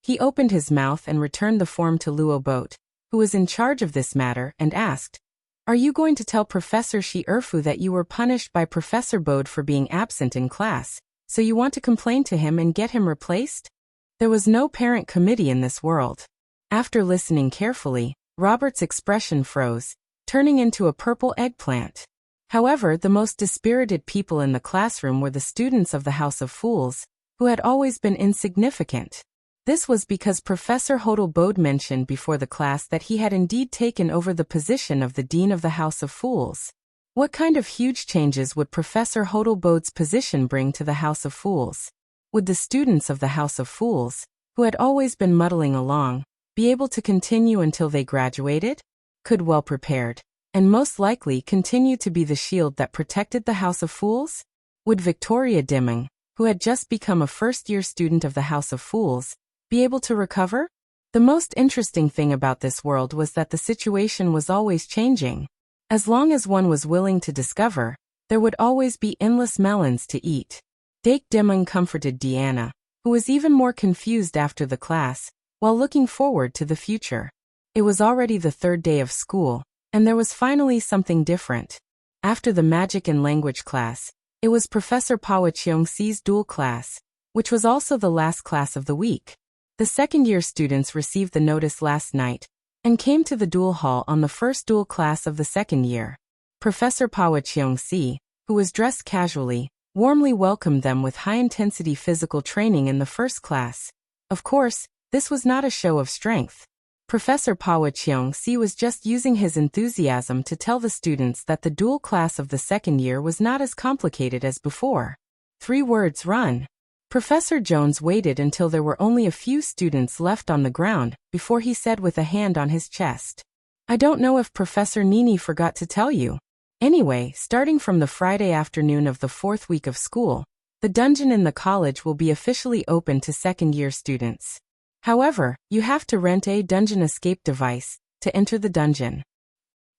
He opened his mouth and returned the form to Luobot, who was in charge of this matter, and asked, "Are you going to tell Professor Shi Erfu that you were punished by Professor Bode for being absent in class, so you want to complain to him and get him replaced?" There was no parent committee in this world. After listening carefully, Robert's expression froze, turning into a purple eggplant. However, the most dispirited people in the classroom were the students of the House of Fools, who had always been insignificant. This was because Professor Bode mentioned before the class that he had indeed taken over the position of the Dean of the House of Fools. What kind of huge changes would Professor Bode's position bring to the House of Fools? Would the students of the House of Fools, who had always been muddling along, be able to continue until they graduated? Could well prepared, and most likely continue to be the shield that protected the House of Fools? Would Victoria Dimming, who had just become a first-year student of the House of Fools, be able to recover? The most interesting thing about this world was that the situation was always changing. As long as one was willing to discover, there would always be endless melons to eat. Dake Dimming comforted Deanna, who was even more confused after the class, while looking forward to the future. It was already the 3rd day of school, and there was finally something different. After the magic and language class, it was Professor Pawa Cheong-si's dual class, which was also the last class of the week. The second-year students received the notice last night, and came to the dual hall on the first dual class of the second year. Professor Pawa Cheong-si, who was dressed casually, warmly welcomed them with high-intensity physical training in the first class. Of course, this was not a show of strength. Professor Pawa Cheong-si was just using his enthusiasm to tell the students that the dual class of the second year was not as complicated as before. 3 words: run. Professor Jones waited until there were only a few students left on the ground before he said with a hand on his chest, "I don't know if Professor Nini forgot to tell you. Anyway, starting from the Friday afternoon of the 4th week of school, the dungeon in the college will be officially open to second-year students. However, you have to rent a dungeon escape device to enter the dungeon.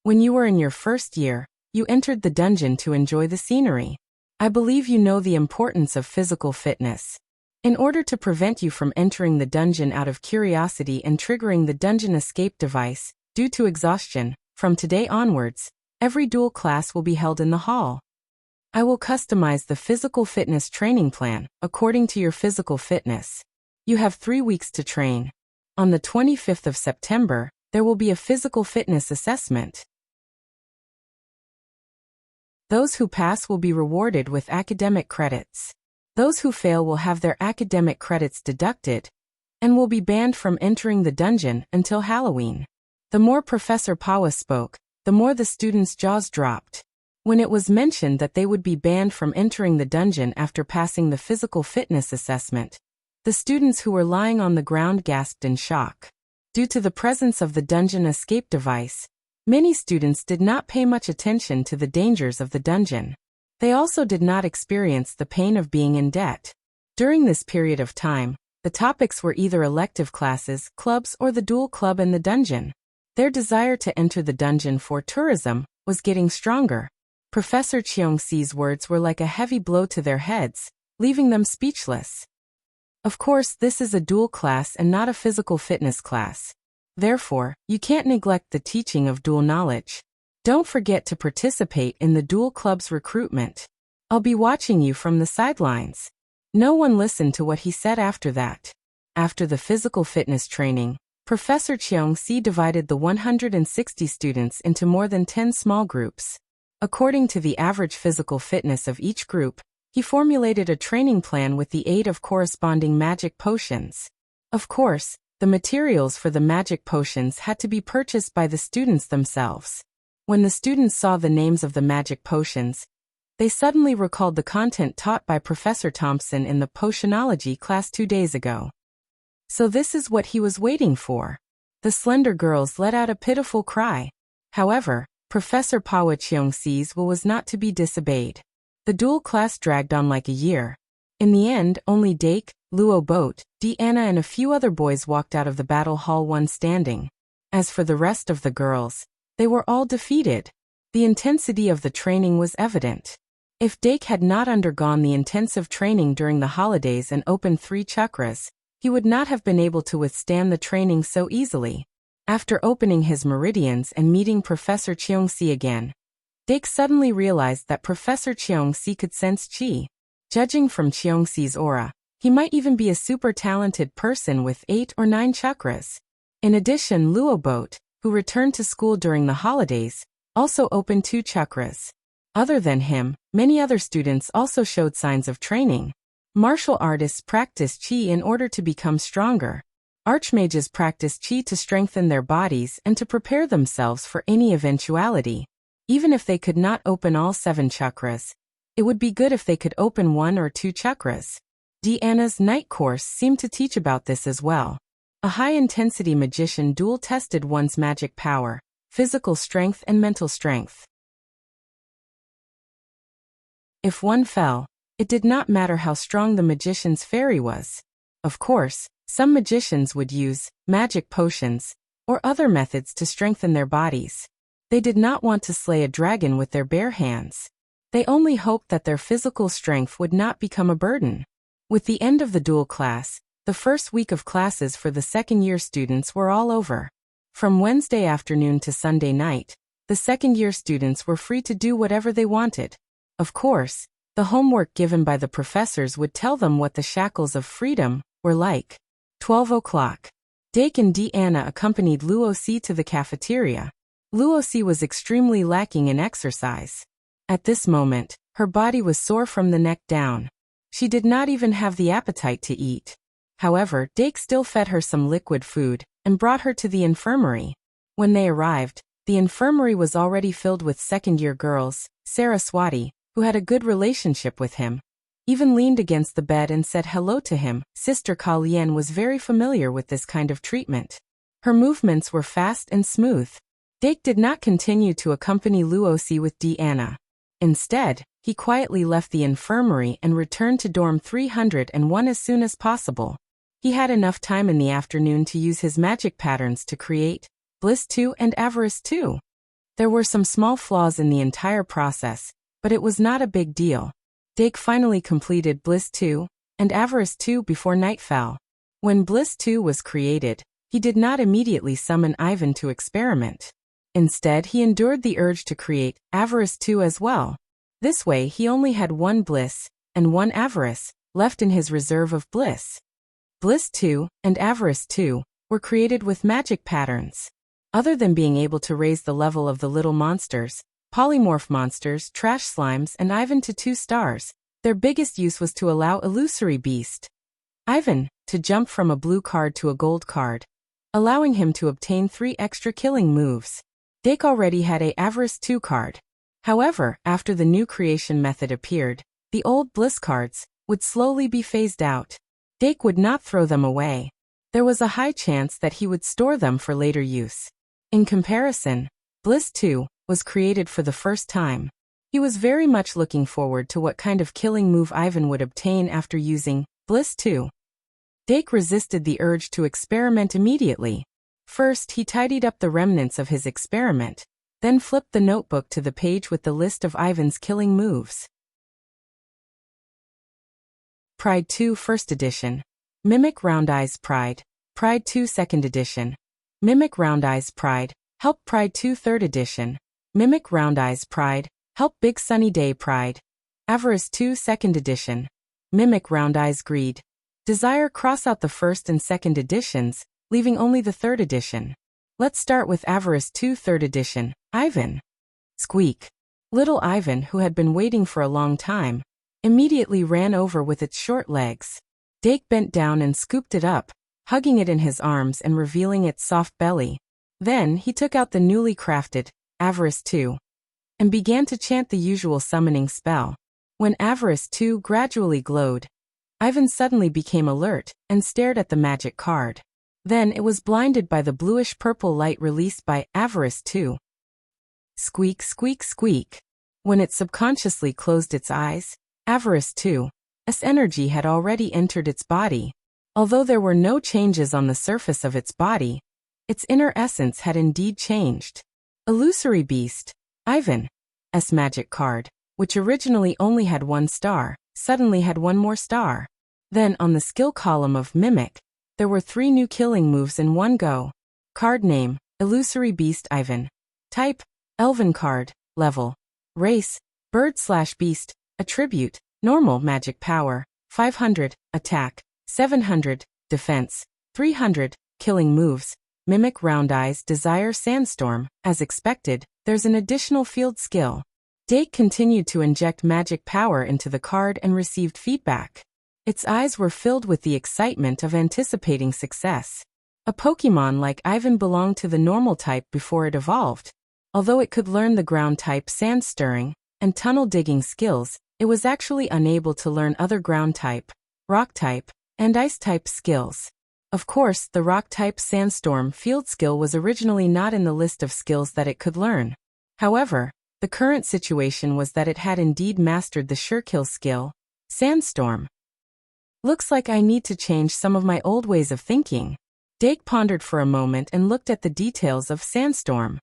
When you were in your first year, you entered the dungeon to enjoy the scenery. I believe you know the importance of physical fitness. In order to prevent you from entering the dungeon out of curiosity and triggering the dungeon escape device, due to exhaustion, from today onwards, every dual class will be held in the hall. I will customize the physical fitness training plan, according to your physical fitness. You have 3 weeks to train. On the 25th of September, there will be a physical fitness assessment. Those who pass will be rewarded with academic credits. Those who fail will have their academic credits deducted and will be banned from entering the dungeon until Halloween. The more Professor Pawa spoke, the more the students' jaws dropped. When it was mentioned that they would be banned from entering the dungeon after passing the physical fitness assessment, the students who were lying on the ground gasped in shock. Due to the presence of the dungeon escape device, many students did not pay much attention to the dangers of the dungeon. They also did not experience the pain of being in debt. During this period of time, the topics were either elective classes, clubs, or the dual club in the dungeon. Their desire to enter the dungeon for tourism was getting stronger. Professor Cheong-si's words were like a heavy blow to their heads, leaving them speechless. Of course, this is a dual class and not a physical fitness class. Therefore, you can't neglect the teaching of dual knowledge. Don't forget to participate in the dual club's recruitment. I'll be watching you from the sidelines. No one listened to what he said after that. After the physical fitness training, Professor Cheong-si divided the 160 students into more than 10 small groups. According to the average physical fitness of each group, he formulated a training plan with the aid of corresponding magic potions. Of course, the materials for the magic potions had to be purchased by the students themselves. When the students saw the names of the magic potions, they suddenly recalled the content taught by Professor Thompson in the potionology class 2 days ago. So this is what he was waiting for. The slender girls let out a pitiful cry. However, Professor Pawa Cheong-si's will was not to be disobeyed. The dual class dragged on like a year. In the end, only Dake, Luo Boat, Deanna and a few other boys walked out of the battle hall one standing. As for the rest of the girls, they were all defeated. The intensity of the training was evident. If Dake had not undergone the intensive training during the holidays and opened 3 chakras, he would not have been able to withstand the training so easily. After opening his meridians and meeting Professor Cheong-si again, Dake suddenly realized that Professor Cheong-si could sense chi. Judging from Cheong-si's aura, he might even be a super talented person with 8 or 9 chakras. In addition, Luo Boat, who returned to school during the holidays, also opened 2 chakras. Other than him, many other students also showed signs of training. Martial artists practice chi in order to become stronger. Archmages practice chi to strengthen their bodies and to prepare themselves for any eventuality. Even if they could not open all 7 chakras, it would be good if they could open 1 or 2 chakras. Deanna's night course seemed to teach about this as well. A high-intensity magician dual-tested one's magic power, physical strength and mental strength. If one fell, it did not matter how strong the magician's fairy was. Of course, some magicians would use magic potions or other methods to strengthen their bodies. They did not want to slay a dragon with their bare hands. They only hoped that their physical strength would not become a burden. With the end of the dual class, the first week of classes for the second-year students were all over. From Wednesday afternoon to Sunday night, the second-year students were free to do whatever they wanted. Of course, the homework given by the professors would tell them what the shackles of freedom were like. 12 o'clock. Dake and Deanna accompanied Luo-si to the cafeteria. Luo-si was extremely lacking in exercise. At this moment, her body was sore from the neck down. She did not even have the appetite to eat. However, Dake still fed her some liquid food and brought her to the infirmary. When they arrived, the infirmary was already filled with second-year girls. Saraswati, who had a good relationship with him, even leaned against the bed and said hello to him. Sister Ka Lien was very familiar with this kind of treatment. Her movements were fast and smooth. Dake did not continue to accompany Luo-si with Deanna. Instead, he quietly left the infirmary and returned to dorm 301 as soon as possible. He had enough time in the afternoon to use his magic patterns to create Bliss 2 and Avarice 2. There were some small flaws in the entire process, but it was not a big deal. Dake finally completed Bliss 2 and Avarice 2 before nightfall. When Bliss 2 was created, he did not immediately summon Ivan to experiment. Instead, he endured the urge to create Avarice 2 as well. This way, he only had one Bliss and one Avarice left in his reserve of Bliss. Bliss 2 and Avarice 2 were created with magic patterns. Other than being able to raise the level of the little monsters, polymorph monsters, trash slimes, and Ivan to 2 stars, their biggest use was to allow Illusory Beast Ivan to jump from a blue card to a gold card, allowing him to obtain 3 extra killing moves. Dake already had a Avarice 2 card. However, after the new creation method appeared, the old Bliss cards would slowly be phased out. Dake would not throw them away. There was a high chance that he would store them for later use. In comparison, Bliss 2 was created for the first time. He was very much looking forward to what kind of killing move Ivan would obtain after using Bliss 2. Dake resisted the urge to experiment immediately. First, he tidied up the remnants of his experiment, then flipped the notebook to the page with the list of Ivan's killing moves. Pride 2 First Edition. Mimic Round Eyes Pride. Pride 2 Second Edition. Mimic Round Eyes Pride. Help Pride 2 Third Edition. Mimic Round Eyes Pride. Help Big Sunny Day Pride. Avarice 2 Second Edition. Mimic Round Eyes Greed. Desire cross out the first and second editions, leaving only the third edition. Let's start with Avarice 2 Third Edition, Ivan. Squeak. Little Ivan, who had been waiting for a long time, immediately ran over with its short legs. Dake bent down and scooped it up, hugging it in his arms and revealing its soft belly. Then he took out the newly crafted Avarice 2 and began to chant the usual summoning spell. When Avarice 2 gradually glowed, Ivan suddenly became alert and stared at the magic card. Then it was blinded by the bluish-purple light released by Avarice 2. Squeak, squeak, squeak. When it subconsciously closed its eyes, Avarice 2's energy had already entered its body. Although there were no changes on the surface of its body, its inner essence had indeed changed. Illusory Beast Ivan's magic card, which originally only had 1 star, suddenly had 1 more star. Then, on the skill column of Mimic, there were 3 new killing moves in one go. Card name, Illusory Beast Ivan. Type, Elven card. Level, Race, Bird/Beast. Attribute, Normal magic power, 500, Attack, 700, Defense, 300, Killing moves, Mimic Round Eyes Desire Sandstorm. As expected, there's an additional field skill. Dake continued to inject magic power into the card and received feedback. Its eyes were filled with the excitement of anticipating success. A Pokemon like Ivan belonged to the normal type before it evolved. Although it could learn the ground type sand stirring and tunnel digging skills, it was actually unable to learn other ground type, rock type, and ice type skills. Of course, the rock type sandstorm field skill was originally not in the list of skills that it could learn. However, the current situation was that it had indeed mastered the Surekill skill, Sandstorm. Looks like I need to change some of my old ways of thinking. Dake pondered for a moment and looked at the details of Sandstorm.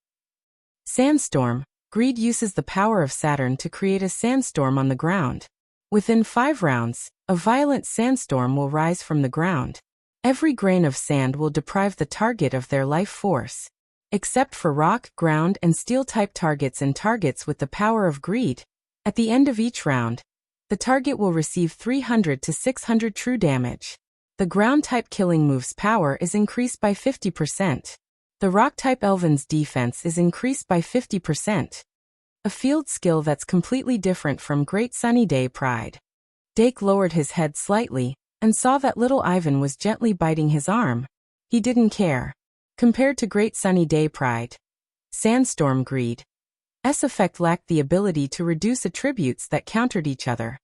Sandstorm, Greed uses the power of Saturn to create a sandstorm on the ground. Within 5 rounds, a violent sandstorm will rise from the ground. Every grain of sand will deprive the target of their life force. Except for rock, ground, and steel-type targets and targets with the power of Greed. At the end of each round, the target will receive 300 to 600 true damage. The ground-type killing move's power is increased by 50%. The rock-type Elven's defense is increased by 50%. A field skill that's completely different from Great Sunny Day Pride. Dake lowered his head slightly and saw that little Ivan was gently biting his arm. He didn't care. Compared to Great Sunny Day Pride, Sandstorm Greed's effect lacked the ability to reduce attributes that countered each other.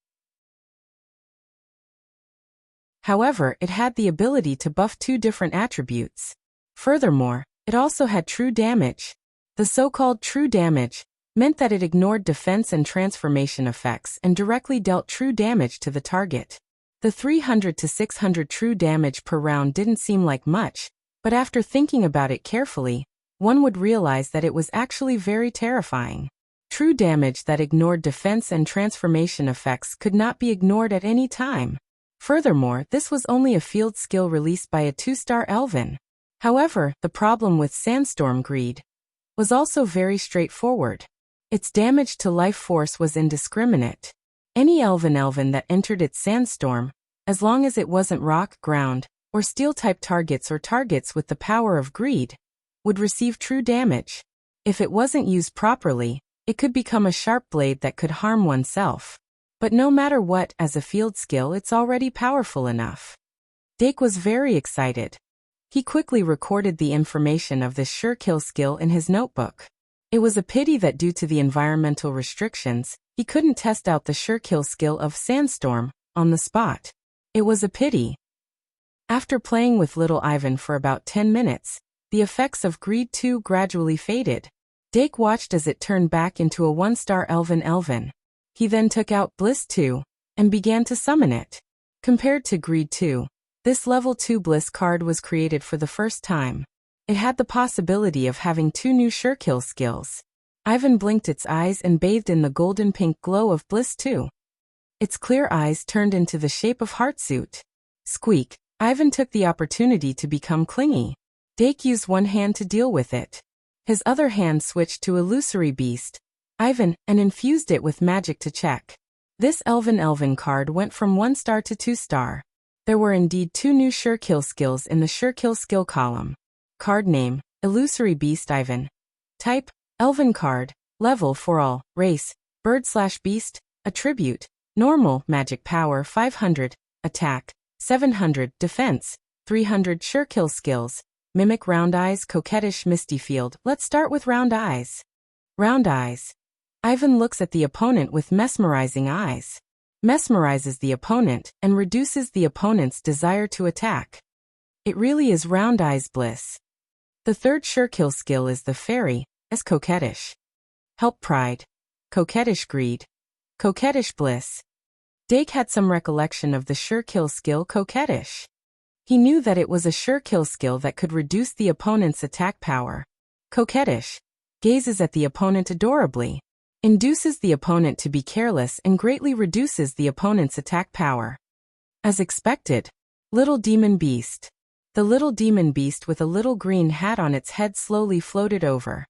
However, it had the ability to buff 2 different attributes. Furthermore, it also had true damage. The so-called true damage meant that it ignored defense and transformation effects and directly dealt true damage to the target. The 300 to 600 true damage per round didn't seem like much, but after thinking about it carefully, one would realize that it was actually very terrifying. True damage that ignored defense and transformation effects could not be ignored at any time. Furthermore, this was only a field skill released by a 2-star Elven. However, the problem with Sandstorm Greed was also very straightforward. Its damage to life force was indiscriminate. Any Elven that entered its Sandstorm, as long as it wasn't rock, ground, or steel-type targets or targets with the power of greed, would receive true damage. If it wasn't used properly, it could become a sharp blade that could harm oneself. But no matter what, as a field skill, it's already powerful enough. Dake was very excited. He quickly recorded the information of this sure kill skill in his notebook. It was a pity that due to the environmental restrictions, he couldn't test out the sure kill skill of Sandstorm on the spot. It was a pity. After playing with little Ivan for about 10 minutes, the effects of Greed 2 gradually faded. Dake watched as it turned back into a 1-star Elven. He then took out Bliss 2 and began to summon it. Compared to Greed 2, this level 2 Bliss card was created for the first time. It had the possibility of having 2 new sure kill skills. Ivan blinked its eyes and bathed in the golden pink glow of Bliss 2. Its clear eyes turned into the shape of Heartsuit. Squeak! Ivan took the opportunity to become clingy. Dake used one hand to deal with it. His other hand switched to Illusory Beast, Ivan, and infused it with magic to check. This Elven card went from 1-star to 2-star. There were indeed 2 new sure kill skills in the sure kill skill column. Card name, Illusory Beast Ivan. Type, Elven card. Level for all, race, bird/beast, attribute, normal, magic power 500, attack, 700, defense, 300 sure kill skills. Mimic, Round Eyes, Coquettish, Misty Field. Let's start with Round Eyes. Round Eyes. Ivan looks at the opponent with mesmerizing eyes. Mesmerizes the opponent and reduces the opponent's desire to attack. It really is Round Eyes Bliss. The third sure kill skill is the Fairy, as Coquettish. Help Pride. Coquettish Greed. Coquettish Bliss. Dake had some recollection of the sure kill skill Coquettish. He knew that it was a sure kill skill that could reduce the opponent's attack power. Coquettish. Gazes at the opponent adorably. Induces the opponent to be careless and greatly reduces the opponent's attack power. As expected. Little Demon Beast. The little demon beast with a little green hat on its head slowly floated over.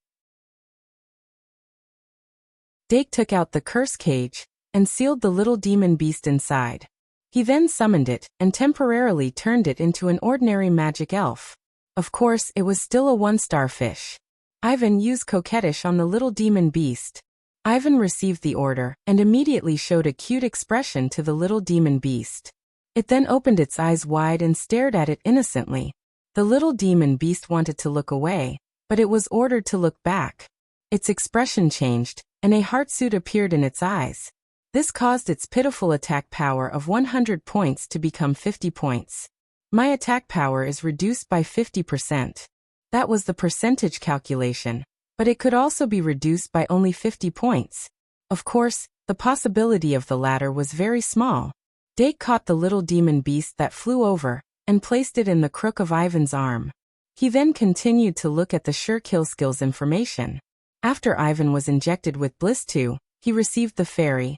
Dake took out the curse cage and sealed the little demon beast inside. He then summoned it and temporarily turned it into an ordinary magic elf. Of course, it was still a 1-star fish. Ivan used Coquettish on the little demon beast. Ivan received the order and immediately showed a cute expression to the little demon beast. It then opened its eyes wide and stared at it innocently. The little demon beast wanted to look away, but it was ordered to look back. Its expression changed, and a Heartsuit appeared in its eyes. This caused its pitiful attack power of 100 points to become 50 points. My attack power is reduced by 50%. That was the percentage calculation, but it could also be reduced by only 50 points. Of course, the possibility of the latter was very small. Dake caught the little demon beast that flew over and placed it in the crook of Ivan's arm. He then continued to look at the sure kill skills information. After Ivan was injected with Bliss 2, he received the Fairy,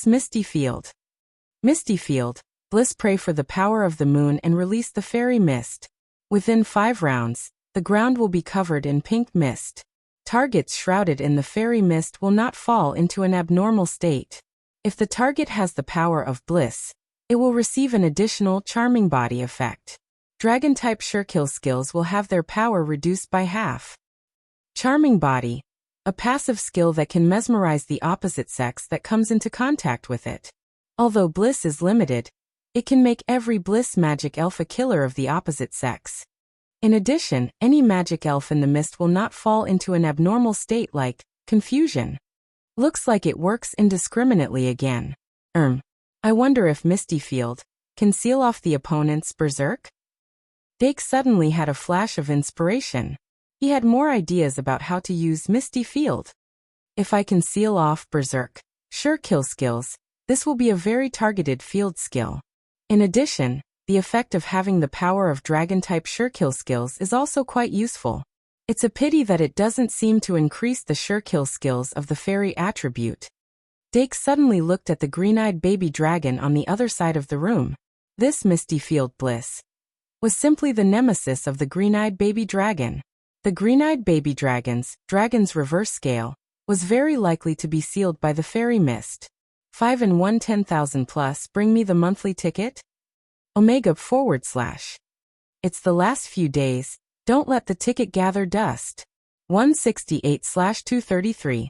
Misty Field. Misty Field. Bliss pray for the power of the moon and release the fairy mist. Within 5 rounds, the ground will be covered in pink mist. Targets shrouded in the fairy mist will not fall into an abnormal state. If the target has the power of Bliss, it will receive an additional charming body effect. Dragon-type sure kill skills will have their power reduced by half. Charming Body. A passive skill that can mesmerize the opposite sex that comes into contact with it. Although Bliss is limited, it can make every Bliss magic elf a killer of the opposite sex. In addition, any magic elf in the mist will not fall into an abnormal state like confusion. Looks like it works indiscriminately again. I wonder if Misty Field can seal off the opponent's berserk? Dake suddenly had a flash of inspiration. He had more ideas about how to use Misty Field. If I can seal off berserk sure kill skills, this will be a very targeted field skill. In addition, the effect of having the power of dragon-type sure kill skills is also quite useful. It's a pity that it doesn't seem to increase the sure-kill skills of the fairy attribute. Dake suddenly looked at the green-eyed baby dragon on the other side of the room. This misty field bliss was simply the nemesis of the green-eyed baby dragon. The green-eyed baby dragon's reverse scale, was very likely to be sealed by the fairy mist. 5 and 1 10,000 plus bring me the monthly ticket? Omega /. It's the last few days, don't let the ticket gather dust. 168/233.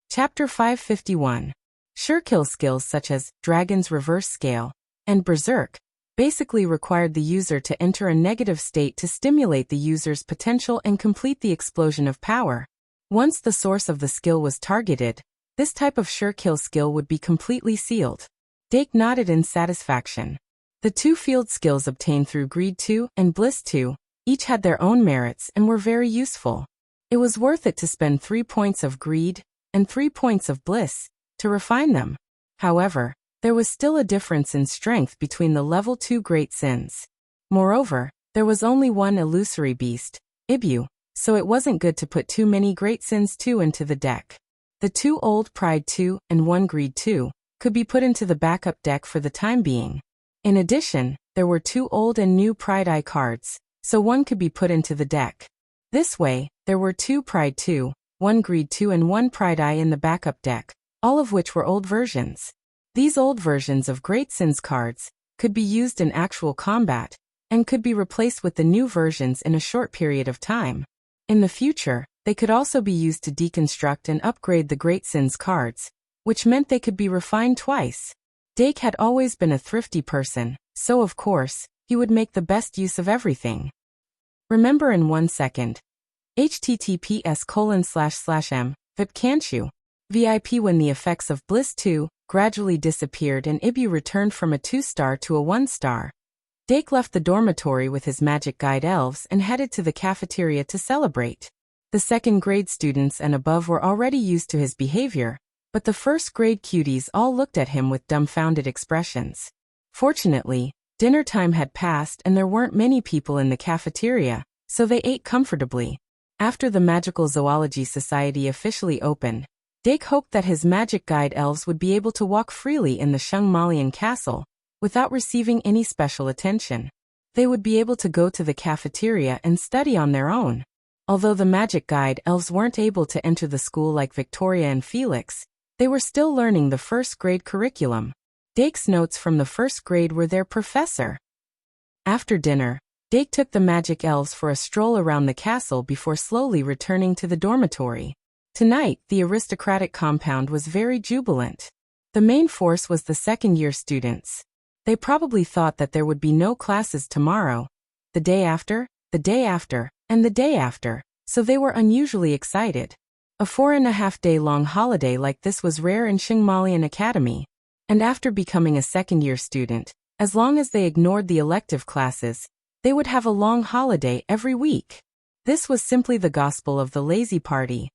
Chapter 551. Sure-kill skills such as Dragon's Reverse Scale and Berserk basically required the user to enter a negative state to stimulate the user's potential and complete the explosion of power. Once the source of the skill was targeted, this type of sure-kill skill would be completely sealed. Dake nodded in satisfaction. The two field skills obtained through Greed 2 and Bliss 2 each had their own merits and were very useful. It was worth it to spend 3 points of Greed and 3 points of Bliss to refine them. However, there was still a difference in strength between the level 2 great sins. Moreover, there was only one illusory beast, Ibu, so it wasn't good to put too many great sins 2 into the deck. The 2 old Pride 2 and 1 Greed 2 could be put into the backup deck for the time being. In addition, there were 2 old and new Pride I cards, so one could be put into the deck. This way, there were 2 Pride 2, 1 Greed 2 and 1 Pride I in the backup deck, all of which were old versions. These old versions of Great Sins cards could be used in actual combat and could be replaced with the new versions in a short period of time. In the future, they could also be used to deconstruct and upgrade the Great Sins cards, which meant they could be refined twice. Dake had always been a thrifty person, so of course, he would make the best use of everything. Remember in 1 second. https://m, VIP can't you? VIP when the effects of Bliss 2 gradually disappeared and Ibu returned from a 2-star to a 1-star. Dake left the dormitory with his magic guide elves and headed to the cafeteria to celebrate. The second grade students and above were already used to his behavior, but the first grade cuties all looked at him with dumbfounded expressions. Fortunately, dinner time had passed and there weren't many people in the cafeteria, so they ate comfortably. After the Magical Zoology Society officially opened, Dake hoped that his magic guide elves would be able to walk freely in the Shungmalian castle, without receiving any special attention. They would be able to go to the cafeteria and study on their own. Although the magic guide elves weren't able to enter the school like Victoria and Felix, they were still learning the first grade curriculum. Dake's notes from the first grade were their professor. After dinner, Dake took the magic elves for a stroll around the castle before slowly returning to the dormitory. Tonight, the aristocratic compound was very jubilant. The main force was the second-year students. They probably thought that there would be no classes tomorrow, the day after, and the day after, so they were unusually excited. A 4.5-day-long holiday like this was rare in Shungmalian Academy, and after becoming a second-year student, as long as they ignored the elective classes, they would have a long holiday every week. This was simply the gospel of the lazy party.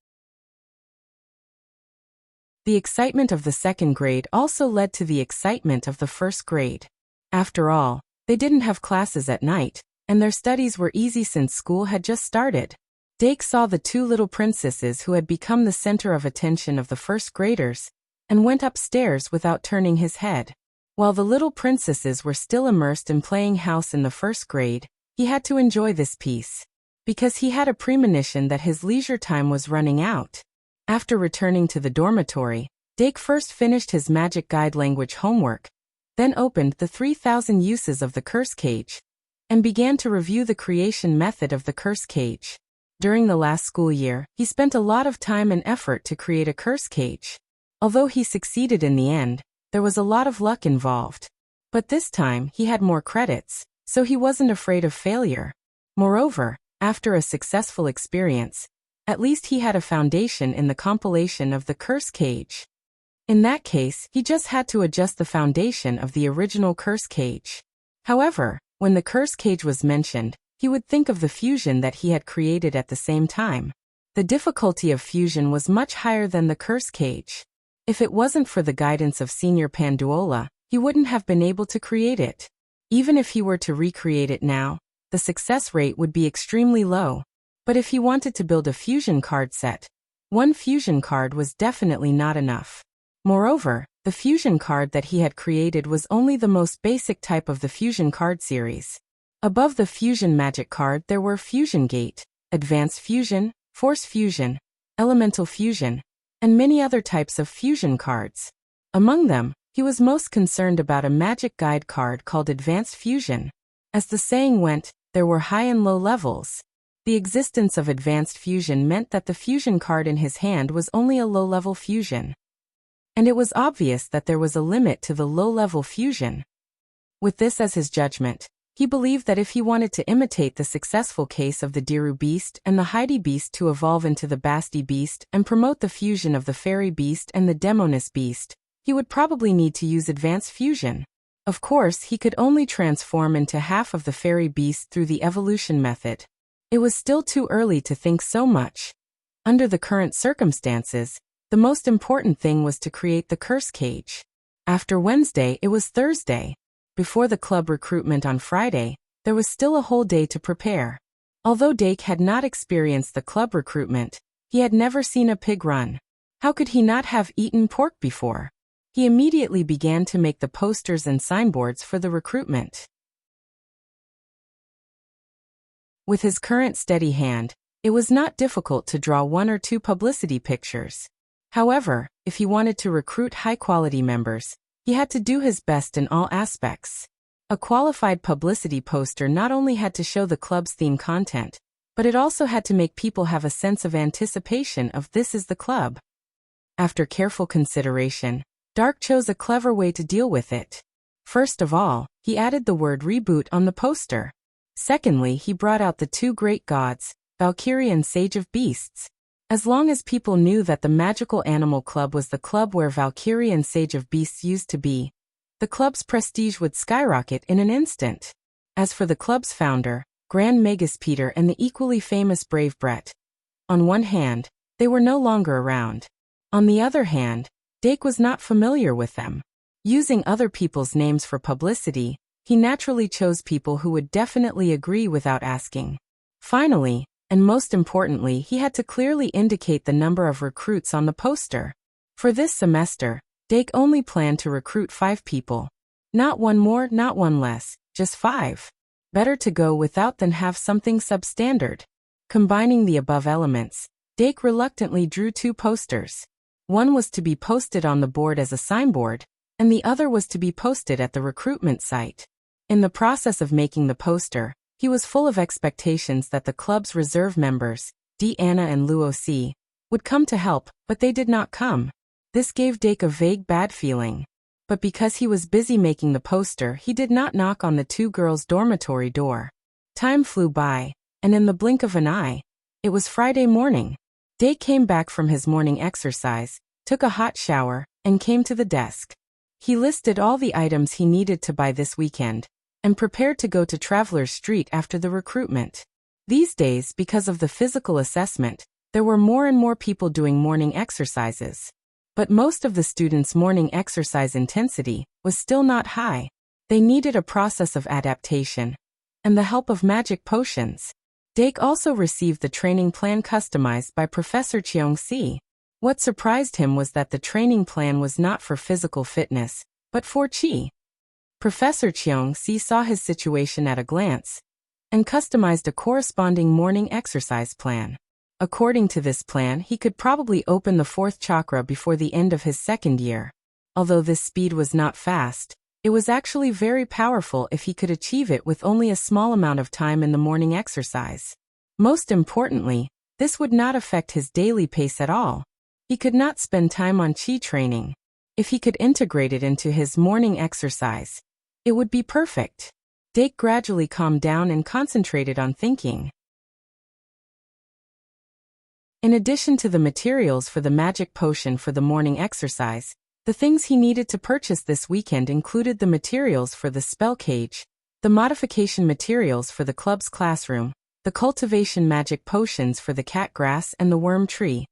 The excitement of the second grade also led to the excitement of the first grade. After all, they didn't have classes at night, and their studies were easy since school had just started. Dake saw the 2 little princesses who had become the center of attention of the first graders, and went upstairs without turning his head. While the little princesses were still immersed in playing house in the first grade, he had to enjoy this peace, because he had a premonition that his leisure time was running out. After returning to the dormitory, Dake first finished his magic guide language homework, then opened the 3,000 uses of the curse cage, and began to review the creation method of the curse cage. During the last school year, he spent a lot of time and effort to create a curse cage. Although he succeeded in the end, there was a lot of luck involved. But this time he had more credits, so he wasn't afraid of failure. Moreover, after a successful experience, at least he had a foundation in the compilation of the curse cage. In that case, he just had to adjust the foundation of the original curse cage. However, when the curse cage was mentioned, he would think of the fusion that he had created at the same time. The difficulty of fusion was much higher than the curse cage. If it wasn't for the guidance of Senior Panduola, he wouldn't have been able to create it. Even if he were to recreate it now, the success rate would be extremely low. But if he wanted to build a fusion card set, one fusion card was definitely not enough. Moreover, the fusion card that he had created was only the most basic type of the fusion card series. Above the fusion magic card there were Fusion Gate, Advanced Fusion, Force Fusion, Elemental Fusion, and many other types of fusion cards. Among them, he was most concerned about a magic guide card called Advanced Fusion. As the saying went, there were high and low levels. The existence of Advanced Fusion meant that the fusion card in his hand was only a low-level fusion. And it was obvious that there was a limit to the low-level fusion. With this as his judgment, he believed that if he wanted to imitate the successful case of the Diru Beast and the Heidi Beast to evolve into the Basti Beast and promote the fusion of the Fairy Beast and the Demonis Beast, he would probably need to use Advanced Fusion. Of course, he could only transform into half of the Fairy Beast through the evolution method. It was still too early to think so much. Under the current circumstances, the most important thing was to create the curse cage. After Wednesday, it was Thursday. Before the club recruitment on Friday, there was still a whole day to prepare. Although Dake had not experienced the club recruitment, he had never seen a pig run. How could he not have eaten pork before? He immediately began to make the posters and signboards for the recruitment. With his current steady hand, it was not difficult to draw 1 or 2 publicity pictures. However, if he wanted to recruit high-quality members, he had to do his best in all aspects. A qualified publicity poster not only had to show the club's theme content, but it also had to make people have a sense of anticipation of this is the club. After careful consideration, Dark chose a clever way to deal with it. First of all, he added the word reboot on the poster. Secondly, he brought out the 2 great gods, Valkyrie and Sage of Beasts. As long as people knew that the Magical Animal Club was the club where Valkyrie and Sage of Beasts used to be, the club's prestige would skyrocket in an instant. As for the club's founder, Grand Magus Peter and the equally famous Brave Brett, on one hand, they were no longer around. On the other hand, Dake was not familiar with them. Using other people's names for publicity, he naturally chose people who would definitely agree without asking. Finally, and most importantly, he had to clearly indicate the number of recruits on the poster. For this semester, Dake only planned to recruit 5 people. Not one more, not one less, just 5. Better to go without than have something substandard. Combining the above elements, Dake reluctantly drew 2 posters. One was to be posted on the board as a signboard, and the other was to be posted at the recruitment site. In the process of making the poster, he was full of expectations that the club's reserve members, Deanna and Luo C, would come to help, but they did not come. This gave Dake a vague bad feeling. But because he was busy making the poster, he did not knock on the 2 girls' dormitory door. Time flew by, and in the blink of an eye, it was Friday morning. Dake came back from his morning exercise, took a hot shower, and came to the desk. He listed all the items he needed to buy this weekend, and prepared to go to Traveler's Street after the recruitment. These days, because of the physical assessment, there were more and more people doing morning exercises. But most of the students' morning exercise intensity was still not high. They needed a process of adaptation and the help of magic potions. Dake also received the training plan customized by Professor Cheong Si. What surprised him was that the training plan was not for physical fitness, but for chi. Professor Cheong Si saw his situation at a glance and customized a corresponding morning exercise plan. According to this plan, he could probably open the 4th chakra before the end of his 2nd year. Although this speed was not fast, it was actually very powerful if he could achieve it with only a small amount of time in the morning exercise. Most importantly, this would not affect his daily pace at all. He could not spend time on chi training. If he could integrate it into his morning exercise, it would be perfect. Dake gradually calmed down and concentrated on thinking. In addition to the materials for the magic potion for the morning exercise, the things he needed to purchase this weekend included the materials for the spell cage, the modification materials for the club's classroom, the cultivation magic potions for the cat grass and the worm tree,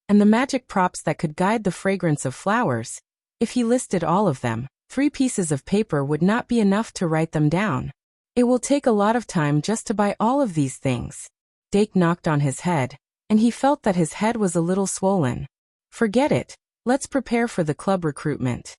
and the magic props that could guide the fragrance of flowers. If he listed all of them, 3 pieces of paper would not be enough to write them down. It will take a lot of time just to buy all of these things. Dake knocked on his head, and he felt that his head was a little swollen. Forget it. Let's prepare for the club recruitment.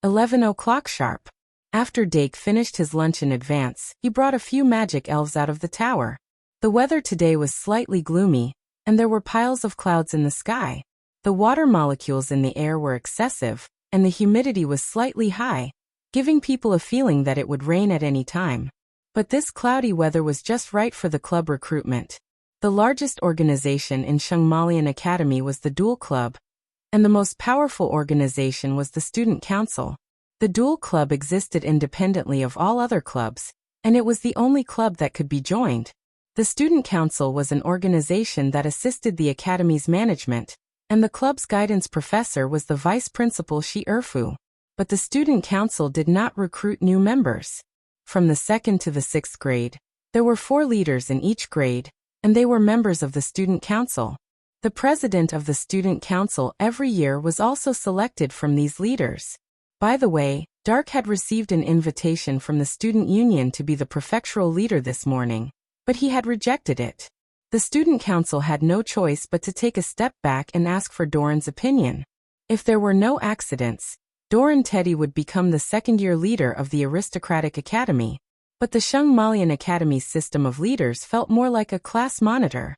11 o'clock sharp. After Dake finished his lunch in advance, he brought a few magic elves out of the tower. The weather today was slightly gloomy, and there were piles of clouds in the sky. The water molecules in the air were excessive, and the humidity was slightly high, giving people a feeling that it would rain at any time. But this cloudy weather was just right for the club recruitment. The largest organization in Shungmalian Academy was the Duel Club, and the most powerful organization was the Student Council. The Duel Club existed independently of all other clubs, and it was the only club that could be joined. The Student Council was an organization that assisted the Academy's management, and the club's guidance professor was the vice principal Shi Erfu. But the Student Council did not recruit new members. From the 2nd to the 6th grade, there were 4 leaders in each grade, and they were members of the Student Council. The president of the Student Council every year was also selected from these leaders. By the way, Dark had received an invitation from the Student Union to be the prefectural leader this morning, but he had rejected it. The Student Council had no choice but to take a step back and ask for Doran's opinion. If there were no accidents, Doran Teddy would become the second-year leader of the aristocratic academy, but the Shungmalian Academy's system of leaders felt more like a class monitor.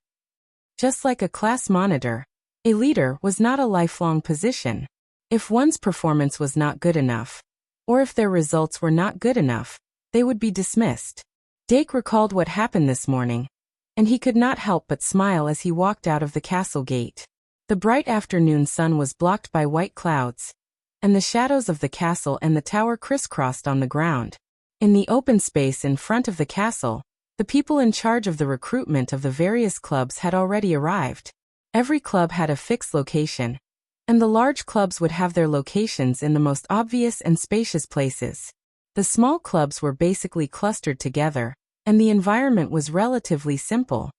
Just like a class monitor, a leader was not a lifelong position. If one's performance was not good enough, or if their results were not good enough, they would be dismissed. Dake recalled what happened this morning, and he could not help but smile as he walked out of the castle gate. The bright afternoon sun was blocked by white clouds, and the shadows of the castle and the tower crisscrossed on the ground. In the open space in front of the castle, the people in charge of the recruitment of the various clubs had already arrived. Every club had a fixed location, and the large clubs would have their locations in the most obvious and spacious places. The small clubs were basically clustered together, and the environment was relatively simple.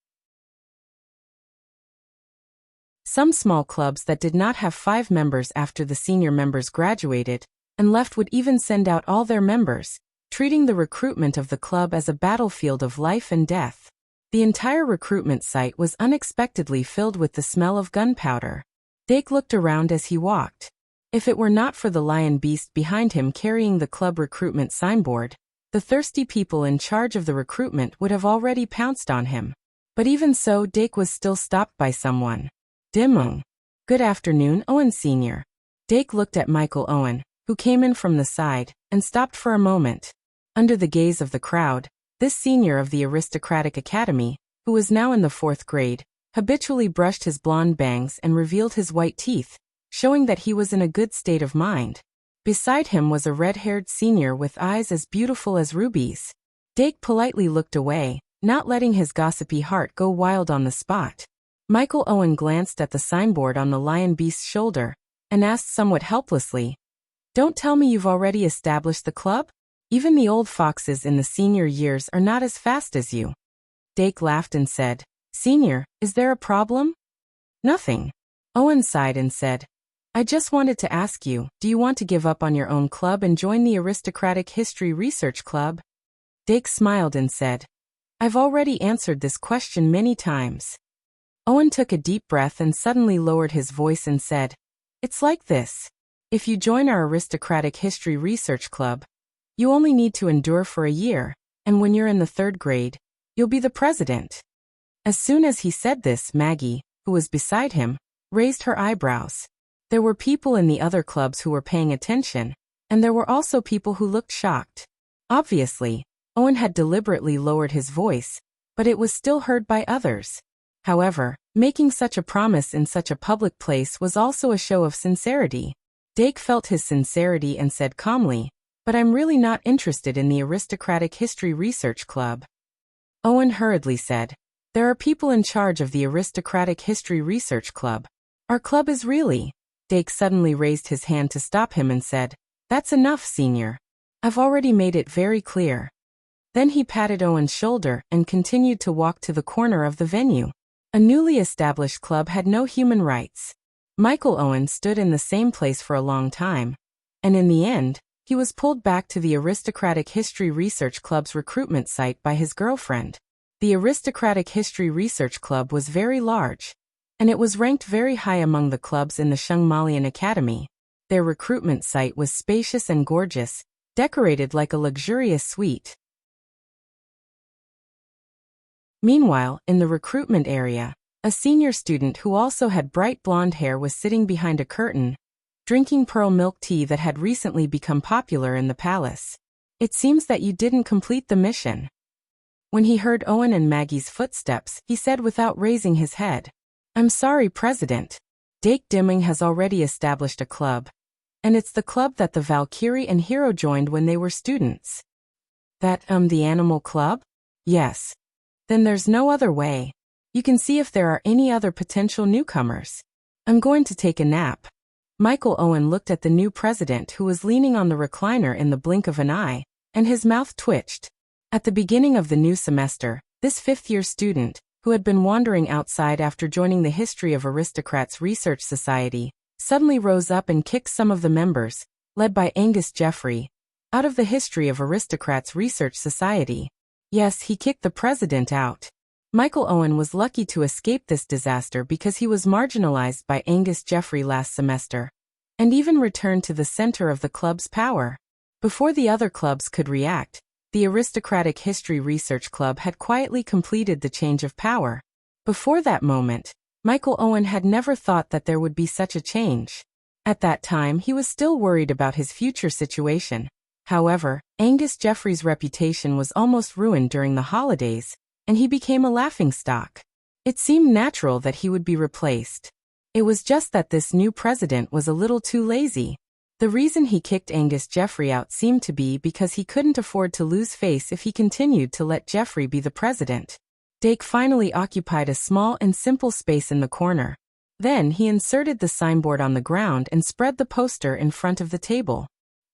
Some small clubs that did not have 5 members after the senior members graduated and left would even send out all their members, treating the recruitment of the club as a battlefield of life and death. The entire recruitment site was unexpectedly filled with the smell of gunpowder. Dake looked around as he walked. If it were not for the lion beast behind him carrying the club recruitment signboard, the thirsty people in charge of the recruitment would have already pounced on him. But even so, Dake was still stopped by someone. Dimung. Good afternoon, Owen Sr. Dake looked at Michael Owen, who came in from the side, and stopped for a moment. Under the gaze of the crowd, this senior of the aristocratic academy, who was now in the 4th grade, habitually brushed his blonde bangs and revealed his white teeth, showing that he was in a good state of mind. Beside him was a red-haired senior with eyes as beautiful as rubies. Dake politely looked away, not letting his gossipy heart go wild on the spot. Michael Owen glanced at the signboard on the lion beast's shoulder, and asked somewhat helplessly, "Don't tell me you've already established the club? Even the old foxes in the senior years are not as fast as you." Dake laughed and said, "Senior, is there a problem?" "Nothing." Owen sighed and said, "I just wanted to ask you, do you want to give up on your own club and join the Aristocratic History Research Club?" Dake smiled and said, "I've already answered this question many times." Owen took a deep breath and suddenly lowered his voice and said, "It's like this. If you join our Aristocratic History Research Club, you only need to endure for a year, and when you're in the 3rd grade, you'll be the president." As soon as he said this, Maggie, who was beside him, raised her eyebrows. There were people in the other clubs who were paying attention, and there were also people who looked shocked. Obviously, Owen had deliberately lowered his voice, but it was still heard by others. However, making such a promise in such a public place was also a show of sincerity. Dake felt his sincerity and said calmly, "But I'm really not interested in the Aristocratic History Research Club." Owen hurriedly said, "There are people in charge of the Aristocratic History Research Club. Our club is really—" Dake suddenly raised his hand to stop him and said, "That's enough, Senior. I've already made it very clear." Then he patted Owen's shoulder and continued to walk to the corner of the venue. A newly established club had no human rights. Michael Owen stood in the same place for a long time, and in the end, He was pulled back to the Aristocratic History Research Club's recruitment site by his girlfriend. The Aristocratic History Research Club was very large, and it was ranked very high among the clubs in the Shungmalian Academy. Their recruitment site was spacious and gorgeous, decorated like a luxurious suite. Meanwhile, in the recruitment area, a senior student who also had bright blonde hair was sitting behind a curtain, drinking pearl milk tea that had recently become popular in the palace. It seems that you didn't complete the mission. When he heard Owen and Maggie's footsteps, he said without raising his head, "I'm sorry, President. Dake Dimming has already established a club. And it's the club that the Valkyrie and Hero joined when they were students." The Animal Club? Yes. Then there's no other way. You can see if there are any other potential newcomers. I'm going to take a nap. Michael Owen looked at the new president who was leaning on the recliner in the blink of an eye, and his mouth twitched. At the beginning of the new semester, this fifth-year student, who had been wandering outside after joining the History of Aristocrats Research Society, suddenly rose up and kicked some of the members, led by Angus Jeffrey, out of the History of Aristocrats Research Society. Yes, he kicked the president out. Michael Owen was lucky to escape this disaster because he was marginalized by Angus Jeffrey last semester, and even returned to the center of the club's power. Before the other clubs could react, the Aristocratic History Research Club had quietly completed the change of power. Before that moment, Michael Owen had never thought that there would be such a change. At that time, he was still worried about his future situation. However, Angus Jeffrey's reputation was almost ruined during the holidays, and he became a laughingstock. It seemed natural that he would be replaced. It was just that this new president was a little too lazy. The reason he kicked Angus Jeffrey out seemed to be because he couldn't afford to lose face if he continued to let Jeffrey be the president. Dake finally occupied a small and simple space in the corner. Then he inserted the signboard on the ground and spread the poster in front of the table.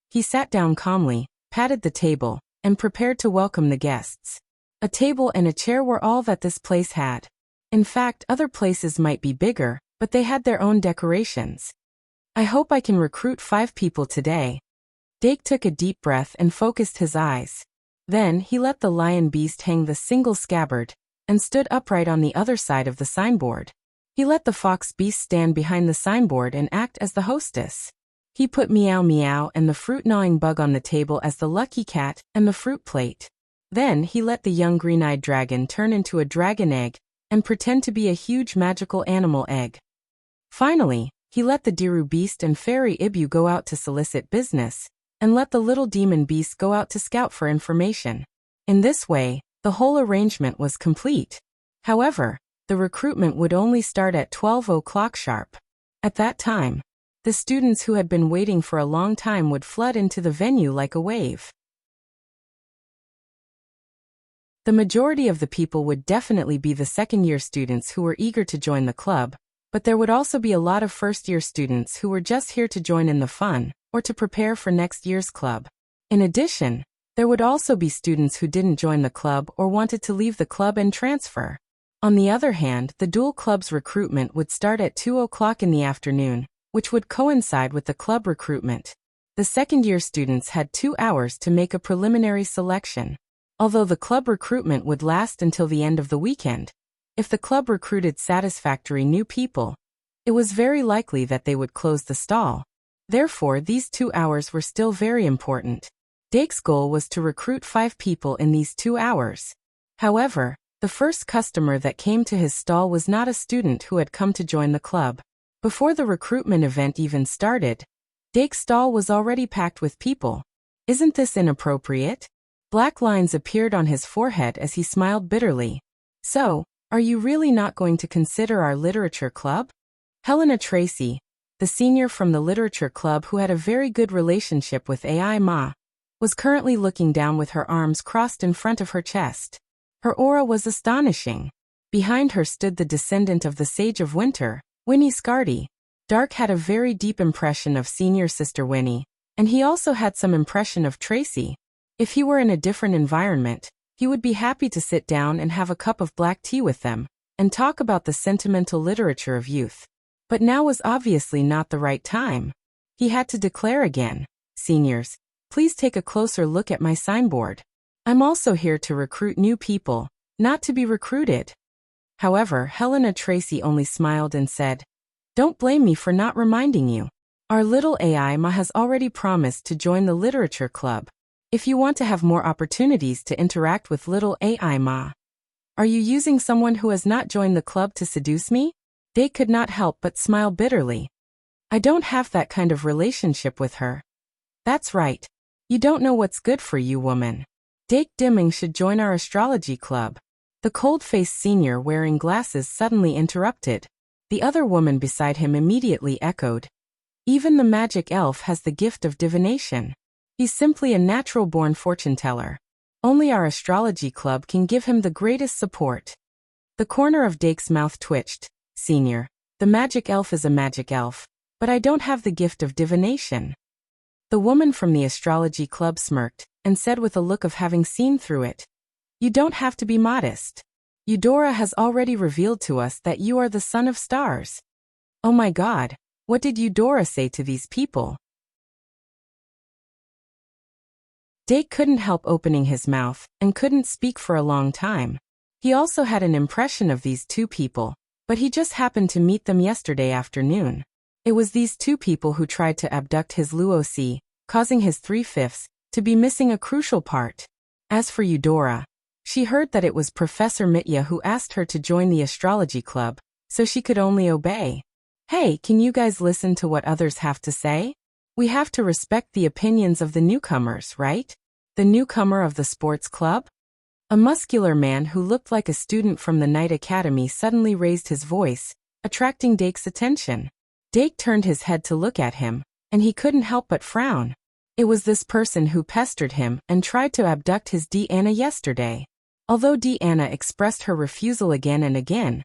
He sat down calmly, patted the table, and prepared to welcome the guests. A table and a chair were all that this place had. In fact, other places might be bigger, but they had their own decorations. I hope I can recruit 5 people today. Dake took a deep breath and focused his eyes. Then he let the lion beast hang the single scabbard, and stood upright on the other side of the signboard. He let the fox beast stand behind the signboard and act as the hostess. He put Meow Meow and the fruit-gnawing bug on the table as the lucky cat and the fruit plate. Then he let the young green-eyed dragon turn into a dragon egg and pretend to be a huge magical animal egg. Finally, he let the Diru beast and fairy Ibu go out to solicit business, and let the little demon beast go out to scout for information. In this way, the whole arrangement was complete. However, the recruitment would only start at 12 o'clock sharp. At that time, the students who had been waiting for a long time would flood into the venue like a wave. The majority of the people would definitely be the second-year students who were eager to join the club, but there would also be a lot of first-year students who were just here to join in the fun, or to prepare for next year's club. In addition, there would also be students who didn't join the club or wanted to leave the club and transfer. On the other hand, the dual club's recruitment would start at 2 o'clock in the afternoon, which would coincide with the club recruitment. The second-year students had 2 hours to make a preliminary selection. Although the club recruitment would last until the end of the weekend, if the club recruited satisfactory new people, it was very likely that they would close the stall. Therefore, these 2 hours were still very important. Dake's goal was to recruit 5 people in these 2 hours. However, the first customer that came to his stall was not a student who had come to join the club. Before the recruitment event even started, Dake's stall was already packed with people. Isn't this inappropriate? Black lines appeared on his forehead as he smiled bitterly. So, are you really not going to consider our literature club? Helena Tracy, the senior from the literature club who had a very good relationship with AI Ma, was currently looking down with her arms crossed in front of her chest. Her aura was astonishing. Behind her stood the descendant of the Sage of Winter, Winnie Scardy. Dark had a very deep impression of senior sister Winnie, and he also had some impression of Tracy. If he were in a different environment, he would be happy to sit down and have a cup of black tea with them, and talk about the sentimental literature of youth. But now was obviously not the right time. He had to declare again, "Seniors, please take a closer look at my signboard. I'm also here to recruit new people, not to be recruited. However, Helena Tracy only smiled and said, "Don't blame me for not reminding you. Our little AI Ma has already promised to join the literature club. If you want to have more opportunities to interact with little AI Ma." "Are you using someone who has not joined the club to seduce me?" Dake could not help but smile bitterly. "I don't have that kind of relationship with her." "That's right. You don't know what's good for you, woman. Dake Dimming should join our astrology club." The cold-faced senior wearing glasses suddenly interrupted. The other woman beside him immediately echoed, "Even the magic elf has the gift of divination. He's simply a natural-born fortune-teller. Only our astrology club can give him the greatest support." The corner of Dake's mouth twitched. "Senior, the magic elf is a magic elf, but I don't have the gift of divination." The woman from the astrology club smirked and said with a look of having seen through it, "You don't have to be modest. Eudora has already revealed to us that you are the son of stars." "Oh my God, what did Eudora say to these people?" Dake couldn't help opening his mouth and couldn't speak for a long time. He also had an impression of these two people, but he just happened to meet them yesterday afternoon. It was these two people who tried to abduct his Luosi, causing his 3/5 to be missing a crucial part. As for Eudora, she heard that it was Professor Mitya who asked her to join the astrology club, so she could only obey. "Hey, can you guys listen to what others have to say? We have to respect the opinions of the newcomers, right? The newcomer of the sports club?" A muscular man who looked like a student from the Night Academy suddenly raised his voice, attracting Dake's attention. Dake turned his head to look at him, and he couldn't help but frown. It was this person who pestered him and tried to abduct his Deanna yesterday. Although Deanna expressed her refusal again and again,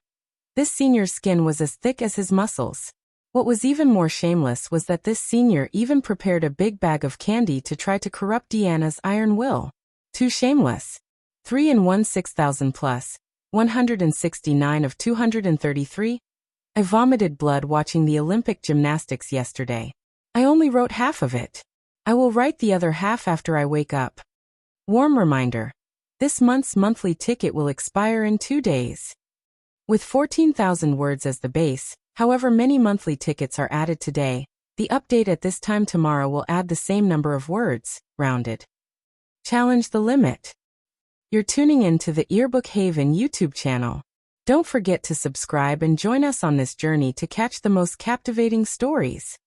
this senior's skin was as thick as his muscles. What was even more shameless was that this senior even prepared a big bag of candy to try to corrupt Deanna's iron will. Too shameless. 3 and 1 6,000 plus, 169 of 233. I vomited blood watching the Olympic gymnastics yesterday. I only wrote half of it. I will write the other half after I wake up. Warm reminder. This month's monthly ticket will expire in 2 days. With 14,000 words as the base, however many monthly tickets are added today, the update at this time tomorrow will add the same number of words, rounded. Challenge the limit. You're tuning in to the Earbook Haven YouTube channel. Don't forget to subscribe and join us on this journey to catch the most captivating stories.